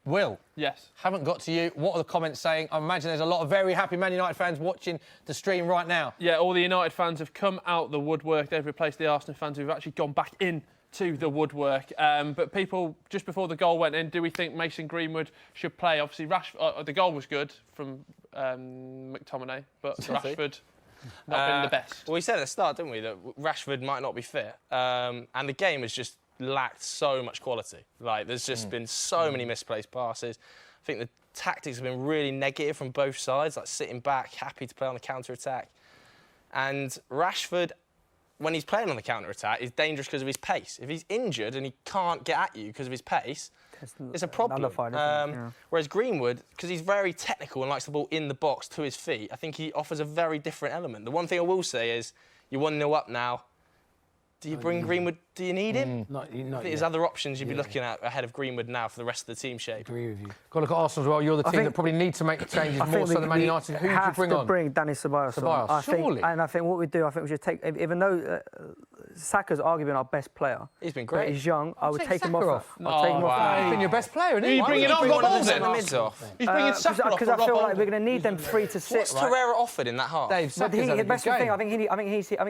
Will, Yes. haven't got to you. What are the comments saying? I imagine there's a lot of very happy Man United fans watching the stream right now. Yeah, all the United fans have come out the woodwork. They've replaced the Arsenal fans who've actually gone back in to the woodwork. But people, just before the goal went in, do we think Mason Greenwood should play? Obviously, the goal was good from McTominay, but Rashford not been the best. Well, we said at the start, didn't we, that Rashford might not be fit. And the game has just lacked so much quality. Like, there's just been so many misplaced passes. I think the tactics have been really negative from both sides, like sitting back, happy to play on the counter-attack. And Rashford, when he's playing on the counter-attack, is dangerous because of his pace. If he's injured and he can't get at you because of his pace, it's a problem. nullified, isn't it? Yeah. Whereas Greenwood, because he's very technical and likes the ball in the box to his feet, I think he offers a very different element. The one thing I will say is, you're 1-0 up now. Do you bring Greenwood? Do you need him? Not I think yet. there's other options you'd be looking at ahead of Greenwood now for the rest of the team shape. Agree with you. Got to look at Arsenal as well. You're the team think- that probably need to make changes more so than Man United. Who would you have bring to on? bring Danny Ceballos on. Ceballos, surely. I think what we do, I think we should take, even though Saka's arguably our best player. He's been But great. he's young. I would take take him Saka off. off. I'll take him off. He's been your best player, isn't he? Who you Why bringing would on? bring Rob one of Holding? them mids off. He's bringing Saka off Because for I Rob feel like Holding. we're going to need them three to sit. What's right? Torreira offered in that half? Dave, But Saka's had a good that's the thing. game. I think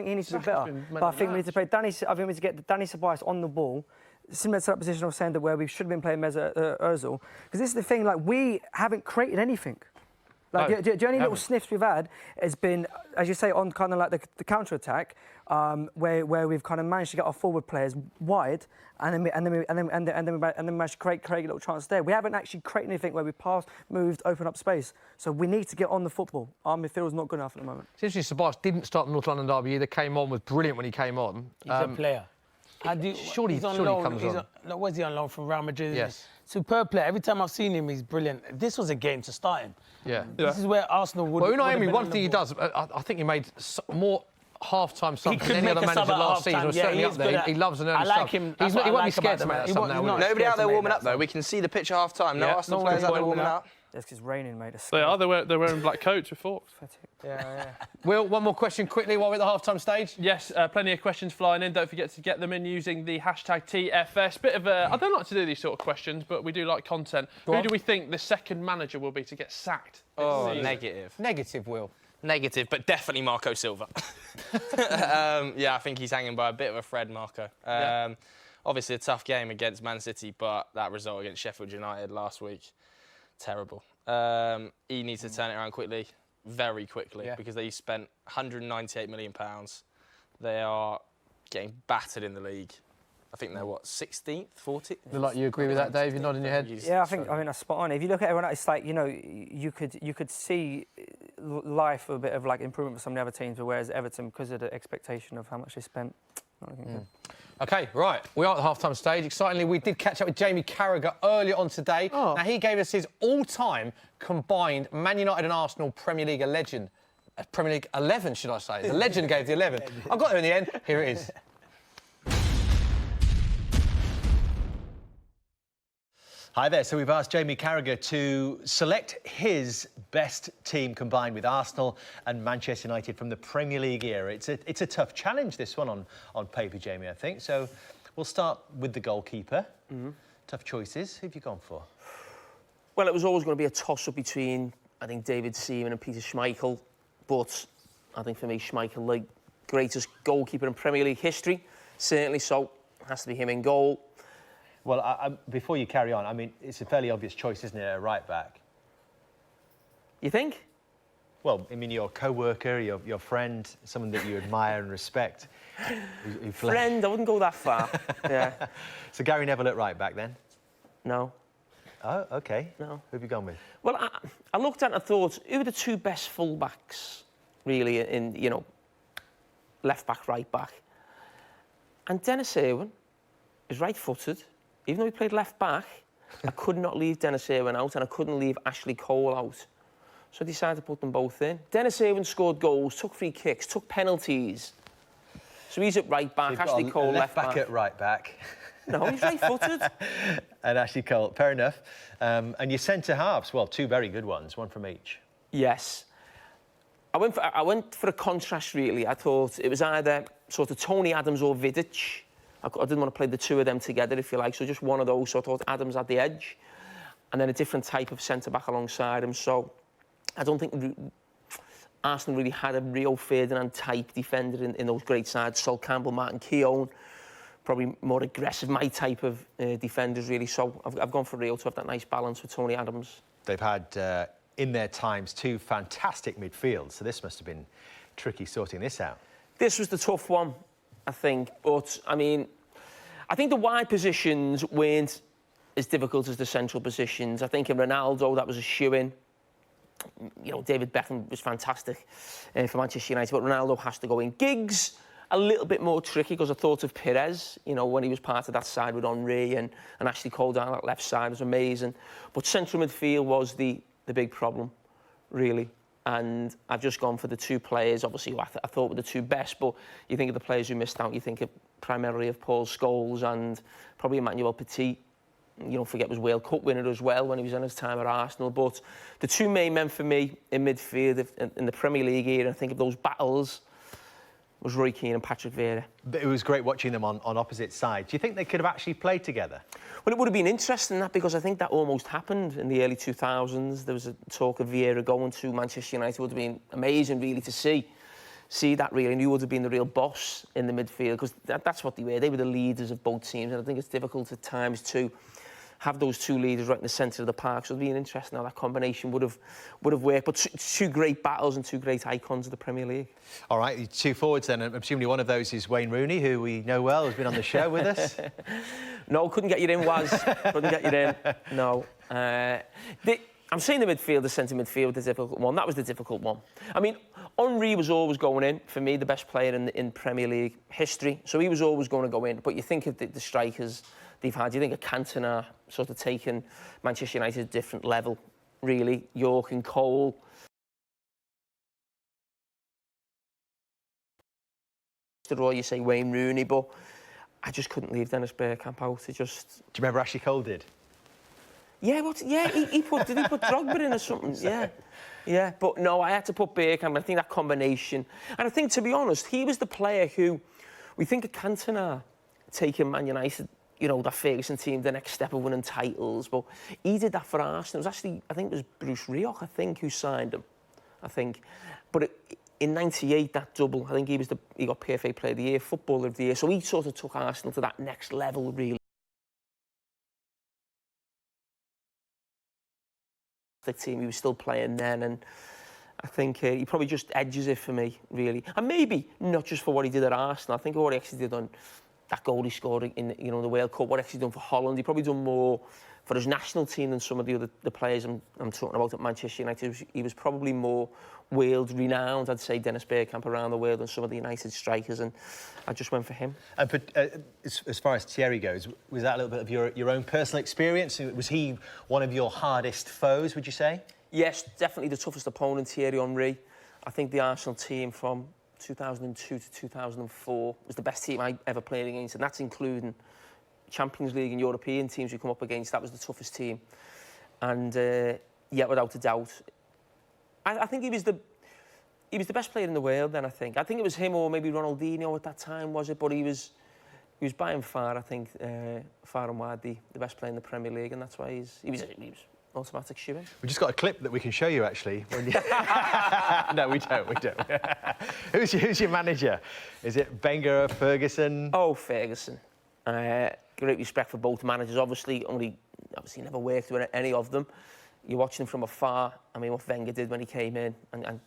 he needs to play Danny. But I think we need to play Danny Ceballos on the ball. similar to that position I was saying that where we should have been playing Mesut Ozil, because this is the thing, like we haven't created anything. Like the only little sniffs we've had has been, as you say, on kind of like the counter attack, where we've kind of managed to get our forward players wide, and then we managed to create a little chance there. We haven't actually created anything where we passed, moved, opened up space. So we need to get on the football. Our midfield's not good enough at the moment. It's interesting, Sabas didn't start the North London derby either. Came on, was brilliant when he came on. He's a player. Surely he comes on. Where's he on loan from Real Madrid? Yes. Superb player. Every time I've seen him, he's brilliant. This was a game to start him. Yeah. This is where Arsenal would. Well, Unai Emery, one thing he does, I think he made more half-time subs than any other manager last season. Or certainly up there. He loves an early sub. Him. He won't be scared to make that sub now. Nobody out there warming up though. We can see the pitch at half-time. No Arsenal players out there warming up. It's because it's raining, mate. They're wearing black coats with forks. Yeah. Will, one more question quickly while we're at the half-time stage. Yes, plenty of questions flying in. Don't forget to get them in using the hashtag TFS. Bit of a... I don't like to do these sort of questions, but we do like content. Who do we think the second manager will be to get sacked? Oh, negative. Negative, Will. Negative, but definitely Marco Silva. I think he's hanging by a bit of a thread, Marco. Obviously a tough game against Man City, but that result against Sheffield United last week, terrible. He needs to turn it around quickly, very quickly, because they spent £198 million. They are getting battered in the league. I think they're, 16th, 14th? Like you agree with that, Dave? You're nodding your head? Yeah, I think that's spot on. If you look at everyone else, it's like, you could see life a bit of like improvement for some of the other teams, but whereas Everton, because of the expectation of how much they spent, not looking good. OK, right. We are at the half-time stage. Excitingly, we did catch up with Jamie Carragher earlier on today. Now, he gave us his all-time combined Man United and Arsenal Premier League 11, should I say. The legend gave the 11. I got there in the end. Here it is. Hi there. So we've asked Jamie Carragher to select his best team combined with Arsenal and Manchester United from the Premier League era. It's a tough challenge, this one, on paper, Jamie, I think. So we'll start with the goalkeeper. Tough choices. Who have you gone for? Well, it was always going to be a toss-up between, I think, David Seaman and Peter Schmeichel. But I think for me, Schmeichel, the greatest goalkeeper in Premier League history, certainly so. It has to be him in goal. Well, before you carry on, I mean, it's a fairly obvious choice, isn't it, a right-back? You think? Well, I mean, your co-worker, your friend, someone that you admire and respect. Friend, I wouldn't go that far. Yeah. So Gary Neville at right-back, then? No. Oh, OK. No. Who have you gone with? Well, I looked at it and I thought, who are the two best full-backs, really, in, left-back, right-back? And Dennis Irwin is right-footed. Even though he played left-back, I could not leave Dennis Irwin out and I couldn't leave Ashley Cole out. So I decided to put them both in. Dennis Irwin scored goals, took free kicks, took penalties. So he's at right-back, So Ashley Cole left-back at right-back. No, he's right-footed. And Ashley Cole, fair enough. And your centre-halves, well, two very good ones, one from each. Yes. I went for a contrast, really. I thought it was either sort of Tony Adams or Vidic. I didn't want to play the two of them together, if you like, so just one of those. So I thought Adams had the edge, and then a different type of centre-back alongside him. So I don't think Arsenal really had a Rio Ferdinand-type defender in those great sides. Sol Campbell, Martin Keown, probably more aggressive, my type of defenders, really. So I've gone for Rio to have that nice balance with Tony Adams. They've had, in their times, two fantastic midfields, so this must have been tricky sorting this out. This was the tough one, I think, but I mean, I think the wide positions weren't as difficult as the central positions. I think in Ronaldo, that was a shoo-in. David Beckham was fantastic for Manchester United, but Ronaldo has to go in. Giggs, a little bit more tricky because I thought of Perez, when he was part of that side with Henry and Ashley Cole down that left side was amazing. But central midfield was the big problem, really. And I've just gone for the two players, obviously, I thought were the two best, but you think of the players who missed out, you think primarily of Paul Scholes and probably Emmanuel Petit. You don't forget was World Cup winner as well when he was in his time at Arsenal. But the two main men for me in midfield in the Premier League era, I think of those battles, was Roy Keane and Patrick Vieira. It was great watching them on opposite sides. Do you think they could have actually played together? Well, it would have been interesting, that, because I think that almost happened in the early 2000s. There was a talk of Vieira going to Manchester United. It would have been amazing, really, to see see that really, and who would have been the real boss in the midfield, because that's what they were. They were the leaders of both teams, and I think it's difficult at times to have those two leaders right in the centre of the park. So it'd be interesting how that combination would have worked. But two great battles and two great icons of the Premier League. All right, two forwards then. And presumably one of those is Wayne Rooney, who we know well, has been on the show with us. No, couldn't get you in, couldn't get you in. No. I'm saying the midfield, the centre midfield, the difficult one. That was the difficult one. I mean, Henry was always going in, for me, the best player in Premier League history. So he was always going to go in. But you think of the strikers they've had, you think of Cantona sort of taken Manchester United to a different level, really. York and Cole. Or you say Wayne Rooney, but I just couldn't leave Dennis Bergkamp out. It just... Do you remember Ashley Cole did? Yeah, did he put Drogba in or something? Yeah. But no, I had to put Bergkamp. I think that combination, and I think, to be honest, he was the player who we think of Cantona taking Man United, you know, that Ferguson team, the next step of winning titles. But he did that for Arsenal. It was actually, I think it was Bruce Rioch, who signed him. But in '98, that double, I think he got PFA Player of the Year, Footballer of the Year. So he sort of took Arsenal to that next level, really. The team, he was still playing then, and I think he probably just edges it for me, really. And maybe not just for what he did at Arsenal. I think what he actually did on that goal he scored in the World Cup, what he actually done for Holland, he probably done more for his national team than some of the players I'm talking about at Manchester United. He was probably more world-renowned, I'd say, Dennis Bergkamp around the world than some of the United strikers, and I just went for him. And as far as Thierry goes, was that a little bit of your own personal experience? Was he one of your hardest foes, would you say? Yes, definitely the toughest opponent, Thierry Henry. I think the Arsenal team from 2002 to 2004 was the best team I ever played against, and that's including Champions League and European teams we come up against. That was the toughest team. And, yeah, without a doubt, I think he was the best player in the world then, I think. I think it was him or maybe Ronaldinho at that time, was it? But he was by and far, I think, far and wide the best player in the Premier League, and that's why he was automatic shooting. We've just got a clip that we can show you, actually. No, we don't. Who's your manager? Is it Wenger or Ferguson? Oh, Ferguson. Great respect for both managers. Obviously never worked with any of them. You're watching them from afar. I mean, what Wenger did when he came in, and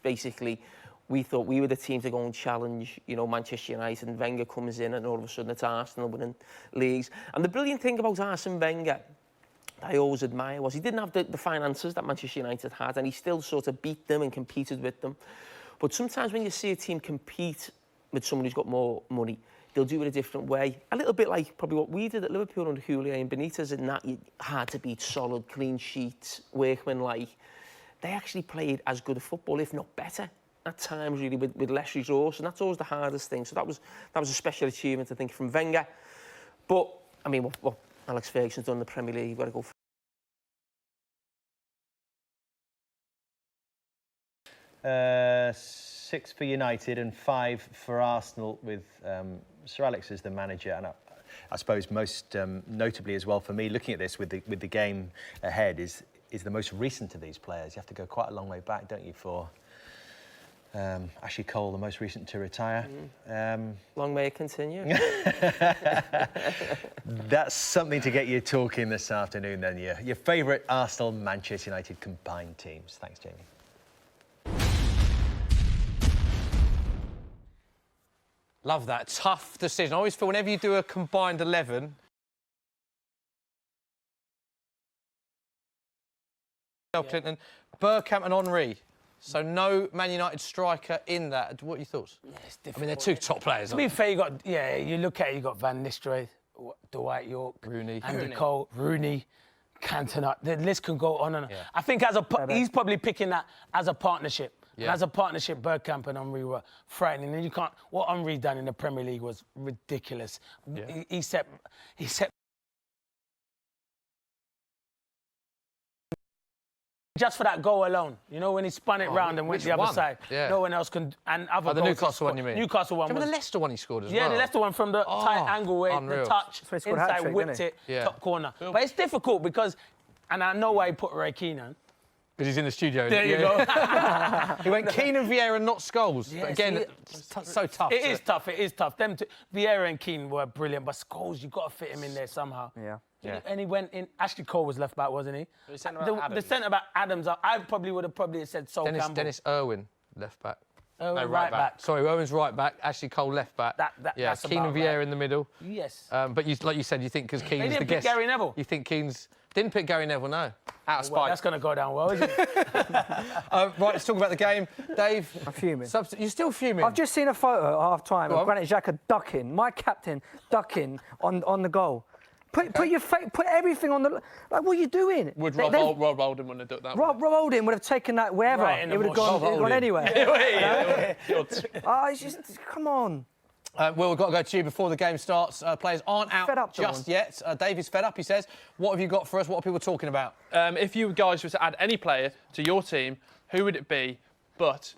basically, we thought we were the team to go and challenge, Manchester United, and Wenger comes in, and all of a sudden it's Arsenal winning leagues. And the brilliant thing about Arsene Wenger, I always admire, was he didn't have the finances that Manchester United had, and he still sort of beat them and competed with them. But sometimes when you see a team compete with someone who's got more money, they'll do it a different way. A little bit like probably what we did at Liverpool under Julio and Benitez, in that you had to beat solid, clean sheets, workmanlike. They actually played as good a football, if not better, at times, really, with less resource, and that's always the hardest thing. So that was a special achievement, I think, from Wenger. But, I mean, what Alex Ferguson's done in the Premier League, you've got to go for 6 for United and 5 for Arsenal, with Sir Alex as the manager. And I suppose most notably as well for me, looking at this with the game ahead, is the most recent of these players. You have to go quite a long way back, don't you, for Ashley Cole, the most recent to retire. Long may it continue. That's something to get you talking this afternoon, then. Your favourite Arsenal-Manchester United combined teams. Thanks, Jamie. Love that. Tough decision. I always feel whenever you do a combined 11... Clinton, Bergkamp and Henry. So no Man United striker in that. What are your thoughts? Yeah, it's difficult. I mean, they're two top players, To aren't be fair, you look at it, you got Van Nistelrooy, Dwight York, Rooney. Andy Cole, Rooney, Cantona. The list can go on and on. Yeah. I think he's probably picking that as a partnership. Yeah. And as a partnership, Bergkamp and Henry were frightening. And what Henry done in the Premier League was ridiculous. Yeah. He set just for that goal alone, when he spun it round and went the other side. Yeah. No one else can. And other the goals Newcastle one, you mean? Newcastle one. Do you remember the Leicester one he scored as well? Yeah, the Leicester one from the tight angle where unreal. the touch So he scored a inside hat-trick, whipped didn't it he? Yeah. top corner. But it's difficult because, and I know why he put Roy Keane on, Because he's in the studio. There you go. He went Keane and Vieira, not Scholes. Yeah, but again, see, it's so tough. It is tough. It is tough. Them two, Vieira and Keane were brilliant, but Scholes, you got to fit him in there somehow. Yeah. And he went in. Ashley Cole was left back, wasn't he? The centre back Adams. I probably would have said Sol Campbell. Dennis Irwin, left back. Right back. Sorry, Owen's right back. Ashley Cole, left back. That's Keane and about Vieira right. in the middle. Yes. But like you said, you think because Keane's They the didn't guest. pick Gary Neville. You think Keane's... Didn't pick Gary Neville, no. out of spite. Well, that's going to go down well, isn't it? Right, let's talk about the game. Dave. I'm fuming. You're still fuming? I've just seen a photo at half-time Go of on. Granit Xhaka ducking, my captain ducking on the goal. Put your put everything on the... Like, what are you doing? Would Rob Holding wouldn't have done that? Rob Holding would have taken that wherever. Right in the it would have bush. gone anywhere. It's It's just... Come on. Will, we've got to go to you before the game starts. Players aren't out Fed up, just John. yet. Dave is fed up, he says. What have you got for us? What are people talking about? If you guys were to add any player to your team, who would it be? But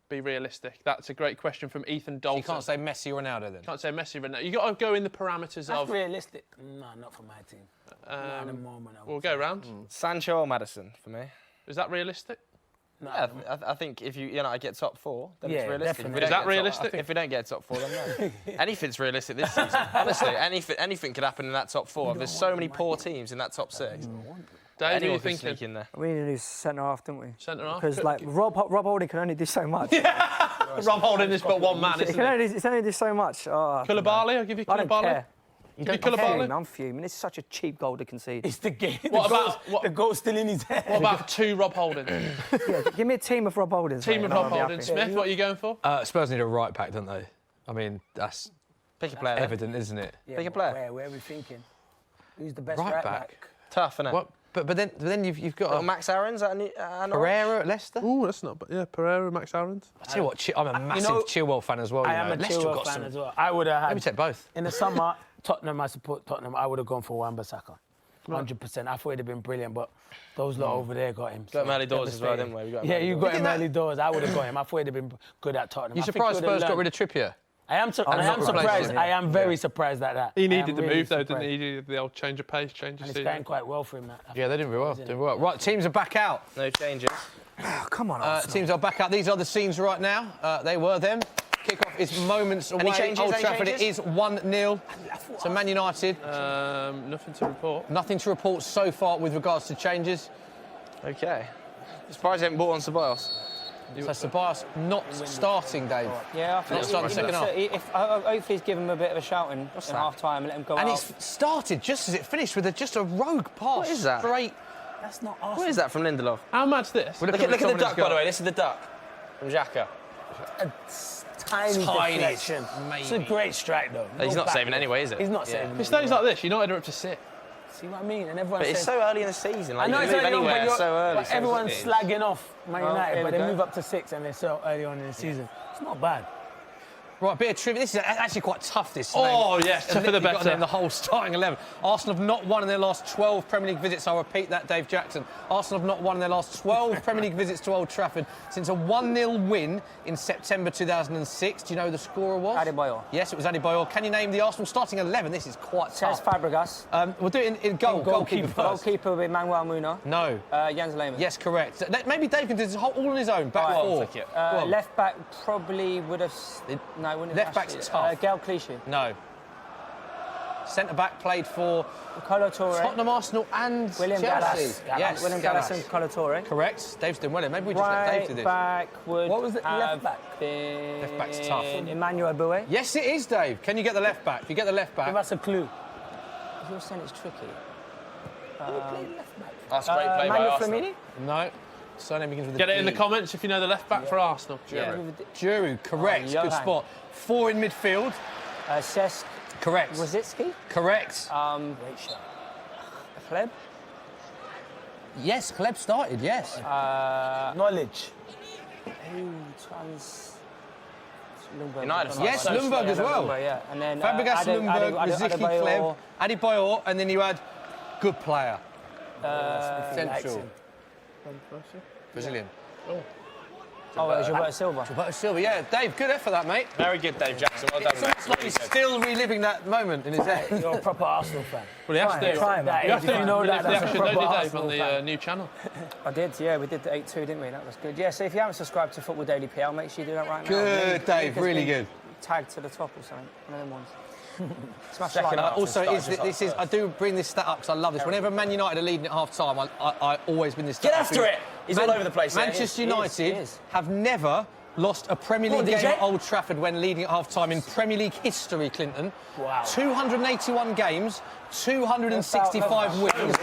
be realistic. That's a great question from Ethan Dalton. You can't say Messi or Ronaldo then? Can't say Messi, Ronaldo. You got to go in the parameters That's of. realistic. No, not for my team. Not at the moment. I would We'll go round. Sancho or Madison for me. Is that realistic? No, Yeah, I think if you get top 4, then it's Yeah, realistic. definitely. If we Is don't that get realistic? If we don't get top 4, then no. Anything's realistic this season. Honestly, anything could happen in that top 4. There's so many poor teams in that top 6. Dave, what are you Anyone can thinking? sneak in there. We need to do centre-half, don't we? Centre-half? Because, like, Rob Holding can only do so much. Rob Holding is but one man, He isn't can it? only, it's only do so much. Oh, Koulibaly, I'll give you I don't Koulibaly. care. Give you I'm Koulibaly. fuming. I'm fuming. It's such a cheap goal to concede. It's the game. What The goal's still in his head. What about 2 Rob Holdings? Yeah, give me a team of Rob Holdings. Team mate, of and Rob I'll be Holdings. happy. Smith, what are you going for? Spurs need a right back, don't they? I mean, that's Pick a player. then. evident, isn't it? Yeah, Pick a but player. Where are we thinking? Who's the best Right right back. back? Tough, innit? What? But then you've got Max Aaron's at Pereira at Leicester. Oh, that's not bad. Yeah, Pereira, Max Aarons. I tell you what, I'm a massive Chilwell fan as well. I am a Leicester Chilwell got fan some. as well. I would have Let me had, take both. in the summer, Tottenham, I support Tottenham. I would have gone for Wan-Bissaka. 100%. I thought it'd have been brilliant, but those lot over there got him. Got him early doors as well, didn't we? Yeah, you got him early doors. I would have got him. I thought it'd have been good at Tottenham. You I think surprised he would've Spurs got learned. rid of Trippier? I am not surprised. replacing him. I am very surprised at that. He I am needed the really move, though, didn't surprised. he? He needed the old change of pace, change of And it's season. going quite well for him. That. Yeah, they did very well. Did very well. Right, teams are back out. No changes. Oh, come on, Arsenal. Teams are back out. These are the scenes right now. They were them. Kick-off is moments away. changes? Old Any Trafford, it changes? is 1-0 to Man United. Nothing to report. Nothing to report so far with regards to changes. Okay. Surprised they haven't bought on Ceballos. So Ceballos not starting, Dave. Yeah, I think Not starting second half. hopefully he's given him a bit of a shouting in half-time and let him go And out. it's started just as it finished with just a rogue pass. What is that? Straight. That's not Arsenal. What is that from Lindelof? How mad's this? Look at the duck, by the way. This is the duck from Xhaka. Tiny deflection. maybe. It's a great strike, though. He's No not back saving though. anyway, is it? He's not saving. If it stays like this, United are up to 6. See what I mean? And everyone But it's says, so early in the season. Like, I know you it's can move early on, anywhere but so early. so everyone's it's- slagging off Man United, here but we they go. move up to 6 and they're so early on in the season. It's not bad. Right, bit of trivia. This is actually quite tough, this. Oh, yes, tougher the You've got to better. name the whole starting 11. Arsenal have not won in their last 12 Premier League visits. I'll repeat that, Dave Jackson. Arsenal have not won in their last 12 Premier League visits to Old Trafford since a 1-0 win in September 2006. Do you know who the scorer was? Adebayor. Yes, it was Adebayor. Can you name the Arsenal starting 11? This is quite Says tough. Fabregas. We'll do it in goal. Goalkeeper first. Goalkeeper will be Manuel Munoz. No. Jens Lehmann. Yes, correct. Maybe Dave can do this all on his own. Back All right. four. I'll take it. Go on. Left back probably would have. No, wouldn't have. Left back's actually. tough. Gael Clichy. No. Centre back played for Colo Torre. Tottenham, Arsenal, and William Chelsea. Gallas. Yes, William Gallas and Colo Torre. Correct. Dave's doing well. Maybe we just let Dave do Right this. back would. What was it? have Left back? been Left back's tough. Emmanuel Boué. Yes, it is, Dave. Can you get the left back? If you get the left Give back, us a clue. You're saying it's tricky. That's great play by Manuel Arsenal. Flamini. no. Surname begins with a Get it in the D. comments if you know the left back for Arsenal. Giroud, correct. Oh, Good Johan. spot. 4 in midfield. Cesc. Correct. Wazitsky. Correct. Great shot. Kleb. Yes, Kleb started, yes. Knowledge. Lundberg. United have Yes, started. Lundberg as well. Lundberg, yeah. And then Fabregas, Lundberg, Rosicky, Kleb, Adebayor, and then you had good player. Central. Brazilian. Oh, it was Gilberto Silva. Gilberto Silva, yeah. Dave, good effort that, mate. Very good, Dave Jackson. Well done. It's almost like he's still reliving that moment in his head. You're a proper Arsenal fan. Well, he has to. Try that. You have to You know relive that. the That's a action, don't proper you, Dave, Arsenal on the fan. new channel? I did, yeah. We did the 8-2, didn't we? That was good. Yeah, so if you haven't subscribed to Football Daily PL, make sure you do that right now. Good, Dave, really good. Tagged to the top or something. One of them ones. Smash Second like half. Also, Started this is I do bring this stat up because I love this. Whenever Man United are leading at half time, I always bring this stat Get up. after it. He's all over the place. there. Manchester He United is. have never lost a Premier League Go on, game DJ. at Old Trafford when leading at half time in Premier League history, Clinton. Wow. 281 games, 265 wins.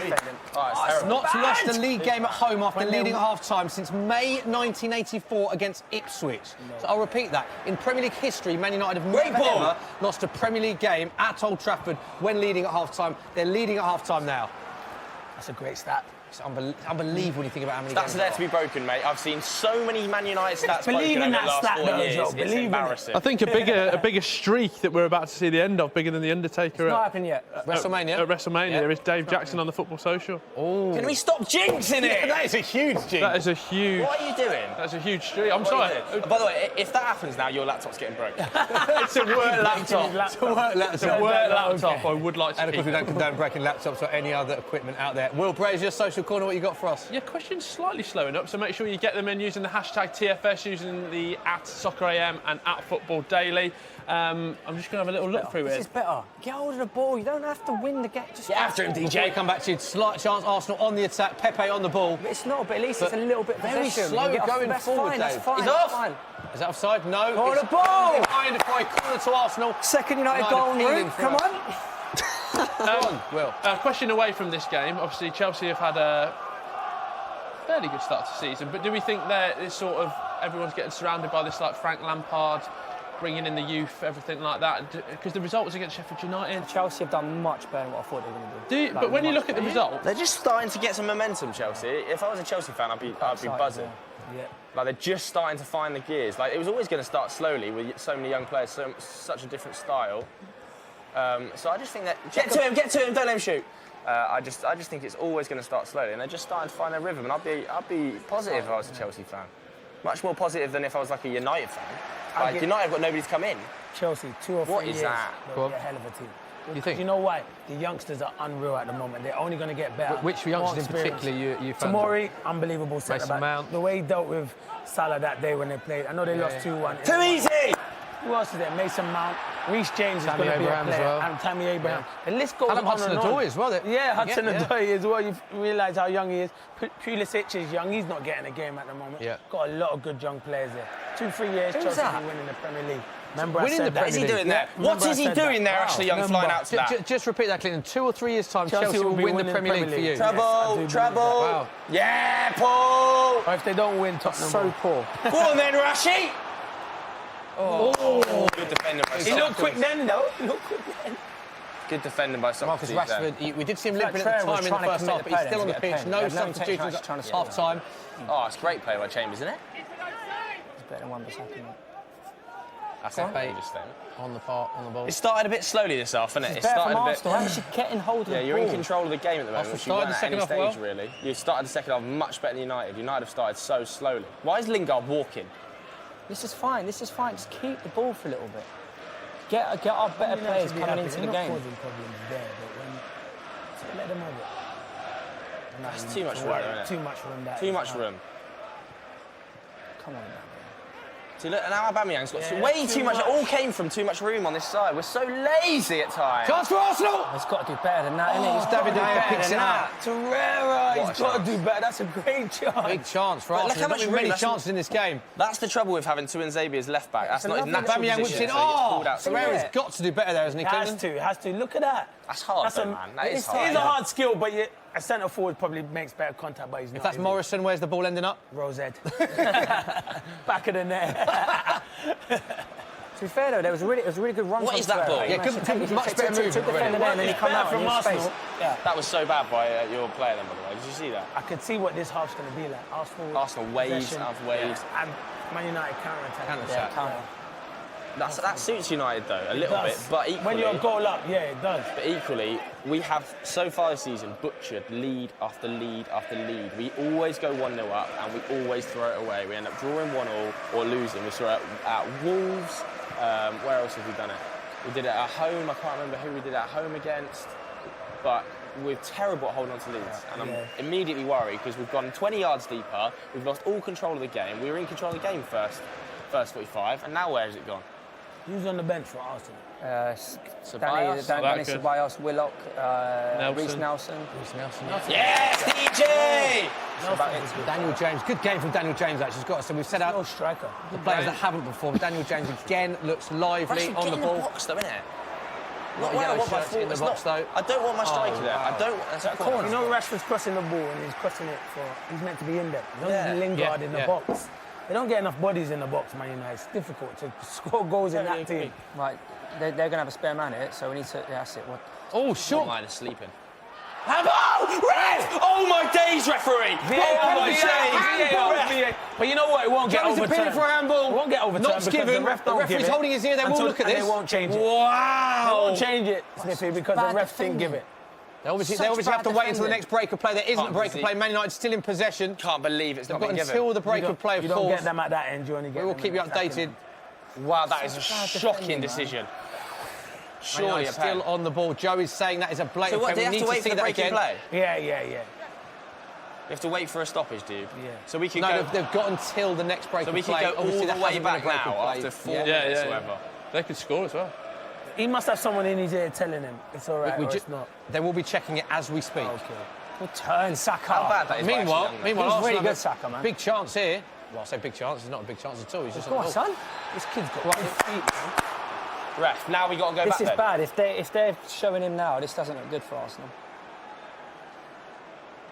Not lost a league game at home after leading at half time since May 1984 against Ipswich. So I'll repeat that. In Premier League history, Man United have never ever lost a Premier League game at Old Trafford when leading at half time. They're leading at half time now. That's a great stat. It's unbelievable when you think about how many Stats games are there to be broken, mate. I've seen so many Man United stats Believe broken in over the that last stat, 4 though, years. Joe. It's Believe in it. embarrassing. I think a bigger streak that we're about to see the end of, bigger than the Undertaker Not at happened yet. WrestleMania. WrestleMania, is Dave Jackson on the Football Social. Can we stop jinxing it? That is a huge jinx. That is a huge. What are you doing? That's a huge streak. I'm What are sorry. you doing? By the way, if that happens now, your laptop's getting broke. It's a work laptop. It's a work laptop. I would like to And of keep course, we it. don't condone breaking laptops or any other equipment out there. Will Brazier, Social Corner, what you got for us? Yeah, questions slightly slowing up, so make sure you get them in using the hashtag TFS, using the @SoccerAM and @FootballDaily. I'm just going to have a little look through This it. is better. Get hold of the ball. You don't have to win the game. Just Get after him, Before we DJ. come back to you, slight chance Arsenal on the attack, Pepe on the ball. It's not, but at least it's a little bit very possession. slow You get off- going that's forward, fine, That's Dave. fine. He's that's off. fine. Is that offside? No. Oh, It's the ball! behind for a corner to Arsenal. Second United United goal en appealing route. for Come us. on. Go on, Will. Question away from this game. Obviously, Chelsea have had a fairly good start to the season, but do we think that it's sort of everyone's getting surrounded by this, like Frank Lampard, bringing in the youth, everything like that? Because the result was against Sheffield United. Chelsea have done much better than what I thought they were going to do. But when you look at the result, They're just starting to get some momentum, Chelsea. If I was a Chelsea fan, I'd be buzzing. Yeah. Like, they're just starting to find the gears. Like, it was always going to start slowly with so many young players, such a different style. So I just think that... Get to him, don't let him shoot. I just think it's always going to start slowly, and they're just starting to find their rhythm, and I'd be positive if I was a Chelsea fan. Much more positive than if I was like a United fan. Like, United have got nobody to come in. Chelsea, 2 or 3 What is years. that? They'll be a hell of a team. You think? You know why? The youngsters are unreal at the moment. They're only going to get better. Which More youngsters in experience. particular you fancy? Tomori, unbelievable centre Mason back. Mount. The way he dealt with Salah that day when they played. I know they lost 2-1. Too easy! Who else is there? Mason Mount. Reece James Tammy is going to be Abraham a as player. well. And Tammy Abraham. The list goes Callum on and on. Hudson-Odoi as well. Yeah, Hudson-Odoi Yeah. as well. You realise how young he is. Pulisic is young. He's not getting a game at the moment. Yeah. Got a lot of good young players there. 2-3 years, Who's Chelsea that? will win in the Premier League. Remember Winning I said the that. What is he Premier doing League. there? Yeah, What remember is I he said doing that. there, Wow. Ashley Young, Remember. flying out to that? Just repeat that, Clinton. 2 or 3 years' time, Chelsea will be win the winning Premier League for you. Yes, I do believe Trouble! that. Wow. Yeah, Paul! Or if they don't win, Tottenham So will. poor. Go on then, Rashi! Oh, good defending by He looked Sokratis. quick then, though. He looked quick then. Good defending by Sokratis. Marcus Rashford, we did see him Like limping at the Traore was time in the trying to first commit half, the but he's play still on the then, pitch. yeah, No he had no substitutions intention of trying at to score. half-time. Oh, it's great play by Chambers, isn't it? It's better than Wan-Bissaka. That's Pepe just then. on the ball. It started a bit slowly this half, innit? It It's better started from a bit. Arsenal. Actually getting hold of Yeah, the you're in ball. control of the game at the moment, Arsenal which you weren't started the at second any half stage, well. really. You started the second half much better than United. United have started so slowly. Why is Lingard walking? This is fine. Just keep the ball for a little bit. Get our better players coming into the game. They're not causing problems there, but when... So let them have it. That's too much room, isn't it? Too much room. That Too is. much room. Come on, man. See, look, and now Aubameyang's got Yeah, way too too much. It much. all came from too much room on this side. We're so lazy at times. Chance for Arsenal! He's got to do better than that, innit? He's got David to do De Gea better picks than it that. up. Torreira, What he's a got to chance. do better. That's a great chance. Big chance for But look Arsenal. how much Not room, many that's- chances in this game. That's the trouble with having Tuanzebe as left back. That's It's not his lovely natural that- Aubameyang whips position. in. So he gets Oh, pulled out. Ferreira's got to do better there, hasn't he, It has Clinton? to. It has to. Look at that. That's hard, That's though, a- man. That is It hard. is a hard skill, but a centre forward probably makes better contact, but he's not. If that's is he? Morrison, where's the ball ending up? Rosette. Back of the net. To be fair though, it was a really good run. What from is that Ferreira. ball? He Yeah, managed good- to take- much took- better took- movement, took the really. defender there and then he come out from in Arsenal. space. Yeah. That was so bad by your player then, by the way. Did you see that? I could see what this half's going to be like. Arsenal Waves possession, out of waves. and Man United counter-attack. Counter-attack. Counter. That suits United though a little bit, but equally, when you're a goal up, yeah, it does. But equally, we have so far this season butchered lead after lead after lead. We always go 1-0 up and we always throw it away. We end up drawing 1-1 or losing. We saw it at Wolves. Where else have we done it? We did it at home. I can't remember who we did it at home against, but we're terrible at holding on to leads, and I'm immediately worried because we've gone 20 yards deeper. We've lost all control of the game. We were in control of the game first 45, and now where has it gone? Who's on the bench for Arsenal? Danny Ceballos, Willock, Reece Nelson. Yes, DJ! Daniel James, good game from Daniel James actually. He's got us. So we've set out No striker. the players that haven't performed. Daniel James again looks lively on the ball. In the box though, innit? Not yellow shirts in the box though. I don't want my striker there. I don't. That's a corner. You know Rashford's crossing the ball and he's crossing it he's meant to be in there. There's Lingard in the box. They don't get enough bodies in the box, Man United. It's difficult to score goals in that team. Right, they're going to have a spare man here, so we need to. Yeah, that's it. Oh, shot! Mine is sleeping. Oh my days, referee! VAR. But you know what? It won't get Jones overturned. appealing for a handball. It won't get overturned. Not given. The referee's holding his ear. They will look at this. They won't change it. Wow! They won't change it, Snippy, because the ref didn't give it. They obviously have to wait until the next break of play. There isn't a break of play. Man United still in possession. Can't believe it's not been given. Until the break of play, of You course. don't get them at that end. You only get. We will keep you updated. Wow, that is a shocking decision. Surely a still on the ball. Joe is saying that is a blatant. So what? Do you have to wait for the break of play? Yeah. You have to wait for a stoppage, dude. Yeah. So we can No, go. they've got until the next break of play. So we can go all Obviously, the there way hasn't been a back break of now play. after 4 minutes or whatever. They could score as well. He must have someone in his ear telling him it's all right or it's not. They will be checking it as we speak. Okay. Good turn, Saka. How bad that is. Meanwhile, He's Arsenal really have good, a Saka, man. big chance here. Well, I say big chance. It's not a big chance at all. He's just Go on, on son. This kid's got good feet, man. Ref, now we got to go This back is then. bad. If they're showing him now, this doesn't look good for Arsenal.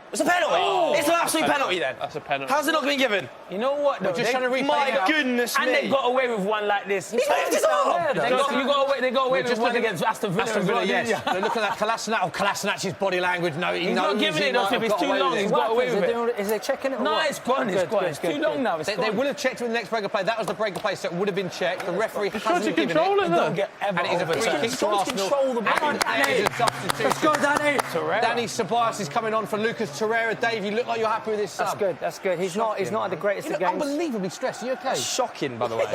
It's a penalty. It's an absolute penalty then. That's a penalty. How's it not been given? You know what, though? just trying to replay My it. goodness And me. they got away with one like this. He left his arm. They got away with one against Aston Villa. Aston as Villa, well, yes. didn't They're looking at Kolasinac. Oh, Kolasinac, body language. No, he He's knows not giving he it, though, might if have it's got too away long, with he's it. got away with it. Is they checking it? Or No, what? it's gone. It's gone. It's too long now. They will have checked it in the next break of play. That was the break of play, so it would have been checked. The referee hasn't given control it. it, though. Don't get ever And it is a free overturned. kick to Arsenal. Control the ball. And there is a substitution. Let's go, Danny. Danny Ceballos is coming on for Lucas Torreira. Dave, you look like you're happy with this sub. That's good. That's good. He's not at the greatest You of look games. unbelievably stressed. Are you okay? Shocking, by the way.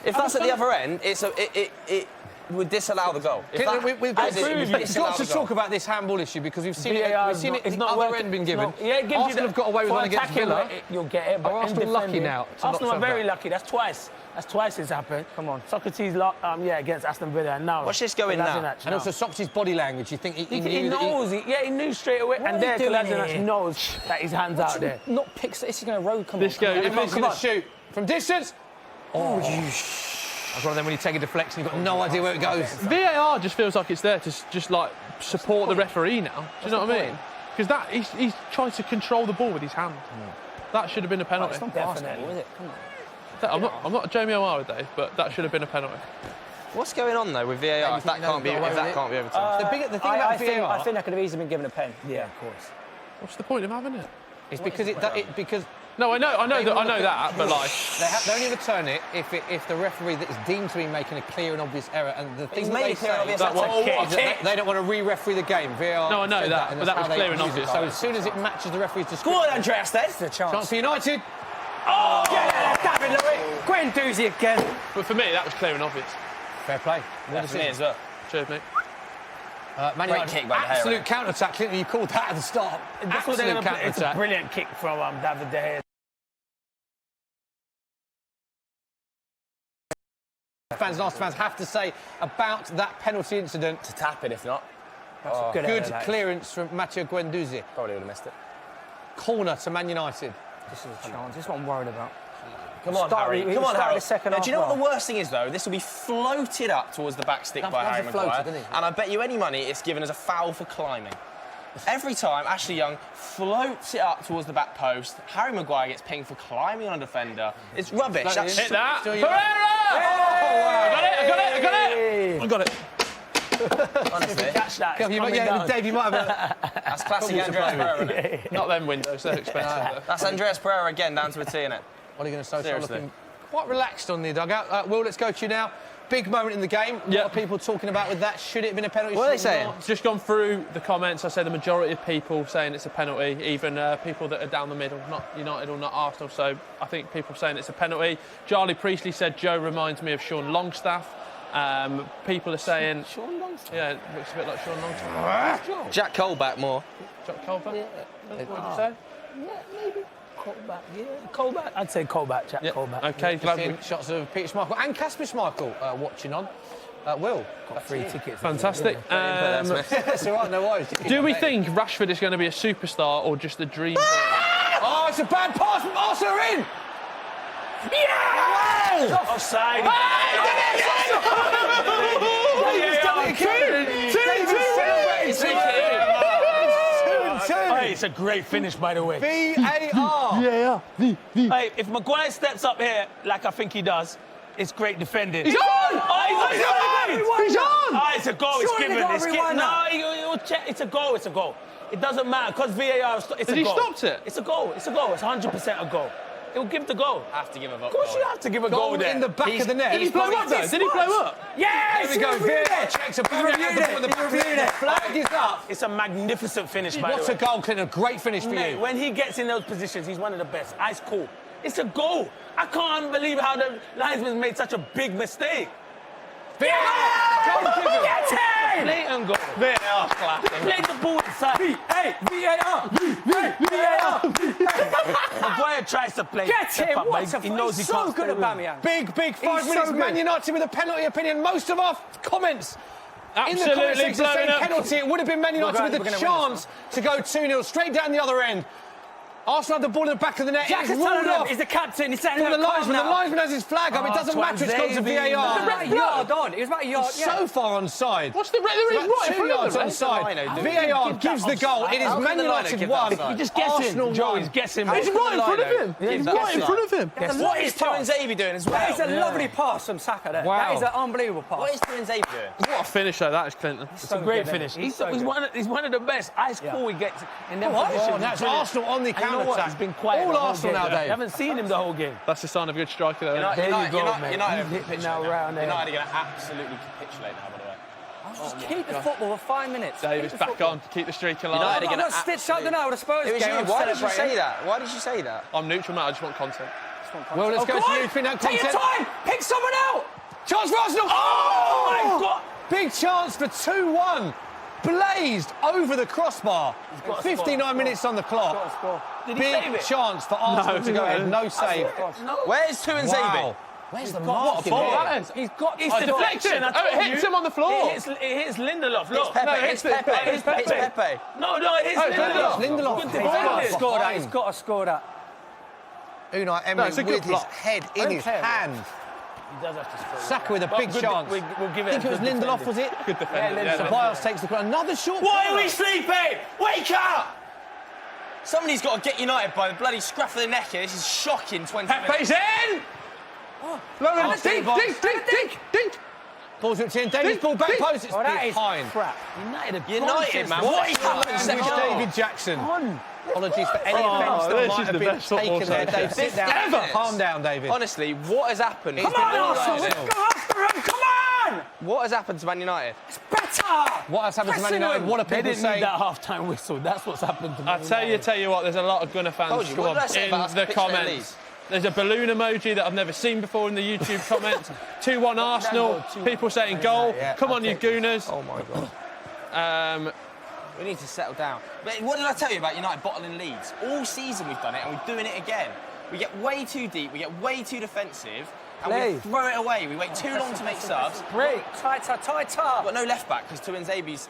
If that's at the other end, it would disallow the goal. If that, We've as got, in, it would we've disallow got to the goal. talk about this handball issue because we've seen VAR it at it's the not other working. end been given. Yeah, it gives Arsenal you that. have got away with For one against attacking, Villa. You'll get it, but Are in Arsenal lucky defending- now to not Arsenal are have very that? lucky. That's twice it's happened. Come on. Socrates, against Aston Villa, and now. Watch this go in now. Kolasinac And also Socrates' body language. You think he He knew that knows. He knew straight away. And are there, you doing Kolasinac here? knows that his hand's out there. Not picks. This is going to road. Come This on. goes. If he's going to shoot from distance. Oh, that's one of them when you take a deflection, you've got no idea where it goes. VAR just feels like it's there to just like support the referee now. Do you know what I mean? Because that he's trying to control the ball with his hand. That should have been a penalty. It's not basketball, is it? Come on. I'm not Jamie O'Mara, Dave, but that should have been a penalty. What's going on though with VAR? If that can't be overturned. The thing about I think VAR that could have easily been given a pen. Yeah, of course. What's the point of having it? is because because No, I know that, but like. they only return it if the referee that is deemed to be making a clear and obvious error. And the thing He's that made they it clear and say obvious. that That's a kick. is that they don't want to re-referee the game. VAR. No, I know said that, and but that's that was how they clear and use it. obvious. So as soon as it matches the referee's Go description, on, Andreas, then. It's a chance chance. for United. Oh, yeah, David Louis. Guendouzi again. But for me, that was clear and obvious. Fair play. That's me as well. Cheers, mate. Man Great United, kick by De Gea. absolute counter-attack. Clinton, you called that at the start. That's what they're Absolute gonna play. It's a counter-attack. brilliant kick from David De Gea. Fans and Arsenal fans have to say about that penalty incident. To tap it, if not. Good Good clearance from Matteo Guendouzi. Probably would have missed it. Corner to Man United. This is a chance. This is what I'm worried about. Come on, Start- Harry. we Come on, started Harry. the second Now, half do you know what the well. worst thing is, though? This will be floated up towards the back stick by That's Harry a floater, Maguire. didn't he? And I bet you any money it's given as a foul for climbing. Every time Ashley Young floats it up towards the back post, Harry Maguire gets pinged for climbing on a defender. It's rubbish. That's Hit that. Still Pereira! I got it. honestly. Catch that. It's You might, coming down. Dave, you might have That's classic Andreas Pereira, isn't it? Not them windows, they're expensive. That's Andreas Pereira again, down to a T, innit? Ole Gunnar Solskjær Seriously. looking quite relaxed on the dugout. Will, let's go to you now. Big moment in the game. A lot of people talking about with that. Should it have been a penalty? What are they saying? Just gone through the comments. I say the majority of people saying it's a penalty, even people that are down the middle, not United or not Arsenal. So I think people saying it's a penalty. Charlie Priestley said Joe reminds me of Sean Longstaff. People are saying... Sean Longstaff? Yeah, it looks a bit like Sean Longstaff. Jack Colback more. Jack Colback? Yeah. What did you say? Yeah, maybe. Colback, yeah. Colback. I'd say Colback, Jack Colback. OK, glad we... Shots of Peter Schmeichel and Kasper Schmeichel watching on. Will. Got free tickets. Fantastic. That's all right, no worries. Do we think Rashford is going to be a superstar or just a dream? Oh, it's a bad pass from Arsenal in! Yeah! Wow! Offside. Hey, it's a great finish, by the way. VAR. Hey, if Maguire steps up here like I think he does, it's great defending. He's on! Oh, he's on! He's on! Oh, it's a goal. It's Surely given. they got It's a given. rewind No, he'll check. It's a goal. It's a goal. It doesn't matter because VAR. It's a goal. Has he stopped it? It's a goal. It's a goal. It's 100% a goal. He'll give the goal. Have to give a vote. Of course, you have to give a goal, Goal there. in the back of the net. Did he blow up, though? Did he blow up? Yes! Here we go. VAR checks a ball. Flag is up. It's a magnificent finish, by the way. What a goal, Clinton. A great finish for Mate, you. when he gets in those positions, he's one of the best. Ice cool. It's a goal. I can't believe how the linesman made such a big mistake. VAR! Goal given. Get him! Blatant goal. VAR class. Played the ball inside. Maguire tries to play. Get step him! up, What but he knows he so can't good stay at with Aubameyang. him. Big 5 He's minutes. so Man good. United with a penalty opinion. Most of our comments in the comment Absolutely section saying blowing up. penalty. It would have been Man United We're with gonna the win this chance to go 2-0 straight down the other end. Arsenal have the ball in the back of the net. Jack It's is ruled telling him, off he's the captain. He's saying, from the linesman. The linesman has his flag up. It doesn't matter. It's gone to Twanzebe, VAR. About a yard on. It was about a yard. So far onside. What's the... There is About right in 2 front yards of him. onside. VAR gives the goal. It is How can Man the liner United give that 1. offside? He's just guessing. Arsenal Joe, 1. he's guessing. He's right in front of him. Give He's that right in offside. front of him. What is Tuanzebe doing as well? That is a lovely pass from Saka there. Wow. That is an unbelievable pass. What is Tuanzebe doing? What a finish, though, that is, Clinton. It's a great finish. He's one of the best. Ice cool he gets in them positions. Oh, that's Arsenal on the And you know what? counter-attack. He's been quiet All the whole Arsenal game. now, You Dave. haven't seen him the whole game. That's the sign of a good striker, though. isn't it? There you go, United mate. have He's hitting now capitulated round there. United are going to absolutely capitulate now, by the way. Just keep the football for 5 minutes. Dave, Keep it's the back football. on. Keep the streak alive. United are I'm going not to stitched up the now with a Spurs It was game. you. I'm Why did you celebrating. say that? Why did you say that? I'm neutral, mate. I just want content. Well, let's go Go to on, you. Take take your time. Pick someone out. Chance for Arsenal. Oh, my God. Big chance for 2-1. Blazed over the crossbar. got a 59 score. minutes on the clock. Did he save Big it? chance for Arsenal to go ahead. No save. Where's Tuanzebe? Wow. Where's the What a ball that is. He's got. It's the deflection. I told Oh, it hits you. him on the floor. It hits Lindelof. It's Look. Pepe. No, It's it's Pepe. Pepe. It's Pepe. No, it hits Lindelof. Lindelof. Good He's got to defending. score that. He's got to score that. Unai Emery it's a good with his block. head in his Okay. hand. He does have to score. Saka with a But big good- chance. we'll give I think it was a good Lindelof, defending. was it? Good defender. Yeah, Ceballos takes the corner. Another short Why are corner. we sleeping? Wake up! Somebody's got to get United by the bloody scruff of the neck here. This is shocking. 20 minutes. Pepe's in! Logan, dink! Ball's ripped in. Davies ball back post. It's Oh, that is behind. crap. United, man. What is happening With second half? David Jackson. Apologies for any offence this that might is have the been best football taken there. side. Dave, sit down. Ever. Calm down, David. Honestly, what has happened? It's Come been on, all Arsenal. right. Let's go after him. Come on. What has happened to Man United? Better. What has happened to Man Pressing United? him. What are They people didn't saying? need that half-time whistle. That's what's happened to me. I tell you what, there's a lot of Gunner fans Told you, what did I say in about us the capitulating comments. There's a balloon emoji that I've never seen before in the YouTube comments. 2-1 Arsenal. People saying goal. Come on, you Gooners. Oh my God. We need to settle down. But what did I tell you about United bottling leads? All season we've done it, and we're doing it again. We get way too deep, we get way too defensive, and we throw it away. We wait too long to make subs. Break. Tighter. We've got no left back because Tuanzebe's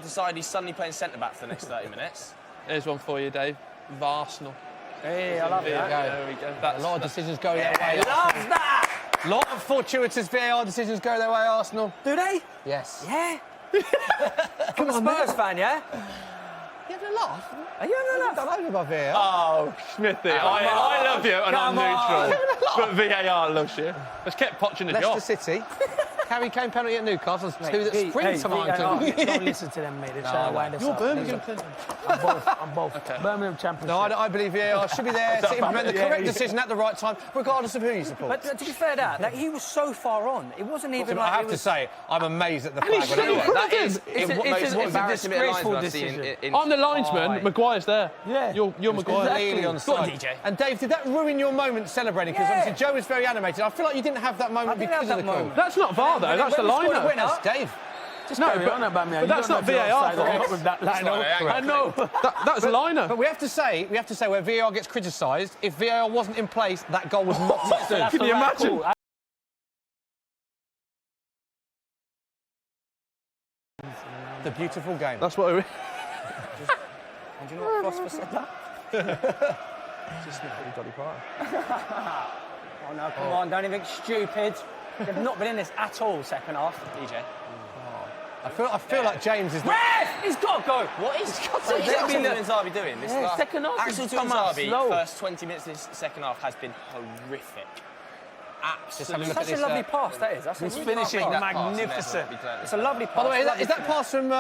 decided he's suddenly playing centre back for the next 30 minutes. Here's one for you, Dave. Arsenal. Hey, I love that. There we go. A lot of decisions go their way. Love that. A lot of fortuitous VAR decisions go their way, Arsenal. Do they? Yes. Yeah. I'm a Spurs fan, yeah? You having a laugh? Are you having a laugh? Done over by VAR. Oh, Smithy, I love you and I'm Come on. neutral. But VAR loves you. Let's keep potching the job. Leicester City Harry Kane penalty at Newcastle. There's two that spring to mind. Don't listen to them, mate. They're trying to wind us up. Birmingham. I'm both. Birmingham Championship. No, I believe VAR should be there to implement the correct decision at the right time, regardless of who you support. But to be fair, that he was so far on. It wasn't even I like have to say, I'm amazed at the flag. That is It's a disgraceful decision. I'm the linesman. Maguire's there. Yeah. You're Maguire. Clearly on Go on, side. DJ. And Dave, did that ruin your moment celebrating? Because obviously Joe was very animated. I feel like you didn't have that moment because of the call. That's not VAR though. That's the liner. That's Dave. No, but that's not VAR. With that line. I know. That's a liner. But we have to say where VAR gets criticised, if VAR wasn't in place, that goal was not stood. Can you imagine? The beautiful game. That's what. And do you know what Phosphor said that? just not really Dolly Parton. Oh no, come on, don't even stupid. They've not been in this at all, second half. DJ. I feel like James is... Ref! He's got to go. What is Axel Tuanzebe doing? This last- second half Axel has come out Tuanzebe, slow. first 20 minutes of this second half has been horrific. Absolutely. Such a lovely pass, that is. That's He's a finishing pass. magnificent. It's a lovely pass. By the way, is that pass from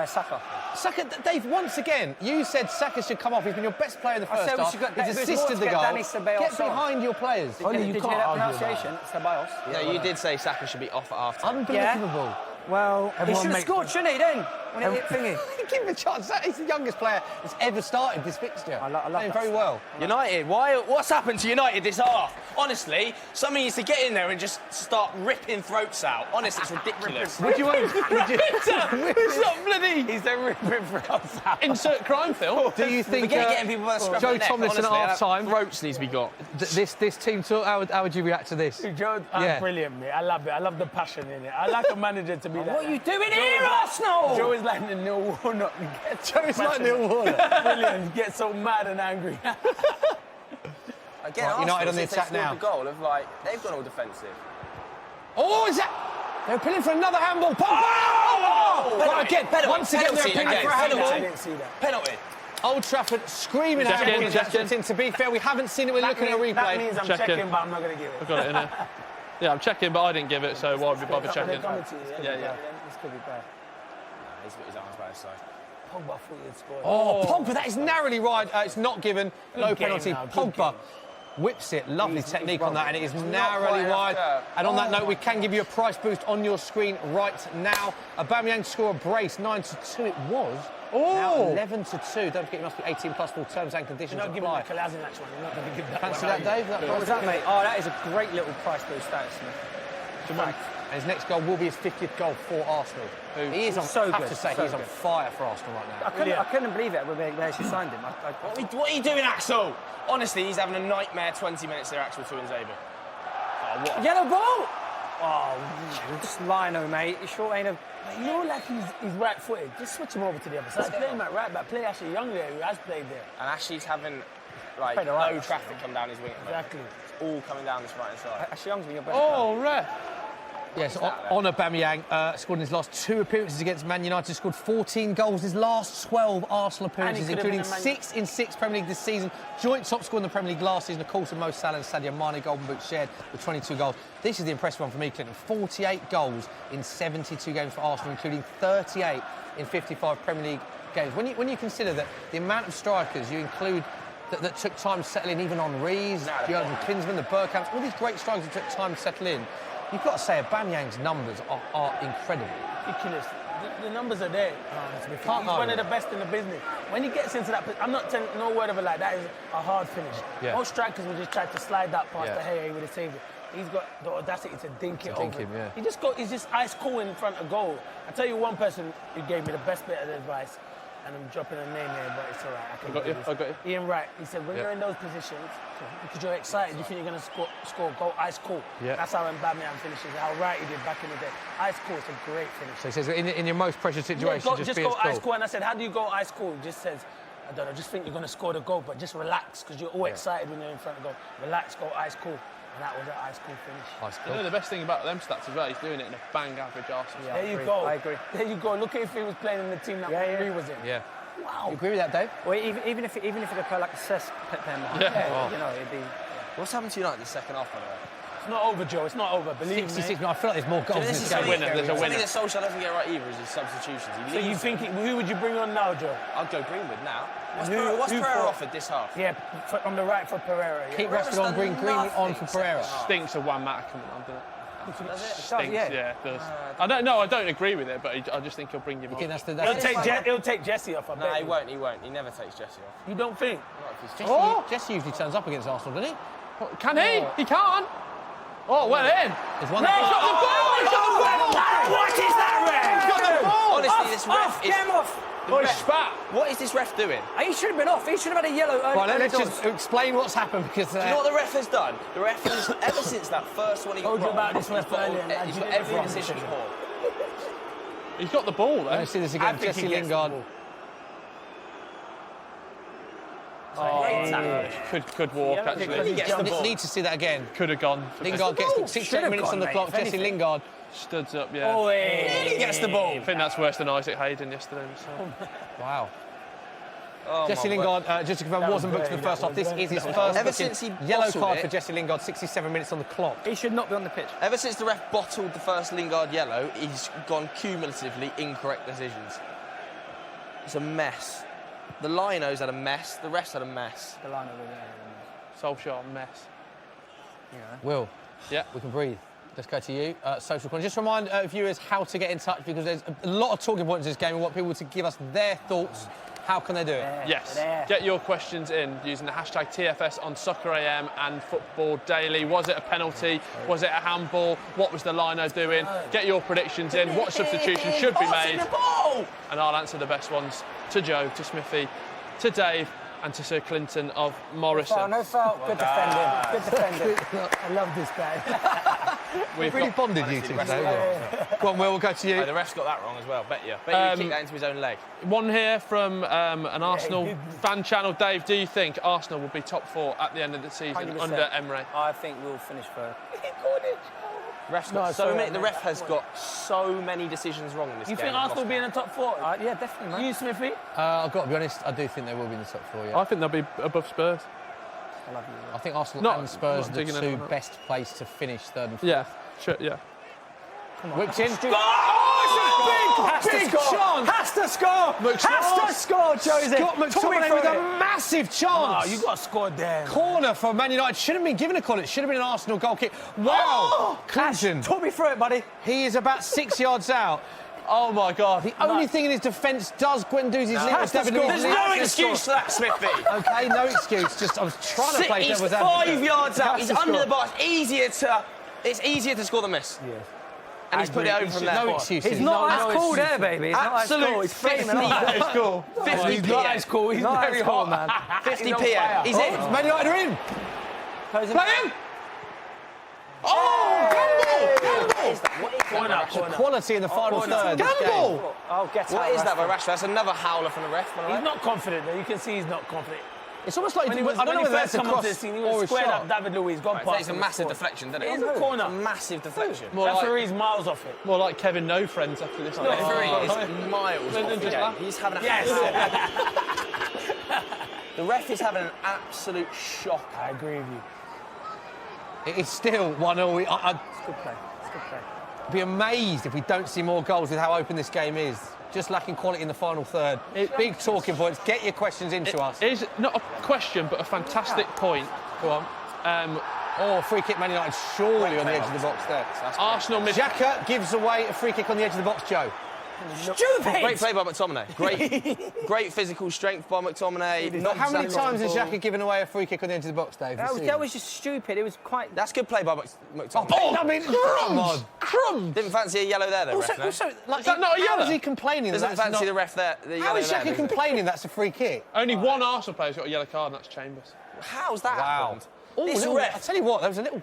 Saka. Saka? Dave, once again, you said Saka should come off. He's been your best player in the first said we half. should get- He's it was assisted more the to goal. get Dani Ceballos Get on. behind your players. Only Did you you can't hear that argue pronunciation? Ceballos. Yeah, you did say Saka should be off at half time. Unbelievable. Well, he Everyone should have makes scored, shouldn't he, then? When it hit thingy. Give him a chance. He's the youngest player that's ever started this fixture. I love Playing that very well. United, what's happened to United this half? Honestly, somebody needs to get in there and just start ripping throats out. Honestly, it's ridiculous. Would you want? It's not bloody. He's the ripping throats out. Insert crime film. Do you think Forget getting people by the scruff Joe of the neck, Tomlinson at honestly, half-time? Throats needs to be got. This team talk? How would you react to this? Joe, Yeah. brilliant, mate. I love it. I love the passion in it. I like a manager to be like What are you doing Joe here, is- Arsenal? Joe is like the Neil Warnock. Joe is like Neil Warnock. Brilliant. He gets so mad and angry. Again, Right, United on the since attack they scored now. the goal of they've gone all defensive. Oh, is that? They're appealing for another handball. Right, again, once again, they're appealing for a I handball. didn't see that. Penalty. Old Trafford screaming Check out in, his check absence in. To be fair, we haven't seen it. We're looking at a That replay. means I'm Check checking, in. but I'm not going to give it. I've got it in there. Yeah, I'm checking, but I didn't give it, so why would we bother checking? They're coming to you, Yeah. This could be bad. He's got his arms by his side. Pogba thought he'd scored. Oh, Pogba, that is narrowly wide. It's not given. No game penalty. now, good Pogba game. whips it. Lovely technique on that, and it is not narrowly quite wide. enough, And on that note, we can give you a price boost on your screen right now. Aubameyang score a brace, 9-2 it was. Now 11-2. Don't forget, you must be 18 plus full terms and conditions You're not giving apply. the Kolasinac one. You're not going to give that Fancy one. that, Dave? That What was that, mate? Oh, that is a great little price boost, that is, Smith. And his next goal will be his 50th goal for Arsenal. He is on, So I have good, to say, so he's on good. fire for Arsenal right now. I couldn't believe it when they actually signed him. What are you doing, Axel? Honestly, he's having a nightmare 20 minutes there, Axel Tuanzebe. Oh, what? Yellow ball! Oh, just Lino, mate. You sure ain't a... You know, like he's right-footed. Just switch him over to the other side. Play him at right back. Play Ashley Young there, who has played there. And Ashley's having Played all right, no traffic come down his wing at the moment. Exactly. It's all coming down this right-hand side. Ashley Young's been your best. Oh, ref. Yes, on Aubameyang, scored in his last 2 appearances against Man United, scored 14 goals in his last 12 Arsenal appearances, could have including been a Man- 6 in 6 Premier League this season. Joint top scorer in the Premier League last season, of course, with Mo Salah and Sadio Mane, Golden Boot shared with 22 goals. This is the impressive one for me, Clinton. 48 goals in 72 games for Arsenal, including 38 in 55 Premier League games. When you consider that the amount of strikers you include that took time to settle in, even on Rees, Jurgen Klinsmann, the Bergkamps, all these great strikers that took time to settle in, you've got to say Aubameyang's numbers are incredible. Ridiculous. The numbers are there. He's one of the best in the business. When he gets into that, I'm not telling no word of it like that is a hard finish. Yeah. Most strikers will just try to slide that past Yeah. the Hey with a save it. He's got the audacity to dink it dink over. him, yeah. He's just ice cool in front of goal. I tell you one person who gave me the best bit of advice, and I'm dropping a name here, but it's all right. I got you. Ian Wright. He said, when Yeah. you're in those positions, because you're excited, you think you're going to score, go ice cool. Yeah. That's how Aubameyang finishes. How right he did back in the day. Ice cool is a great finish. So he says, in your most precious situation, Just be go as cool. ice cool. And I said, how do you go ice cool? He just says, I don't know, just think you're going to score the goal, but just relax, because you're all excited when you're in front of goal. Relax, go ice cool. And that was an ice cool finish. Ice You cool. know, the best thing about them stats as well, he's doing it in a bang average Arsenal. Yeah, There you agree. go. I agree. There you go. Look if he was playing in the team that Henry was in. Yeah. Wow. You agree with that, Dave? Well, even if they play like a cess pet them, Yeah. you know, it'd be... What's happened to United in the second half, by the way? It's not over, Joe. It's not over. Believe me. 66. I feel like there's more goals in this game. There's a winner. The Solskjaer doesn't get right either is his substitutions. So you think who would you bring on now, Joe? I'd go Greenwood now. What's Pereira offered this half? Yeah, on the right for Pereira. Yeah. Keep Rashford on, bring Greenwood on for Pereira. Stinks of Juan Mata coming on, doesn't it? Does it? Stinks, yeah, it does. I don't agree with it, but I just think he'll bring him on. He'll take Jesse off. No, he won't. He never takes Jesse off. You don't think? Jesse usually turns up against Arsenal, doesn't he? Can he? He can't. Oh, well in. There's one. He's got the ball! He's got the ball! What is that, ref? He's got the ball! Honestly, this ref is... Get him off! Oh, he spat. What is this ref doing? He should have been off. He should have had a yellow. Right, let's just explain what's happened because. Do you know what the ref has done? The ref has, ever since that first one he got Told you about this ref earlier. he's got every decision wrong. He's got the ball, though. Let's see this again. Jesse Lingard. Could walk, actually. He gets the ball. Need to see that again. Could have gone. Lingard gets 68 minutes on the clock. Jesse Lingard. Studs up, yeah. Oh, He gets the ball. I think that's worse than Isaac Hayden yesterday myself. Wow. Oh, Jesse Lingard, just to confirm, wasn't booked for the first half. This is his first Ever since he yellow bottled card it- for Jesse Lingard, 67 minutes on the clock. He should not be on the pitch. Ever since the ref bottled the first Lingard yellow, he's gone cumulatively incorrect decisions. It's a mess. The linos had a mess. The refs had a mess. The line over there. Solskjaer, mess. Will, Yeah. we can breathe. Let's go to you. Social corner. Just remind viewers how to get in touch because there's a lot of talking points in this game. We want people to give us their thoughts. How can they do it? Yes. Get your questions in using the hashtag TFS on Soccer AM and Football Daily. Was it a penalty? Was it a handball? What was the lino doing? Get your predictions in. What substitutions should be made? And I'll answer the best ones to Joe, to Smithy, to Dave, and to Sir Clinton of Morrison. No foul. Good defending. Good defending. I love this guy. We've really bonded you two today. Go on, Will, we'll go to you. Oh, the ref's got that wrong as well, bet you. Bet you kicked that into his own leg. One here from an Arsenal fan channel. Dave, do you think Arsenal will be top four at the end of the season 100%. under Emery? I think we'll finish third. Ref's got the ref has got so many decisions wrong in this You game. think Arsenal will be in the top four? Yeah, definitely, man. You, Smithy? I've got to be honest, I do think they will be in the top four, yeah. I think they'll be above Spurs. I love you. I think Arsenal Not- and Spurs not are the digging two anyone up. best placed to finish third and fourth. Yeah, sure, yeah. Whipped in. Big chance! Has to score! Has to score, Jose! Scott McTominay with a massive chance! Oh, you got to score there. Corner for Man United. Shouldn't have been given a corner. It should have been an Arsenal goal kick. Wow! Clinton. Talk me through it, buddy. He is about 6 yards out. Oh, my God. The only thing in his defence does Guendouzi's link. There's no excuse for that, Smithy. OK, no excuse. Just I was trying to play He's devil's 5 advocate. yards out. He's Has to under score. the box. It's easier to score than miss. Yeah. And he's put it over from there. No excuses. He's not ice cool there, baby. He's not ice cool. He's flaming hot. He's cool. 50 He's not ice cool. He's Not very ice cool, hot. man. 50 PM. He's in. Man United are in. Play him. Quality in the final third. Gamble! Oh, get What out, is that by Rashford. Rashford? That's another howler from the ref. He's not confident, though. You can see he's not confident. It's almost like When he was, I don't know when he whether first that's a come onto the cross scene, he or was a squared up shot. David Luiz, gone past It's a him and massive scored. deflection, doesn't It it? is a corner. It's a massive deflection. More like, Referee's miles off it. more like Kevin No Friends after this. The referee is miles Then off the just game. laugh. He's having a The ref is having an absolute shock. I agree with you. It is still 1-0. I'd Good play. It's good play. be amazed if we don't see more goals with how open this game is. Just lacking quality in the final third. Big talking points. Get your questions into us. It is not a question, but a fantastic point. Go on. Free kick Man United surely on the edge of the box there. Arsenal missed. Xhaka gives away a free kick on the edge of the box, Joe. Stupid! Great play by McTominay. Great physical strength by McTominay. Not How many exactly times has off the ball. Xhaka given away a free kick on the edge of the box, Dave? That was just stupid. It was quite... That's good play by McTominay. I mean, crumbs! Didn't fancy a yellow there, though, ref, no? Like, Is that not a how yellow? is he complaining that Doesn't that's fancy not... the ref there. The How yellow is there, Xhaka does he? complaining that's a free kick? Only one Arsenal player's got a yellow card, and that's Chambers. How's that happened? Oh, This I ref. tell you what, there was a little...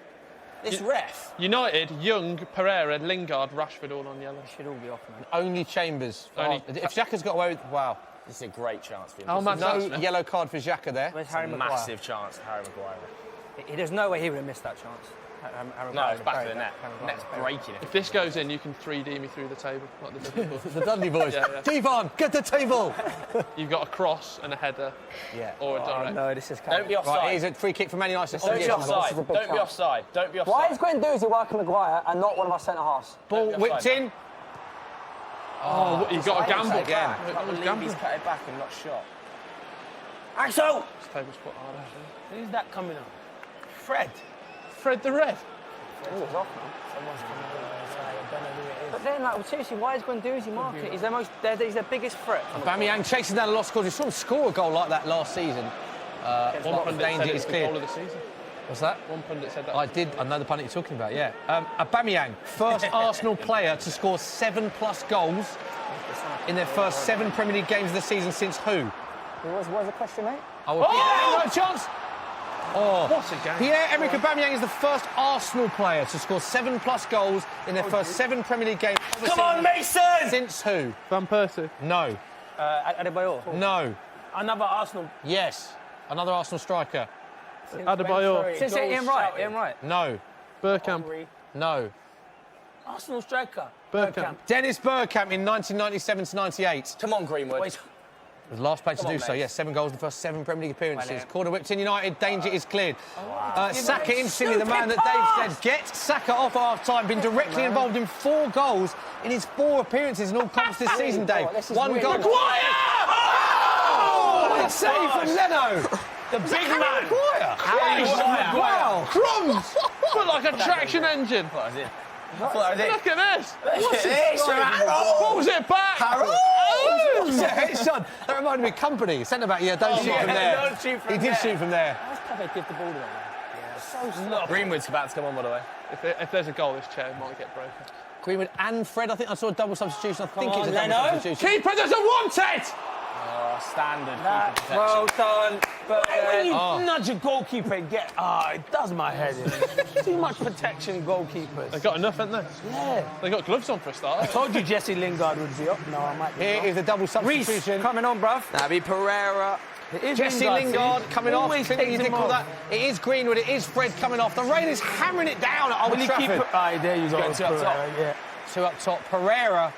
This ref. United, Young, Pereira, Lingard, Rashford all on yellow. Should all be off, man. Only Chambers. Only- If Xhaka's got away with... Wow. This is a great chance for him. Oh, man, No that's- yellow card for Xhaka there. Where's It's Harry a Maguire? massive chance for Harry Maguire. There's no way he would have missed that chance. No, it's back of the net. Net's breaking it. If this goes in, you can 3D me through the table, like the Dudley boys. The Dudley boys. Yeah, yeah. Devon, get the table. You've got a cross and a header. Yeah. Or a direct. No, this is Don't be offside. Right, here's a free kick from Man United. Don't be offside. Don't be offside. Don't be offside. Why is Guendouzi working Maguire and not one of our centre-halves? Ball whipped in. Oh, you've got to gamble. Again. I Gamble. believe he's cut it back and not shot. Axel! This table's quite hard, actually. Who's that coming on? Fred the Red. Someone's coming on. I don't know who it is. But then, like, seriously, why is Guendouzi marking it? He's their biggest threat. Aubameyang chasing down a lost cause. He saw him score a goal like that last season. One pundit said danger it is was the clear. goal of the season. What's that? One pundit said that. I know the pundit you're talking about, yeah. Aubameyang, first Arsenal player to score 7+ goals in their first 7 Premier League games of the season since who? What was the question, mate? Oh, chance! Oh, What a game. Pierre-Emerick Aubameyang is the first Arsenal player to score 7+ goals in their first 7 Premier League games. Come on, Mason! Since who? Van Persie. No. Adebayor. No. Another Arsenal. Yes. Another Arsenal striker. Adebayor. Since Ian Wright. No. Bergkamp. No. Arsenal striker. Bergkamp. Dennis Bergkamp in 1997 to 98. Come on, Greenwood. Was the last player to Come do on, so. mate. Yes, 7 goals in the first 7 Premier League appearances. Corner whipped in United. Danger is cleared. Saka instantly, the man that Dave said, get Saka off half-time. Been directly involved in 4 goals in his 4 appearances in all comps this season, Dave. 1 goal. Oh, what a save from Leno. The big man. Wow. Crumbs! Look like a traction engine. Look at this. What's this? What was it back? Son, that reminded me of Company. Centre-back, yeah, don't shoot from there. don't shoot from he did shoot from there. Give the ball to him. Greenwood's about to come on, by the way. If there's a goal, this chair might get broken. Greenwood and Fred, I think I saw a double substitution. I think on, it's a double Leno. substitution. Keeper doesn't want it! Standard. Well done. But, When you nudge a goalkeeper and get... it does my head in. Too much protection, goalkeepers. They got enough, haven't they? Yeah. They got gloves on for a start. I told you Jesse Lingard would be up. No, I might be Here wrong. is the double substitution. coming on, bruv. That'd be Pereira. It is Jesse Lingard see? coming off. Always Clinton, you takes did him call off. that. It is Greenwood, it is Fred coming off. The rain is hammering it down at Old Will he keep Trafford. it? There you go. Going two up top. Yeah. 2 up top. Pereira.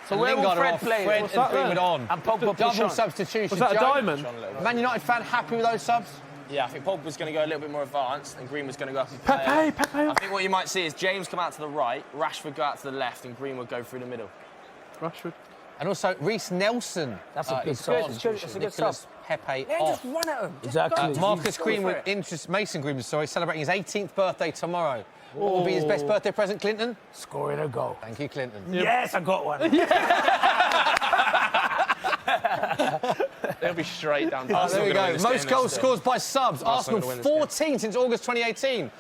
So and where will Lingard are Fred off. play? Fred What's and that Greenwood then? on. And Pogba push Double on. substitution. Was that a Joe? diamond? Man United fan happy with those subs? Yeah, I think Pogba's going to go a little bit more advanced and Greenwood's going to go up and Pepe. I think what you might see is James come out to the right, Rashford go out to the left and Greenwood go through the middle. Rashford. And also Reece Nelson. That's a good is sub. on. It's a good sub. Nicolas Pepe Yeah, off. just run at him. Exactly. Marcus Greenwood, Mason Greenwood, celebrating his 18th birthday tomorrow. What will be his best birthday present, Clinton? Scoring a goal. Thank you, Clinton. Yes, I got one. They'll be straight down. There we go. Most goals still. scored by subs. Arsenal gonna win this game. 14 since August 2018.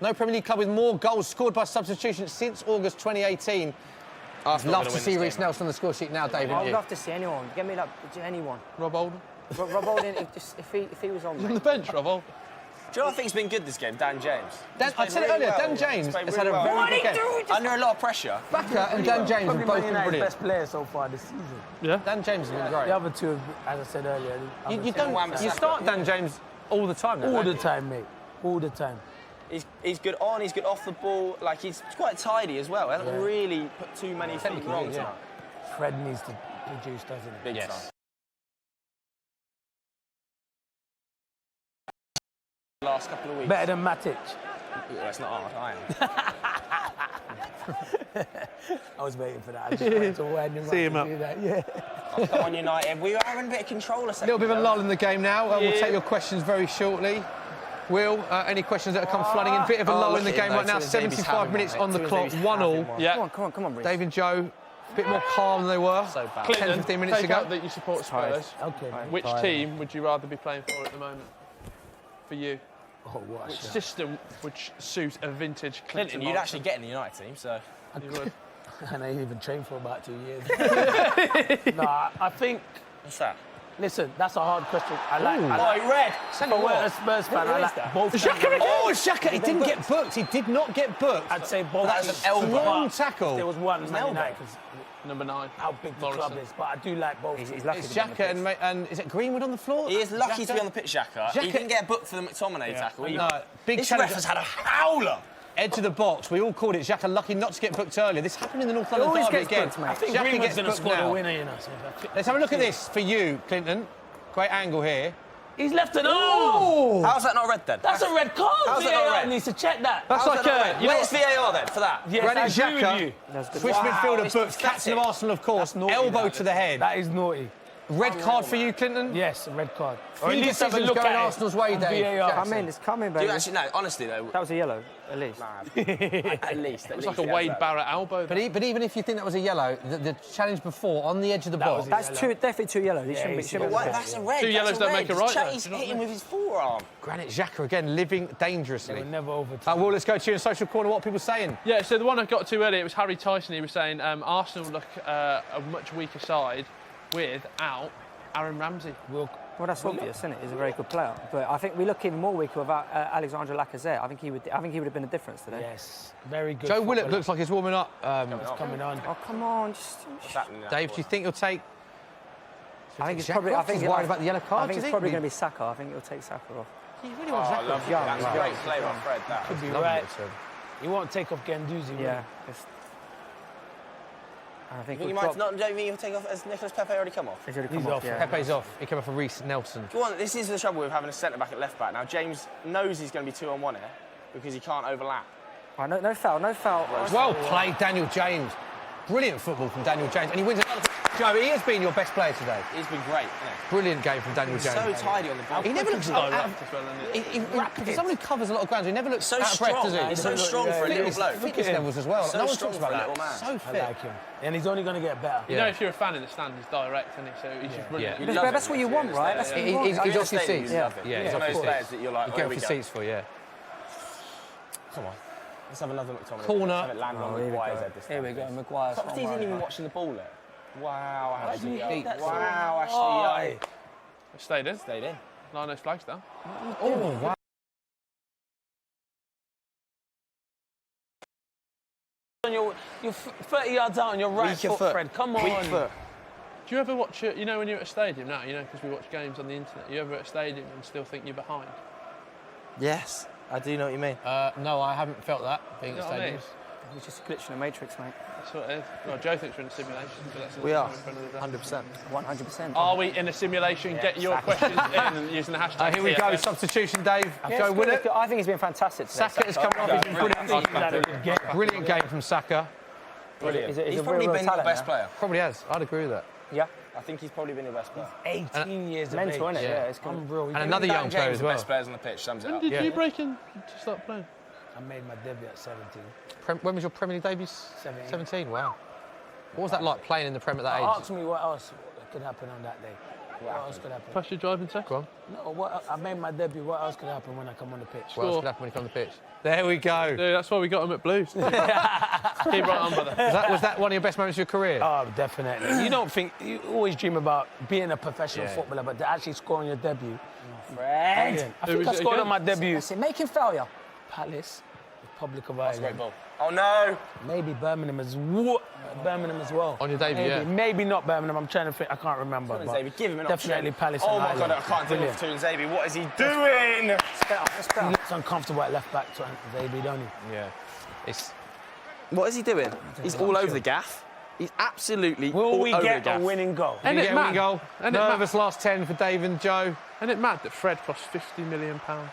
No Premier League club with more goals scored by substitution since August 2018. I'd love to see Reece Nelson on the score sheet now, David. I would love to see anyone. Get me anyone. Rob Oldham. Rob Holding, if he was on. On the bench, Rob Oldham. Do you know what I think's been good this game? Dan James. I said it earlier, Dan James has had a very good game. Under a lot of pressure. Baka and Dan James have Probably both Man been United's brilliant. best player so far this season. Yeah. Dan James has been great. The other two, as I said earlier. You start Dan James all the time, all the don't time, mate. All the time. He's good on, he's good off the ball. Like, he's quite tidy as well. He hasn't really put too many things wrong yeah. tonight. Fred needs to produce, doesn't he? Big Yes. time. Last couple of weeks. Better than Matic. That's not hard, I am. I was waiting for that. I just wanted to wind him See him to up. do that. Yeah. Oh, come on, United. We were having a bit of control a A second little bit of a ago. lull in the game now. We'll take your questions very shortly. Will, any questions that have come flooding in? Bit of a lull in the game right now. 75 minutes on the clock, 1-all. Yeah. Come on, Reece. Dave and Joe, a bit more calm than they were So bad. 10, 15 minutes take ago. out that you support Spurs. Okay. Which team would you rather be playing for at the moment? For you? Oh, what a Which shot. system would suit a vintage Clinton, Clinton? you'd actually get in the United team, so... You would. And I even trained for about 2 years. No, I think... What's that? Listen, that's a hard question. I like... Oh, he read! If I were a Spurs fan, I like both teams. Oh, Xhaka, he didn't get booked. He did not get booked. I'd say both. That's teams. an elbow. Long But tackle. There was one Man elbow. United, 'cause Number 9. how big the Morrison. club is, but I do like both. He's lucky It's to be on the Xhaka and is it Greenwood on the floor? He is lucky to be on the pitch, Xhaka. He Xhaka- didn't get booked for the McTominay tackle. No, big This challenge. ref has had a howler. Edge of the box. We all called it. Xhaka lucky not to get booked earlier. This happened in the North London always derby gets again. booked, mate. I think Xhaka Greenwood's gets going to booked score the now. winner, you know. So Let's have a look at this for you, Clinton. Great angle here. he's left an arm. How's that not red then? That's a red card. How's that not VAR red? needs to check that. That's How's like that not red? you know, Where's VAR then for that? Yes, Granit I agree with Xhaka, you. Swiss Wow, midfielder it's booked, captain of pathetic. Arsenal, of course. naughty, Elbow that. to the head. That is naughty. Red card for you, Clinton. Yes, a red card. Few decisions going Arsenal's way, Dave I Jackson. mean, it's coming, Do baby. you actually, no, honestly though, That was a yellow, at least. at least. It's like a Wade Barrett elbow. But even if you think that was a yellow, the challenge before on the edge of the box. That's definitely 2 yellow. He shouldn't be. But what? That's a red. Two yellows don't make a right, though. He's hitting with his forearm. Granit Xhaka again living dangerously. We're never over. Well, let's go to you in social corner. What are people saying? Yeah, so the one I got to earlier, it was Harry Tyson. He was saying Arsenal look a much weaker side without Aaron Ramsey. Well, that's obvious, isn't it? He's a very good player, but I think we look even more weaker without Alexandre Lacazette. I think he would have been a difference today. Yes, very good. Joe Willock footballer. looks like he's warming up. coming on. Oh, come on, Dave, do you think he'll take? I think it's Xhaka probably. off? I think He's worried about the yellow card. I think do it's you probably think? going to be Saka. I think it'll take Saka off. He really wants Xhaka. Lovely. Yeah, That's yeah. a great play by Fred. That. Could be Lovely, right. so. He won't take off Guendouzi. will Yeah. he? I think You we'll might drop. not. Don't you think he'll take off? Has Nicolas Pepe already come off? He's already He's come off. off. Yeah. Pepe's off. He came off for Reece Nelson. Go on. This is the trouble with having a centre back at left back. Now James knows he's going to be 2-on-1 here because he can't overlap. Right, no foul, no foul. Well played, Daniel James. Brilliant football from Daniel James, and he wins another. Joe, he has been your best player today. He's been great. Isn't Brilliant game from Daniel he? James. So tidy on the ball. He never looks out of Rapid. For someone who covers a lot of ground, he never looks So out of strong. breath, does he? He's so strong for a little bloke. Fitness levels as well. So no one strong talks about for a that. little man. So I fit. like him, and he's only going to get better. You know, if you're a fan in the stand, he's direct, isn't he? So he's just brilliant. You But love that's him, what you yeah, want, yeah, right? yeah, That's yeah. what you want. He's I mean, off your the stadium, seats. you love him. Yeah, He's he's one off of your those players seats. that you're like, You oh, get here off we your go. seats for, yeah. Come on. Let's have another McTominay. Corner. Let's have it land on Maguire's head this time. Here we go, Maguire. He isn't even watching the ball there. Wow, Ashley hate Young. that Wow, so Ashley Young. Stayed in. Stayed in. Line those flags down. Oh, wow. You're 30 yards out on your right Weaker foot, foot. Fred. Come on. Weak foot. Do you ever watch it? You know, when you're at a stadium now, you know, because we watch games on the internet. You ever at a stadium and still think you're behind? Yes, I do know what you mean. No, I haven't felt that being You at know what I mean? stadiums. It's just a glitch in the matrix, mate. That's what it is. Well, Joe thinks we're in a simulation. But that's We are. 100%. 100%. Are we in a simulation? Get your questions in and using the hashtag. Here we go. TFM. Substitution, Dave. Yeah, Go it's win good, it. it's good. I think he's been fantastic today. Saka is coming off. He's been brilliant. Brilliant game from Saka. Brilliant. He's a He's real, probably real been your talent best now. player. Probably has. I'd agree with that. Yeah. I think he's probably been your best player. 18 years of age. Mental, innit? Yeah, it's good. Unreal. And another young player James, as the well. best players on the pitch, sums it When up. did Yeah. you break in to start playing? I made my debut at 17. When was your Premier League debut? 17. 17. Wow. What was that like playing in the Prem at that age? Ask me what else could happen on that day. What else could happen? Pass your driving test? Go on. No, I made my debut. What else could happen when I come on the pitch? What else could happen when you come on the pitch? There we go. Dude, that's why we got him at Blues. Keep right on, brother. Was that one of your best moments of your career? Oh, definitely. You don't think, you always dream about being a professional footballer, but to actually score on your debut. Fred. Brilliant. I Who think was I it scored again? on my debut. That's it. Make him failure. Palace, Republic of That's a great Ireland. ball. Oh no! Maybe Birmingham as well. Birmingham as well. On your debut, maybe, yeah. Maybe not Birmingham. I'm trying to think. I can't remember. Come on, but Xavi, give him an definitely option. Palace. Oh and my Ireland. God, I can't do Brilliant. it to Xavi. What is he doing? It's better. It's He better. looks uncomfortable at left back to Xavi, don't he? Yeah. It's What is he doing? He's all over the gaff. He's absolutely Will all we over get the gaff. a winning goal? And Did it you get a win mad? goal. And it Nervous last 10 for Dave and Joe. Isn't it mad that Fred cost £50 million? Well,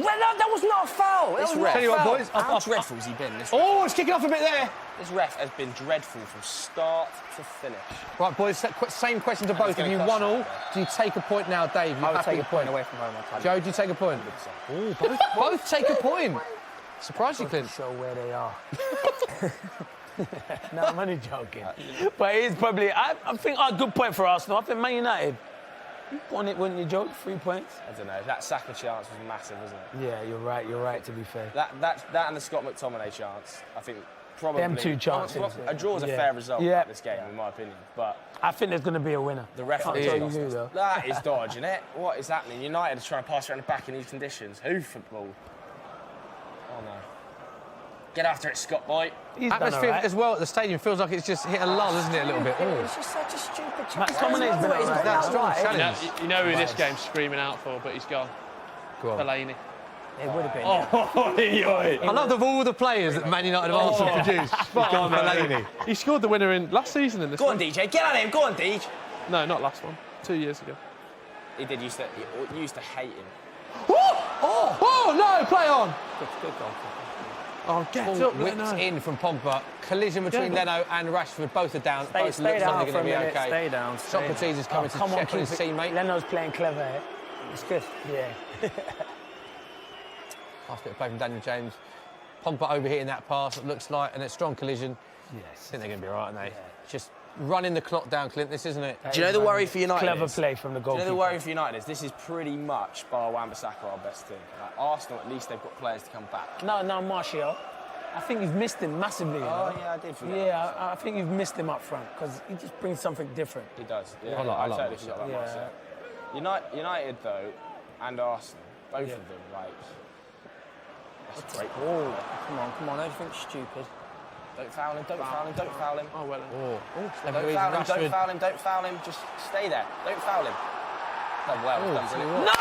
that was not a foul. That was not Tell a you what, foul. boys. How dreadful has he been? Oh, it's kicking off a bit there. This ref has been dreadful from start to finish. Right, boys, same question to both of gonna you. cost 1-all. you. Do you take a point now, Dave? You I would have to take a get point away from home. I'll tell you. Joe, do you take a point? Oh, both take a point. Surprised you, Clint. Show where they are. No, I'm only joking. But it is probably, I think, a good point for Arsenal. I think Man United won it, wouldn't you, Joe? 3 points. I don't know. That Saka chance was massive, wasn't it? Yeah, you're right, to be fair. That and the Scott McTominay chance, I think probably... Them two chances. A draw is a Yeah. fair result Yeah. in this game, in my opinion. But I think there's going to be a winner. the ref... Can't tell you who, though. That is dodge, isn't it? What is happening? United is trying to pass around the back in these conditions. Who football? Oh, no. Get after it, Scott boy. He's done all Atmosphere right. as well at the stadium feels like it's just hit a lull, isn't it, a little bit? Oh. It's just such a stupid McTominay's been all right. That's strong right. challenge. You know who this game's screaming out for, but he's gone. Go on. Fellaini. It would have been. I love of all the players that Man United have also produced. He's gone for Fellaini. He scored the winner in last season in this Go one. on, DJ. Get on him. Go on, DJ. No, not last one. 2 years ago. He used to hate him. Oh, no, play on. Good goal. Oh, get Ball up, whipped Leno. in from Pogba. Collision between Leno and Rashford. Both are down. Both Stay looks down like they're for a going to be minute. okay. Stay down. Socrates is coming to check on his teammate. Leno's playing clever here. It's good. Yeah. Last bit of play from Daniel James. Pogba overhitting that pass, it looks like, and a strong collision. Yes. I think they're going to be all right, aren't they? Just running the clock down, Clint, this isn't it? Do you know the worry for United? Clever play from the Do you goalkeeper. know the worry for United is this is pretty much bar Wan-Bissaka our best team. Like Arsenal, at least they've got players to come back. No, Martial. I think you've missed him massively. You know? Yeah, I did forget. Yeah, I think you've missed him up front because he just brings something different. He does. Yeah, I like totally Martial. forgot about Yeah. Martial. United though, and Arsenal, both of them, like. That's great. Oh, come on, everything's stupid. Don't foul him. Don't foul him. Don't foul him. Oh, well. Don't foul him. Don't foul him. Don't foul him. Just stay there. Don't foul him. Done well. Done brilliant. No!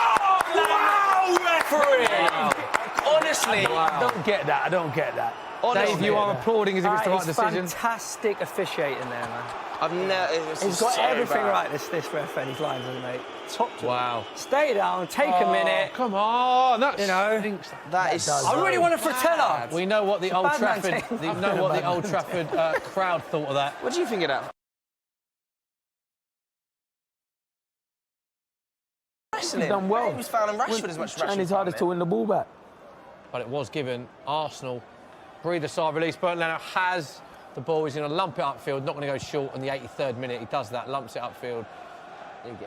Wow, referee! Honestly, I don't get that. I don't get that. Dave, you are applauding as if it's the right decision. Fantastic officiating there, man. I've never. He's got everything right, this ref and his lines, hasn't he? Top to Wow. Stay down, take a minute. Come on, that's... You know. That is. I really want a Fratella. We know what the Old bad man Trafford, team. crowd thought of that. What do you think of that? He's done well. He was fouling Rashford as much as Rashford. And his hardest to win the ball back. But it was given. Arsenal breathe a sigh of release. Bernd Leno has the ball. He's going to lump it upfield. Not going to go short on the 83rd minute. He does that, lumps it upfield.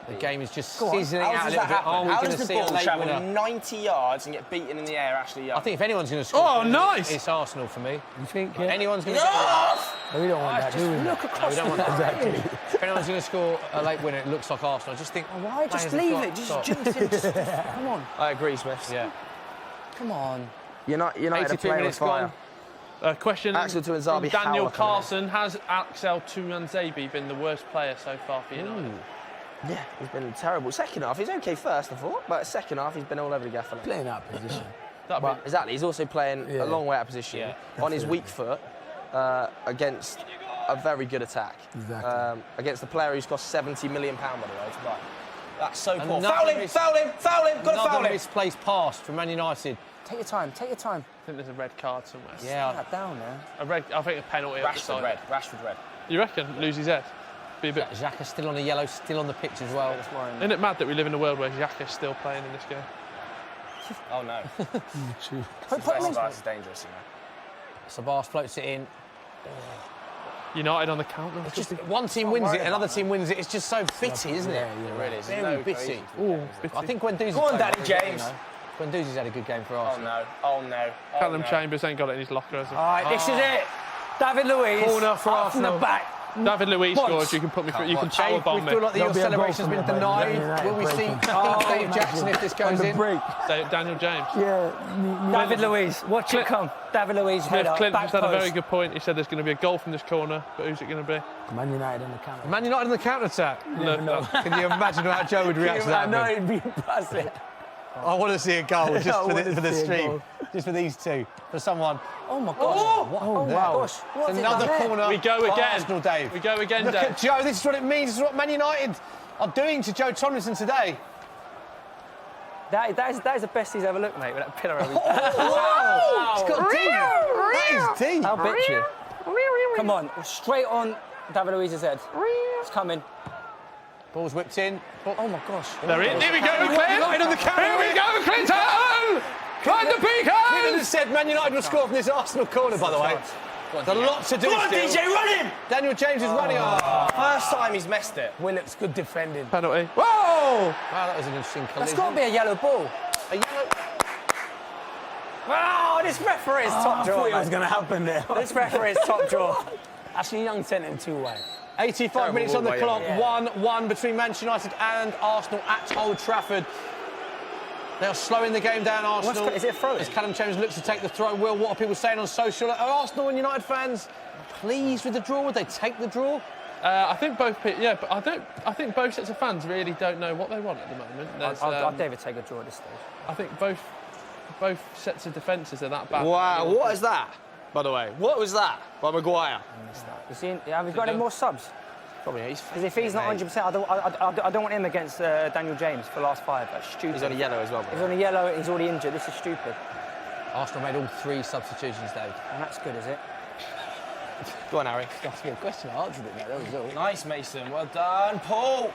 The game is just sizzling out a little bit. Are we How going does to the see a ball late travel winner? 90 yards and get beaten in the air, Ashley Young? I think if anyone's going to score, nice. it's Arsenal for me. You think? Yeah. Anyone's going to We don't want that, do we? Look across we don't want the that. field. If anyone's going to score a late winner, it looks like Arsenal. I just think, Why? Just players have leave got- it. Just got- juice it. Just, come on. I agree, Smith. Yeah. Come on. United are 82 playing with minutes fire. gone. Question Axel from Tuanzebe, Daniel Howard coming in. Carlson. Has Axel Tuanzebe been the worst player so far for United? Yeah, he's been terrible. Second half, he's okay first, I thought, but second half, he's been all over the gaff. Playing out position. Exactly, he's also playing Yeah. a long way out of position on his weak foot against a very good attack. Exactly. Against the player who's cost £70 million, by the way. Right. That's so poor. Another Foul him! miss- Foul him! Foul him! Got to foul Another him! misplaced pass from Man United. Take your time. Take your time. I think there's a red card somewhere. Yeah. That down there. I think a penalty at the Rashford side. red. Rashford red. You reckon? Lose his head? Be a bit... Xhaka's still on the yellow, still on the pitch as well. Isn't it mad that we live in a world where Xhaka's still playing in this game? Oh no. Put him in. This is dangerous, you know. Sabas floats it in. United on the counter. It's just one team wins it, another team wins it. It's just so bitty, isn't it? It really is. Very bitty. I think Guendouzi's Go on, played Danny very well, James. you know. Guendouzi's had a good game for Oh Arsenal. no. Oh no. Oh, Callum no. Chambers ain't got it in his locker, has he? All right, this is it. David Luiz. Corner for up from the Arsenal. back. David Luiz Once. scores, you can put me through, you can power Dave, we bomb me. feel like your There'll be a goal celebration's from been that, mate. denied. Will we see Oh, Dave Jackson if this goes in? break. Daniel James. Yeah. David Luiz. Watch it come. David Luiz, head up. Clint Back just had a very post. good point. He said there's going to be a goal from this corner, but who's it going to be? Man United on the counter. Man United on the counter-attack. No. Can you imagine how Joe would react to that? I know man? it'd be impressive. I want to see a goal just I for want the, to for the see a stream. goal. Just for these two. For someone. Oh my gosh. Oh my wow. gosh. What It's is it another done there? corner. We go for again. Arsenal, Dave. We go again, Look Dave. at Joe. This is what it means. This is what Man United are doing to Joe Tomlinson today. That is the best he's ever looked, mate, with that pillar over his Wow. It's got deep. That is deep. I'll bet you. Come on, straight on David Luiz's head. It's coming. Ball's whipped in. Oh my gosh. There it is. Here we go, United on the Clint. counter. Here we go, Clinton! Climb the Clinton beacon! has said Man United will score from this Arsenal corner, by the way. There's a lot to do Come on, still. DJ, run him! Daniel James is running. First time he's messed it. Willock's good defending. Penalty. Whoa! Wow, that was an interesting collision. That's got to be a yellow ball. A yellow. Wow, this referee is top I draw. thought it was man. going to happen there. This referee is top draw. Ashley Young sent him too wide. 85 minutes on the ball, clock. yeah. 1-1 between Manchester United and Arsenal at Old Trafford. They are slowing the game down, Arsenal. Is it a throw-in? As Callum Chambers looks to take the throw. Will, what are people saying on social? Are Arsenal and United fans pleased with the draw? Would they take the draw? I think both people, yeah, but I think both sets of fans really don't know what they want at the moment. I'd David take a draw at this stage. I think both sets of defences are that bad. Wow, what is that? By the way, what was that by Maguire? Have we got any more subs? Probably. Because if he's not 100%, I don't want him against Daniel James for the last 5. That's stupid. He's on a yellow as well. He's on a yellow. He's already injured. This is stupid. Arsenal made all 3 substitutions, Dave. And that's good, is it? Go on, Harry. That's a good question. I answered it, mate. That was all. Nice, Mason. Well done, Paul.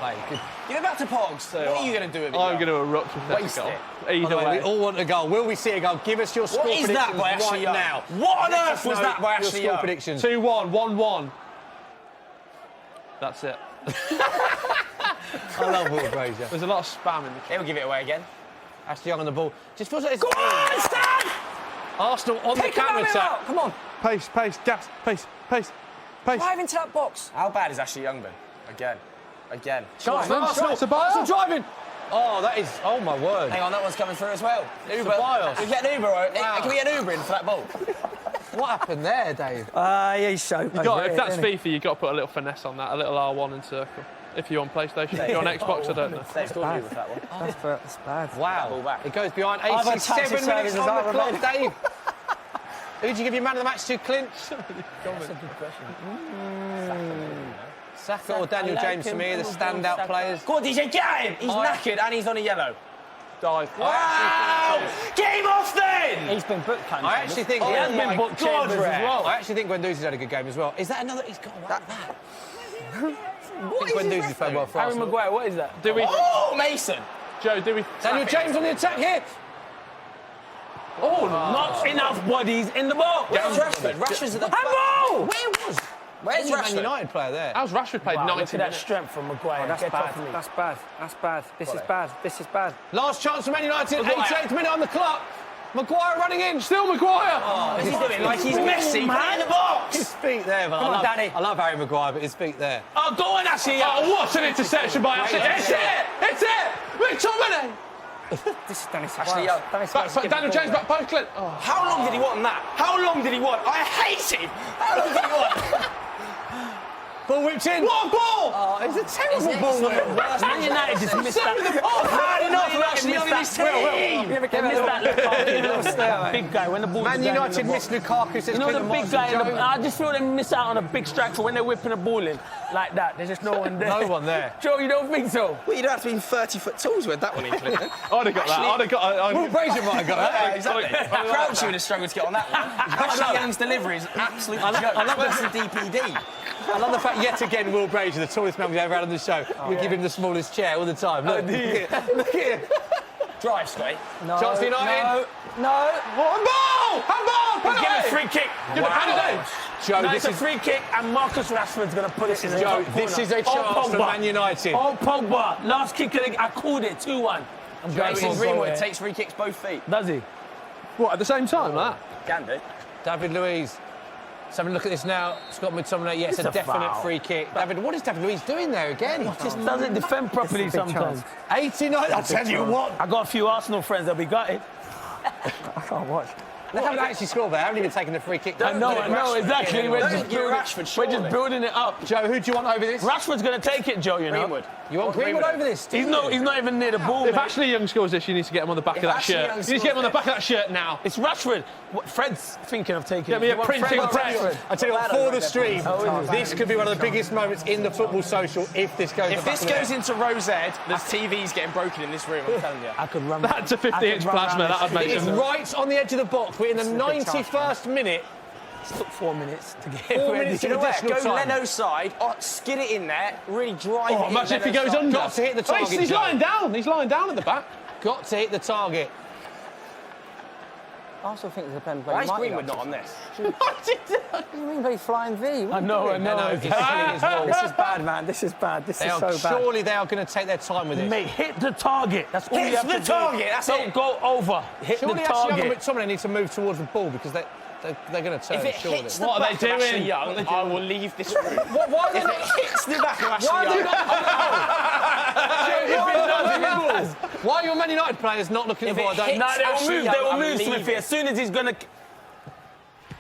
Mate, good. Give it back to Pogs. What are you going to do with it? I'm going to erupt with that Waste goal. it. By Either the way, way. we all want a goal. Will we see a goal? Give us your score What is predictions that by Ashley right Young? now. What on Let earth us was know that by your Ashley score Young? predictions. 2-1, 1-1. That's it. I love Will Brazier. There's a lot of spam in the He'll give it away again. Ashley Young on the ball. Just feels like it's... Go on, Stan! Arsenal on Take the him counter-attack. out. Come on. Pace, gas, pace. Drive into that box. How bad is Ashley Young been? Again. Arsenal driving. Oh, that is... Oh, my word. Hang on, that one's coming through as well. Uber. Ceballos. Can we get an Uber? Wow. Can we get an Uber in for that ball? What happened there, Dave? Yeah, he's so... If that's FIFA, you've got to put a little finesse on that, a little R1 and circle. If you're on PlayStation, if you're on Xbox, I don't know. They've scored you with that one. That's bad. Wow. Ball back. It goes behind I've had 87 taxi minutes services on the out clock, of Dave. Who did you give your man of the match to, Clint? That's a good question. Saka or Daniel James for me are the standout players. Go on, DJ, get him! He's knackered and he's on a yellow. Dive. Wow! Get him off then! He's been booked, Chambers. I actually think... Oh, He has my been booked, God, Chambers, as Red. well. I actually think Guendouzi's had a good game as well. Is that another... He's got one like that. What is Guendouzi's played well for Harry Arsenal. Maguire, what is that? Do we... Oh, Mason! Joe, do we... Daniel James on the attack here. Oh, not enough bodies in the box. Where's Rashford? Rashford's at the Handball! Where's Man Rashford? United player there. How's Rashford played Wow, 90 look at that minutes? strength from Maguire. That's Get bad. off me. That's bad. That's bad. This is bad. This is bad. Last chance for Man United. Maguire. 88th minute on the clock. Maguire running in. Still Maguire! What's he doing? Like he's Messi, man in the box! His feet there, but Come on, Danny. I love Harry Maguire, but his feet there. Oh, go on, Ashley! Oh, what an interception by Ashley! It's it! It's it! McTominay! This is Danny Actually, yeah. Back, Daniel James back post, Clint. Oh. How long did he want that? How long did he want? I hate him! How long did he want? Ball whipped in. What a ball! Oh, it's a terrible ball. Man United just missed that. I've had enough of Ashley Young in his team! You ever They missed that Lukaku, big guy when the ball Man was going in the United box. missed Lukaku. Says You know the Clinton big Morrison, guy. In the, Joe. I just feel they miss out on a big striker when they're whipping the ball in like that. There's just no one there. No one there. Joe, you don't think so? Well, you don't have to be 30 foot tall to win that one in, Clinton. I'd have got that. I'd have got... Will Brazier might have got that. Exactly. Crouch you would have struggled to get on that one. Ashley Young's delivery is absolutely joke. I love some DPD. I love the fact yet again Will Brazier, the tallest man we've ever had on the show, we give him the smallest chair all the time. Look, look at him. Drive, Scotty. No, Chance for United. No. Handball! Give a free kick. Give it a penalty. Joe, No, this it's a is... free kick, and Marcus Rashford's going to put it in the Joe, top this corner. is a chance for Man United. Oh, Pogba. Last kick of the... I called it 2-1. Mason Greenwood takes free kicks both feet. Does he? What, at the same time, like that? Can do. David Luiz. Let's have a look at this now. Scott McTominay, yes, It's a a definite foul. free kick. David, what is David Luiz doing there again? Just doesn't defend properly This is a big sometimes. chance. 89. I'll tell you what. I got a few Arsenal friends that'll be gutted. I can't watch. They haven't actually scored there. They haven't even taken the free kick. I know, exactly. We're just, give Rashford, building it up. Joe, who do you want over this? Rashford's going to take it, Joe, you know. Greenwood. You want Greenwood over this? He's not even near the ball, If mate. Ashley Young scores this, you need to get him on the back of that Ashley shirt. Young You need to get him on the back of that shirt now. It's Rashford. What, Fred's thinking of taking Get it. me You a want printing Fred or press. Rashford? I tell you what, for the stream, this could be one of the biggest moments in the football social if this goes. If this goes into Rose Ed, there's TVs getting broken in this room, I'm telling you. I could run. That's a 50-inch plasma, that would make It's sense. right on the edge of the box. We're in the 91st minute. It took 4 minutes to get 4 ready. minutes You know in where? additional Go time. Leno's side, skid it in there, really drive it Oh, in imagine if he Leno's goes side. under. Got to hit the target, He's Joe. lying down. He's lying down at the back. Got to hit the target. I also think there's a pen. Why is Greenwood not on this? What do you mean by flying V? I know. He's hitting his wall. This is bad, man. This is bad. This is so bad. Surely they are going to take their time with this. Mate, hit the target. That's all Hit you have the to target, do. that's Don't it. go over. Hit Surely the Ashley Young and target. McTominay need to move towards the ball because they're going to turn. If it surely. hits the What are back they of Ashley doing? Young, I will leave this room. Why are they If not? it hits the back of Ashley Why are they Young, not? Why are your Man United players not looking at the ball? I don't. hits No, they will Ashley move. Young, They will I'm move, leaving. Smithy. As soon as he's going to...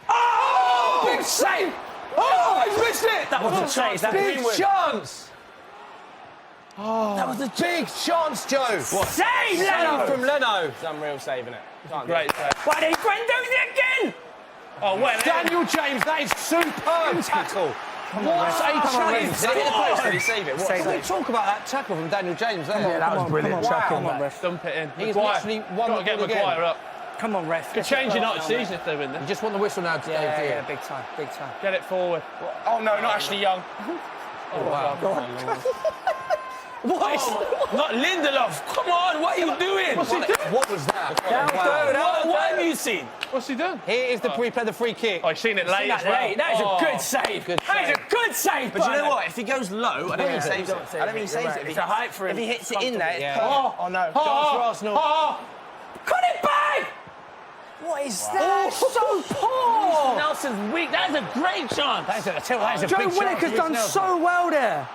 Oh! Big save! Oh, he's missed it! That was a chance. That Big Greenwood. chance! That was a big chance, Joe. Save, Leno! From Leno. It's unreal saving it. Great save. Why did Gwen do it again? Oh, wait. Daniel James, that is superb tackle. What a challenge. Did he hit the post? Did he save it? What? Can we talk about that tackle from Daniel James there? Yeah, that was brilliant. Wow. Dump it in. He's Maguire. literally won Got the to get ball again. Maguire up. Come on, ref. Could change United's season if they win You this. just want the whistle now today, Yeah, do you? yeah, big time, big time. Get it forward. Oh no, not Ashley Young. Oh, wow. Not Lindelof. Come on, what are you doing? What was that? What have you seen? What's he done? Here is the replay, the free kick. Oh, he's seen it late as well. That is a good save. That is a good save. But you know what? If he goes low, I don't think he saves it. I don't think he saves it. It's a height for him. If he hits it in there, it's Yeah. perfect. Oh no. Chance for Arsenal. Cut it back! What is that? So poor! Nelson's weak. That is a great chance. That is a Joe big Willock has done so well there.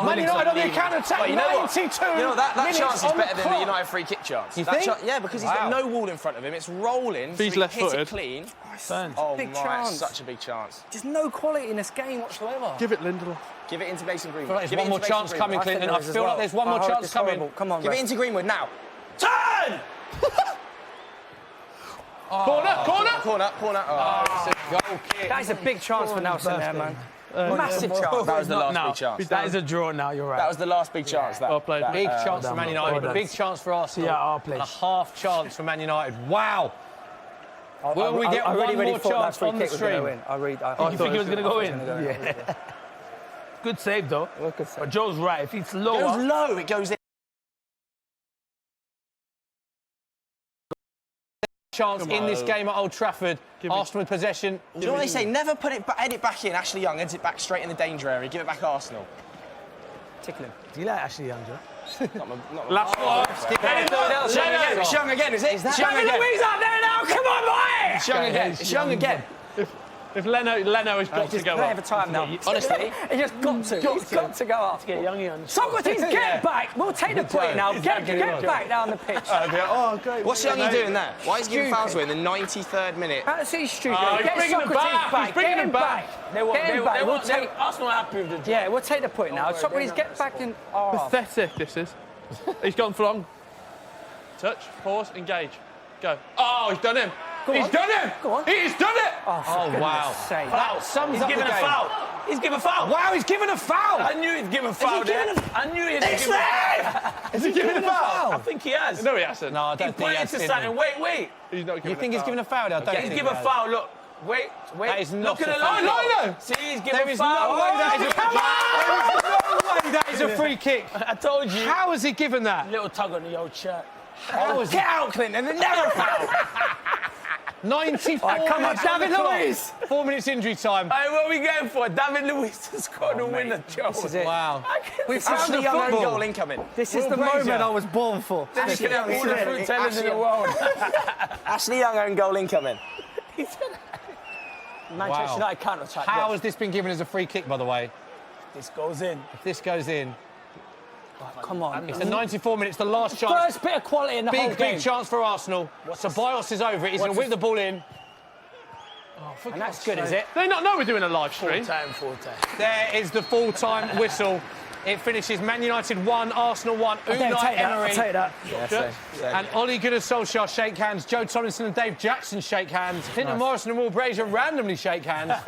Man United on the counter-attack, Well, you know what? 92 You know, that minutes chance is on the better than the clock. United free kick chance. You That think? yeah, because he's got no wall in front of him. It's rolling. He's so he hits left-footed. it clean. Son. Oh Big my, chance. it's such a big chance. Just no quality in this game whatsoever. Give it Lindelof. Give it into Mason Greenwood. I feel like Give there's it one more into Mason chance coming, Greenwood. Clinton. I feel like there's one more chance coming. Come on, Give it into Greenwood now. Turn! Corner. Corner. Oh, Goal kick. That is a big chance for Nelson there, man. Massive chance. that was the last No, big chance. that is a draw now, you're right. That was the last big chance. Well played. Big chance for Man United, a big chance for Arsenal. Yeah, our place. And a half chance for Man United. Wow. Will we get I one really more thought that chance free on the kick was gonna stream? win. You think he was going to go in? Yeah. Good save, though. Good save. But Joe's right. If it's It lower... goes low. It goes in. Chance in this game at Old Trafford. Arsenal with possession. Do you know what they say? Never put it, head it back in. Ashley Young heads it back straight in the danger area. Give it back Arsenal. Tickle him. Do you like Ashley Young, Joe? Last one. It's Young again, is it? It's Young again. Louise up there now, come on, boy! It's Young again. It's Young again. If Leno has got to Just go play up. every time now. Honestly. He just got to. He's got to go up. Get Youngie on. Socrates, get back! We'll take the point now. Get back down the pitch. Oh, great. What's Youngie doing there? Why is he giving fouls away in the 93rd minute? Absolutely stupid. He's Get bringing him Socrates back. back. He's bringing Get him him back. back. They Get him back. We'll take. Arsenal are happy with the draw. Yeah, we'll take the point now. Socrates, get back in. Oh, Pathetic, this is. He's gone for long. Touch, pause, engage. Go. Oh, he's done him. He's done him. Go on. He's done it. Oh, wow. Save. That sums He's up the giving game. a foul. He's giving a foul. Wow, he's given a foul. I knew he'd give a foul there. I knew he'd give a foul. Is he giving a foul? I think he has. No, he hasn't. No, I He don't think he pointed has. to did something. he? Wait. He's not You giving think a he's foul. given a foul? I don't think He's he giving a has. foul. Look. Wait. That is not Look at a the foul. line. No. See, he's giving There a is foul. no way that is a There is no way that is a free kick. I told you. How has he given that? Little tug on the old shirt. Get out, Clinton. And never foul. 94 Come on, minutes on the David clock. Luiz. 4 minutes injury time. Hey, what are we going for? David Luiz to score the winner, Joe. This is it. Wow. We found Ashley the Young own football. goal incoming. This is the Brazier. moment I was born for. You can have all the fruit tellers in the world. Ashley Young own goal incoming. Manchester United counter-attack. How has this been given as a free kick, by the way? This goes in. If this goes in, Come on. it's the 94 minutes, the last chance. First bit of quality in the whole Big game. chance for Arsenal. Ceballos is over it. He's going to whip the ball in. And that's good, is it? They not know we're doing a live stream. Full time. There is the full-time whistle. It finishes Man United 1, Arsenal 1. Unai Emery Take that. and Ole Gunnar Solskjær shake hands. Joe Tomlinson and Dave Jackson shake hands. Clinton Morrison and Will Brazier randomly shake hands.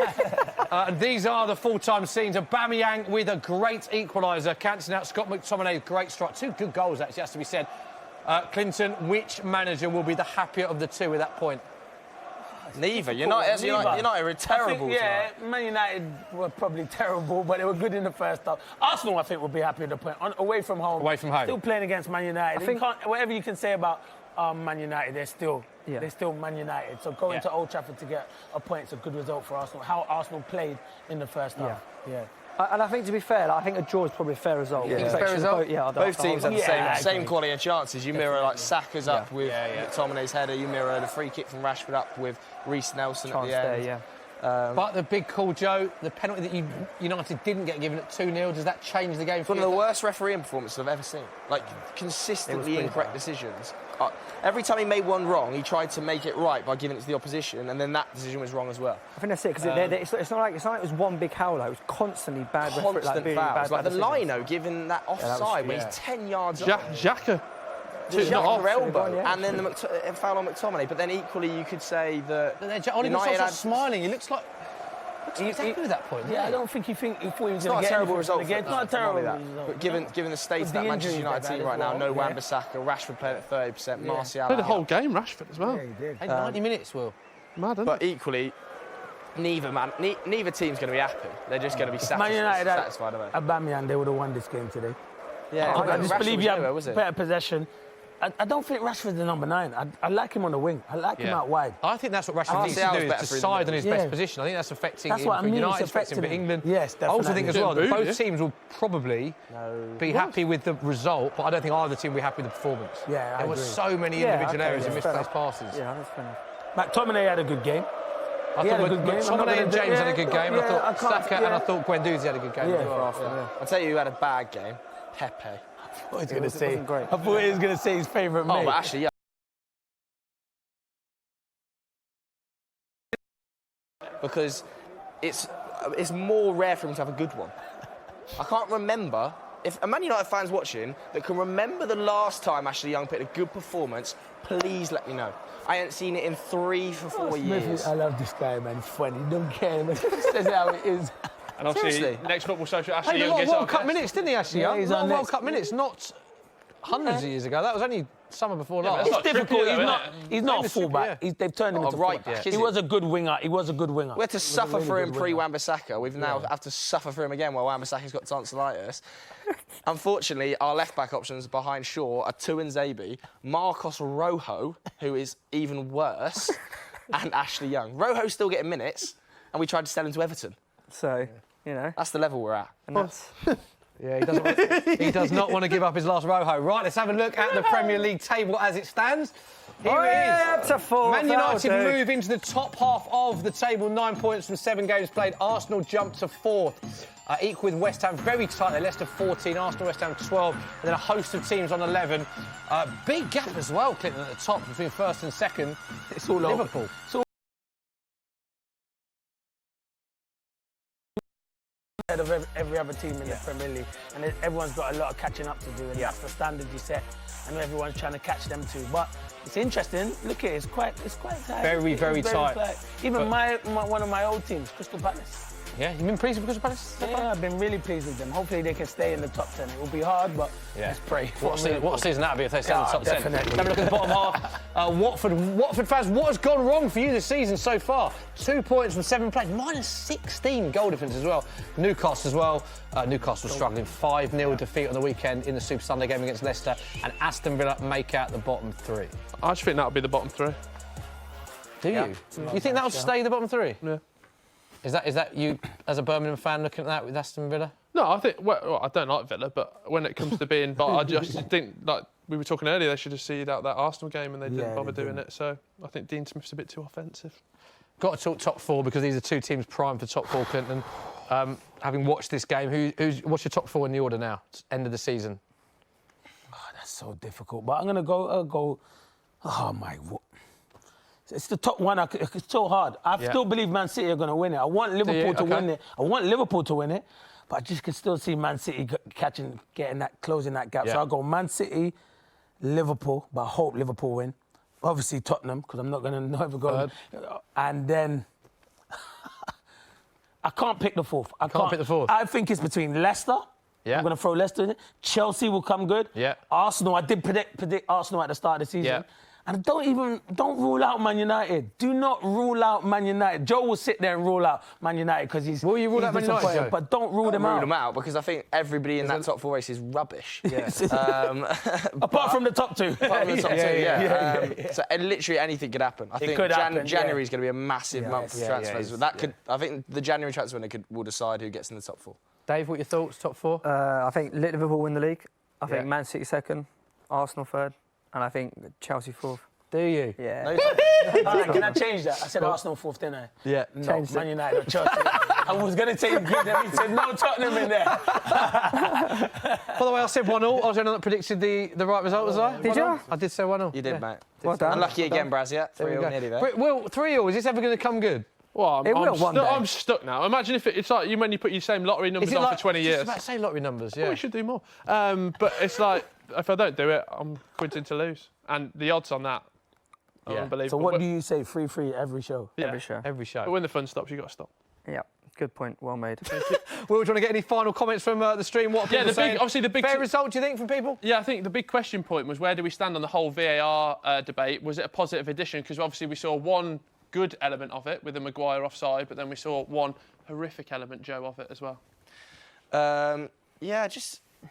And these are the full-time scenes. Aubameyang with a great equaliser, cancelling out Scott McTominay's great strike. Two good goals, actually, has to be said. Clinton, which manager will be the happier of the two at that point? Neither. United were terrible Yeah, tonight. Man United were probably terrible, but they were good in the first half. Arsenal, I think, will be happy at the point. Away from home. Away from home. Still playing against Man United. Whatever you can say about Man United, they're still Man United. So going to Old Trafford to get a point is a good result for Arsenal. How Arsenal played in the first half. Yeah. And I think, to be fair, I think a draw is probably a fair result. Yeah. Fair result? Yeah. Both teams had the Yeah, same quality of chances. You mirror like Saka's up with McTominay's header. You mirror the free kick from Rashford up with Reece Nelson at the end. But the big call, Joe, the penalty that United didn't get given at 2-0, does that change the game It's for one you? of the worst refereeing performances I've ever seen. Like, consistently incorrect decisions. every time he made one wrong, he tried to make it right by giving it to the opposition, and then that decision was wrong as well. I think that's it, because it's not like it was one big howler. It was constantly bad. Constant fouls. Like the Lino giving that offside when he's 10 yards off. Xhaka. Xhaka elbow, and then the foul on McTominay. But then equally, you could say that Ole Gunnar Solskjær smiling. He looks like he's happy with that point. Yeah, I don't think he thought he was going to get It's not a terrible result. It's not a terrible result. But given the state of that Manchester United team right now, no Wan-Bissaka, Rashford playing at 30%, Martial. Played the whole game, Rashford as well. Yeah, he did. 90 minutes, Will. Mad, isn't But equally, neither team's going to be happy. They're just going to be satisfied of it. Aubameyang, they would have won this game today. Yeah, I just believe you have was it? better possession. I don't think Rashford's the number 9. I like him on the wing. I like him out wide. I think that's what Rashford needs to do, is decide on his best position. I think that's affecting him for United, it's affecting him for England. Yes, definitely. I also think as well that both teams will probably be happy with the result, but I don't think either team will be happy with the performance. Yeah, there were so many individual errors and misplaced passes. Yeah, that's fair enough. McTominay had a good game. I thought McTominay and James had a good game. I thought Saka and I thought Guendouzi had a good game as well. I'll tell you who had a bad game. Pepe. I thought he was going to say his favourite mate. Oh, but actually, yeah. Because it's more rare for him to have a good one. I can't remember, if a Man United fan's watching that can remember the last time Ashley Young put a good performance, please let me know. I ain't seen it in 3 for 4 years. I love this guy, man. He's funny. Don't care, man. Says how it is. And obviously, Seriously? next Football Social, Ashley He Young got gets World Cup minutes, didn't he, Ashley Young? he's Not on World next. Cup minutes, not hundreds of years ago. That was only summer before last. It's difficult. Trippier, He's not a fullback. They've turned him into right fullback. back, is He was a good winger. We had to suffer for him pre-Wan-Bissaka. We've now have to suffer for him again while Wan-Bissaka's got tonsillitis. Unfortunately, our left-back options behind Shaw are Tuanzebe, Marcos Rojo, who is even worse, and Ashley Young. Rojo's still getting minutes, and we tried to sell him to Everton. So, you know. That's the level we're at. And that's... Yeah, he does not want to give up his last Rojo. Right, let's have a look at the Premier League table as it stands. Here it is. To 4. Man United move into the top half of the table, 9 points from 7 games played. Arsenal jump to 4th, equal with West Ham, very tight. Leicester 14, Arsenal, West Ham 12, and then a host of teams on 11. Big gap as well, Clinton, at the top between 1st and 2nd. It's all Liverpool. Ahead of every other team in the Premier League, and everyone's got a lot of catching up to do, and that's the standard you set, and everyone's trying to catch them too. But it's interesting. Look at it; it's quite tight. Very tight. Even one of my old teams, Crystal Palace. Yeah, you've been pleased with Crystal Palace? Yeah, I've been really pleased with them. Hopefully they can stay in the top 10. It will be hard, but let's pray. What a season that would be if they stay in the top 10. Definitely. Have a look at the bottom half. Watford fans, what has gone wrong for you this season so far? 2 points from 7 played, minus 16 goal difference as well. Newcastle as well. Newcastle struggling, 5-0 defeat on the weekend in the Super Sunday game against Leicester, and Aston Villa make out the bottom 3. I just think that'll be the bottom 3. Do you? You think that'll stay the bottom 3? Yeah. Is that you, as a Birmingham fan, looking at that with Aston Villa? No, I think, well, I don't like Villa, but when it comes to being, but I just think, like we were talking earlier, they should have seeded out that Arsenal game and they didn't bother doing it. So I think Dean Smith's a bit too offensive. Got to talk top 4 because these are 2 teams primed for top 4, Clinton. Having watched this game, what's your top 4 in the order now? End of the season. Oh, that's so difficult. But I'm going to go. Oh, my. It's the top 1. It's so hard. I still believe Man City are going to win it. I want Liverpool to win it. I want Liverpool to win it. But I just can still see Man City closing that gap. So I'll go Man City, Liverpool, but I hope Liverpool win. Obviously Tottenham, because I'm not going to never go. And then I can't pick the 4th. I can't pick the 4th. I think it's between Leicester. Yeah. I'm going to throw Leicester in it. Chelsea will come good. Yeah. Arsenal, I did predict Arsenal at the start of the season. Yeah. And don't rule out Man United. Do not rule out Man United. Joe will sit there and rule out Man United because he's. Will you rule out Man United, Joe? But don't rule them out. Rule them out because I think everybody in that top 4 race is rubbish. Yeah. Apart from the top 2. Apart from the top 2, yeah. So literally anything could happen. I think January is going to be a massive month for transfers. I think the January transfer window will decide who gets in the top 4. Dave, what are your thoughts? Top 4? I think Liverpool win the league. I think Man City 2nd, Arsenal 3rd. And I think Chelsea 4th. Do you? Yeah. Can I change that? I said Arsenal 4th, didn't I? Yeah. No, Man United or Chelsea. I was going to say good, and he said no Tottenham in there. By the way, I said 1-0. I was the one that predicted the right result, was I? Did you? I did say 1-0. You did, mate. Well done. Unlucky again, Braz, yeah. 3-0 nearly there. Will, 3-0, is this ever going to come good? Well, It will one day. I'm stuck now. Imagine if it's like when you put your same lottery numbers on for 20 years. Just about to say lottery numbers, yeah. We should do more. But it's like, if I don't do it, I'm quitting to lose. And the odds on that are unbelievable. So what do you say? 3-3 every show? Yeah, Every show. Every show. But when the fun stops, you've got to stop. Yeah, good point. Well made. Will, do you want to get any final comments from the stream? What are people saying? obviously the big fair result, do you think, from people? Yeah, I think the big question point was where do we stand on the whole VAR debate? Was it a positive addition? Because obviously we saw one good element of it with the Maguire offside, but then we saw one horrific element, Joe, of it as well. Yeah,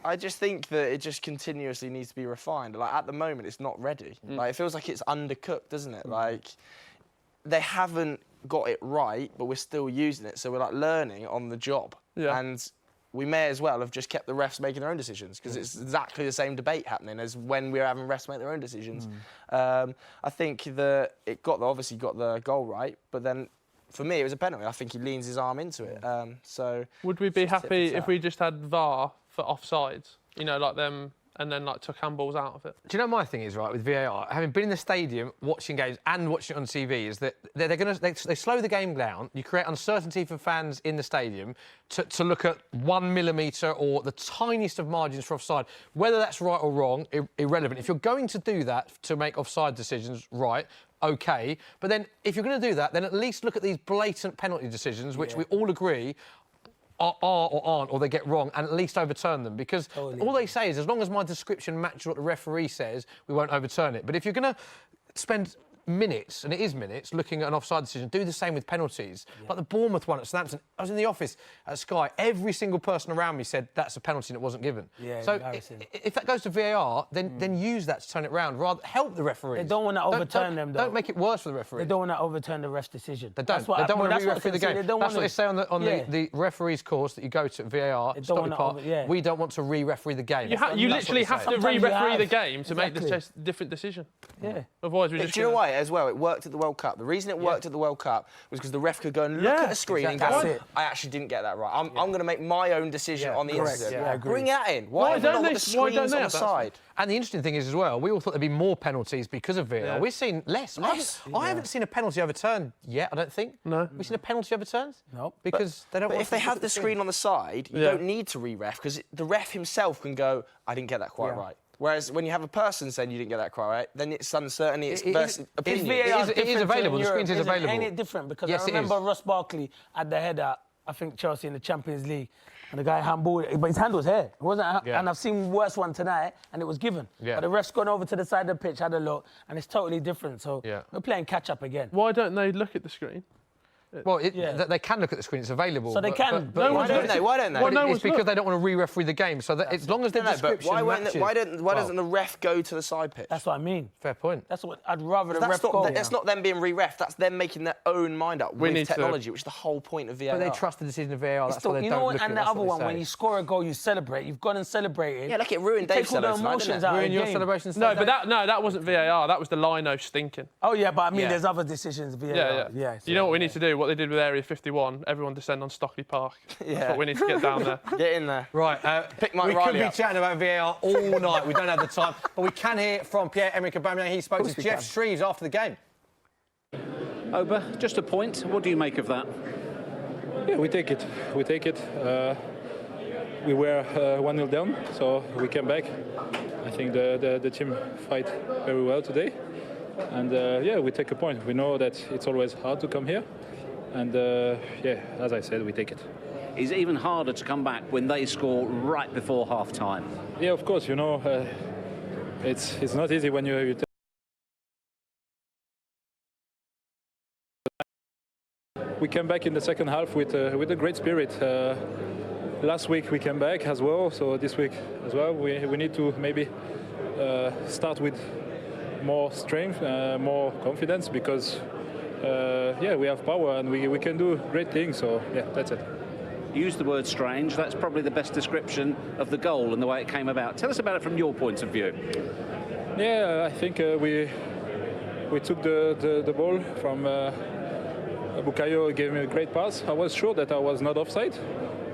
I just think that it just continuously needs to be refined. Like, at the moment, it's not ready. Like, it feels like it's undercooked, doesn't it? Like, they haven't got it right, but we're still using it. So we're, like, learning on the job. Yeah. And we may as well have just kept the refs making their own decisions, because it's exactly the same debate happening as when we were having refs make their own decisions. I think that it obviously got the goal right, but then for me it was a penalty. I think he leans his arm into it. So would we be happy if we just had VAR for offsides? You know, like them, and then like took handballs out of it. Do you know what my thing is, right, with VAR? Having been in the stadium, watching games and watching it on TV, is that they slow the game down. You create uncertainty for fans in the stadium to look at 1 millimetre or the tiniest of margins for offside. Whether that's right or wrong, irrelevant. If you're going to do that to make offside decisions right, OK. But then if you're going to do that, then at least look at these blatant penalty decisions, which we all agree are or aren't, or they get wrong, and at least overturn them. Because all they say is, as long as my description matches what the referee says, we won't overturn it. But if you're going to spend minutes, and it is minutes, looking at an offside decision, do the same with penalties. Like the Bournemouth one at Southampton, I was in the office at Sky, every single person around me said that's a penalty and it wasn't given. Yeah, so if that goes to VAR, then use that to turn it round, rather help the referees. They don't want to overturn them, though. Don't make it worse for the referee. They don't want to overturn the ref's decision. They don't. They don't want to re-referee the game. That's what they say on the referee's course that you go to VAR, stop your part. We don't want to re-referee the game. You literally have to re-referee the game to make the different decision. Yeah. Otherwise, we're just. Do you know why? As well, it worked at the World Cup. The reason it worked at the World Cup was because the ref could go and look at the screen and go, I actually didn't get that right. I'm going to make my own decision on the incident. Bring that in. Why don't they? The screens on the side? And the interesting thing is as well, we all thought there'd be more penalties because of VAR. We're seeing less. I haven't seen a penalty overturned yet, I don't think. No. We've seen a penalty overturned? No. Because they don't want if they have the screen on the side, you don't need to re-ref, because the ref himself can go, I didn't get that quite right. Whereas when you have a person saying you didn't get that quite right, then it's uncertainty, it's opinion. It is available, the screen is available. Ain't it different? Because Yes, I remember Ross Barkley had the header, I think Chelsea in the Champions League, and the guy handballed it, but his hand was here. It wasn't, and I've seen worse one tonight, and it was given. But the ref's gone over to the side of the pitch, had a look, and it's totally different. So we're playing catch-up again. Why don't they look at the screen? Well, they can look at the screen, it's available. So they can. But why don't they? Why don't they? Well, it's because they don't want to re-referee the game. So that as long as the description matches... Why doesn't the ref go to the side pitch? That's what I mean. Fair point. That's what I'd rather the ref go. That's not them being re-ref. That's them making their own mind up with technology, which is the whole point of VAR. But they trust the decision of VAR. That's why they you don't know look what? at it. And the other one, when you score a goal, you celebrate. You've gone and celebrated. Yeah, look, it ruined Dave's emotions out of the Ruin your game. celebrations. No, but that wasn't VAR. That was the lino stinking. Oh yeah, but I mean, there's other decisions. VAR. Yeah. You know what we need to do? What they did with Area 51. Everyone descend on Stockley Park. That's what we need to get down there. Get in there. Right, Pick Mike we Riley could be up. chatting about VAR all night. We don't have the time. But we can hear from Pierre-Emerick Aubameyang. He spoke to Jeff Shreves after the game. Oba, just a point. What do you make of that? Yeah, we take it. We take it. We were 1-0 down, so we came back. I think the team fight very well today. And yeah, we take a point. We know that it's always hard to come here. And yeah, as I said, we take it. Is it even harder to come back when they score right before half-time? Yeah, of course. You know, it's not easy when you We came back in the second half with a great spirit. Last week we came back as well, so this week as well we need to maybe start with more strength, more confidence, because yeah, we have power and we can do great things. So yeah, that's it. You used the word strange. That's probably the best description of the goal and the way it came about. Tell us about it from your point of view. Yeah, I think we took the ball from Bukayo gave me a great pass. I was sure that I was not offside.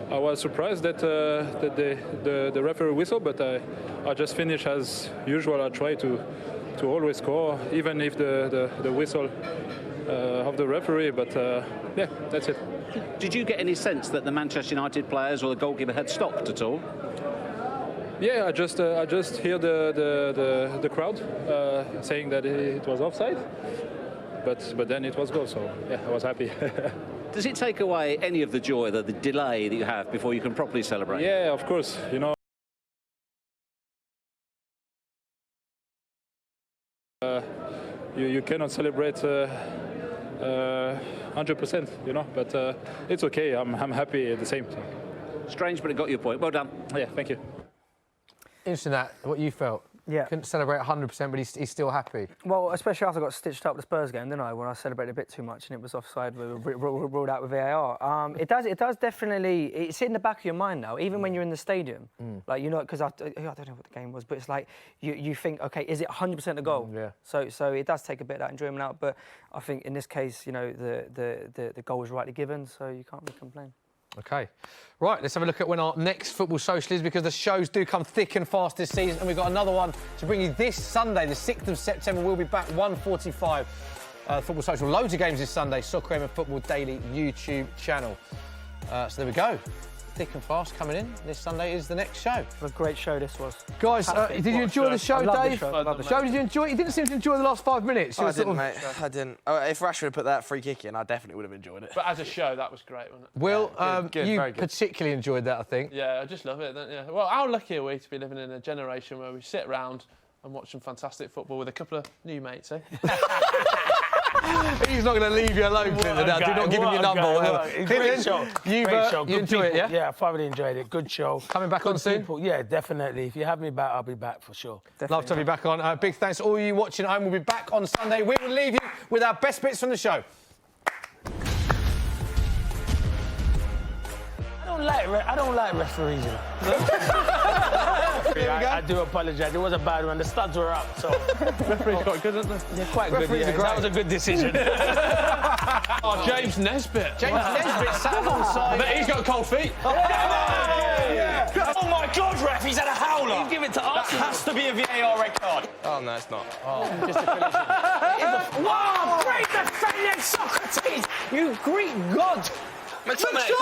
I was surprised that the referee whistled, but I just finished as usual. I try to always score, even if the whistle of the referee. But yeah, that's it. Did you get any sense that the Manchester United players or the goalkeeper had stopped at all? Yeah, I just hear the crowd saying that it was offside, but then it was goal. So yeah, I was happy. Does it take away any of the joy, the delay that you have before you can properly celebrate? Yeah, of course. You know, you cannot celebrate 100%, you know, but it's okay. I'm happy at the same time. Strange, but it got your point. Well done. Yeah, thank you. Interesting that, what you felt. Yeah. Couldn't celebrate 100%, but he's still happy. Well, especially after I got stitched up the Spurs game, didn't I? When I celebrated a bit too much and it was offside, we were ruled out with VAR. It does definitely. It's in the back of your mind now, even when you're in the stadium. Like, you know, because I don't know what the game was, but it's like you think, okay, is it 100% a goal? Yeah. So it does take a bit of that enjoyment out. But I think in this case, you know, the goal was rightly given, so you can't really complain. OK. Right, let's have a look at when our next Football Social is, because the shows do come thick and fast this season, and we've got another one to bring you this Sunday, the 6th of September. We'll be back 1:45. Football Social, loads of games this Sunday. Soccer Aim and Football Daily YouTube channel. So there we go. Thick and fast coming in. This Sunday is the next show. What a great show this was. Guys, did you enjoy the show, Dave? I love the show. Joe, did you enjoy it? You didn't seem to enjoy the last 5 minutes. You I were sort didn't, of- mate. I didn't. Oh, if Rashford had put that free kick in, I definitely would have enjoyed it. But as a show, that was great, wasn't it? Will, good, you very good. particularly enjoyed that, I think. Yeah, I just love it, don't you? Well, how lucky are we to be living in a generation where we sit around and watch some fantastic football with a couple of new mates, eh? He's not going to leave you alone, Clinton. Do not give him your number, whatever. Great show. You enjoy it, yeah? Yeah, I thoroughly enjoyed it. Good show. Coming back on soon? People. Yeah, definitely. If you have me back, I'll be back for sure. Love to have you back on. Big thanks to all you watching at home. We'll be back on Sunday. We will leave you with our best bits from the show. I don't like referees, you know. I do apologise. It was a bad one. The studs were up, so. Referee's quite good, isn't they? They're quite good. Yeah. That was a good decision. Oh, James Nesbitt. James Nesbitt sat alongside. But he's got cold feet. Oh my God, ref, he's had a howler. You give it to Arsenal. That has to be a VAR red card. Oh, no, it's not. Just a collision. Wow, great defending, Socrates. You Greek god. Somebody!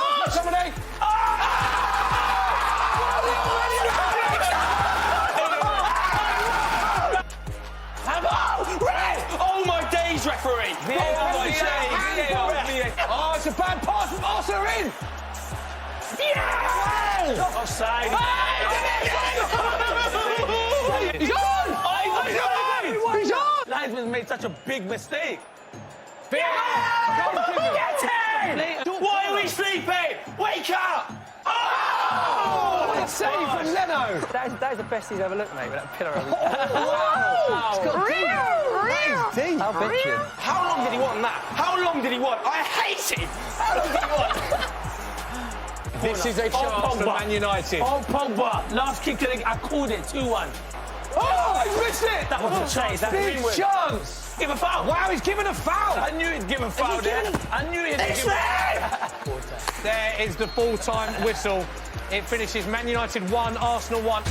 Oh my days, referee. Oh my days. Oh, it's a bad pass from Arsenal in! Yeah! Offside. He's on! He's on! Linesman's made such a big mistake. Get in! Why are we sleeping? Wake up! Oh! What a save from Leno! That is the best he's ever looked, mate, with that pillar over his head. It's got deep. That is deep. How big you? How long did he want that? How long did he want? I hate it! How long did he want? This is a chance for Man United. Oh, Pogba. Last kick of the... I called it 2-1. Oh, he's missed it! That was a chase. That's a Big win-win. chance! Give a foul. Wow, he's given a foul! I knew he'd give a foul there. I knew he'd give a There is the full-time whistle. It finishes Man United 1, Arsenal 1.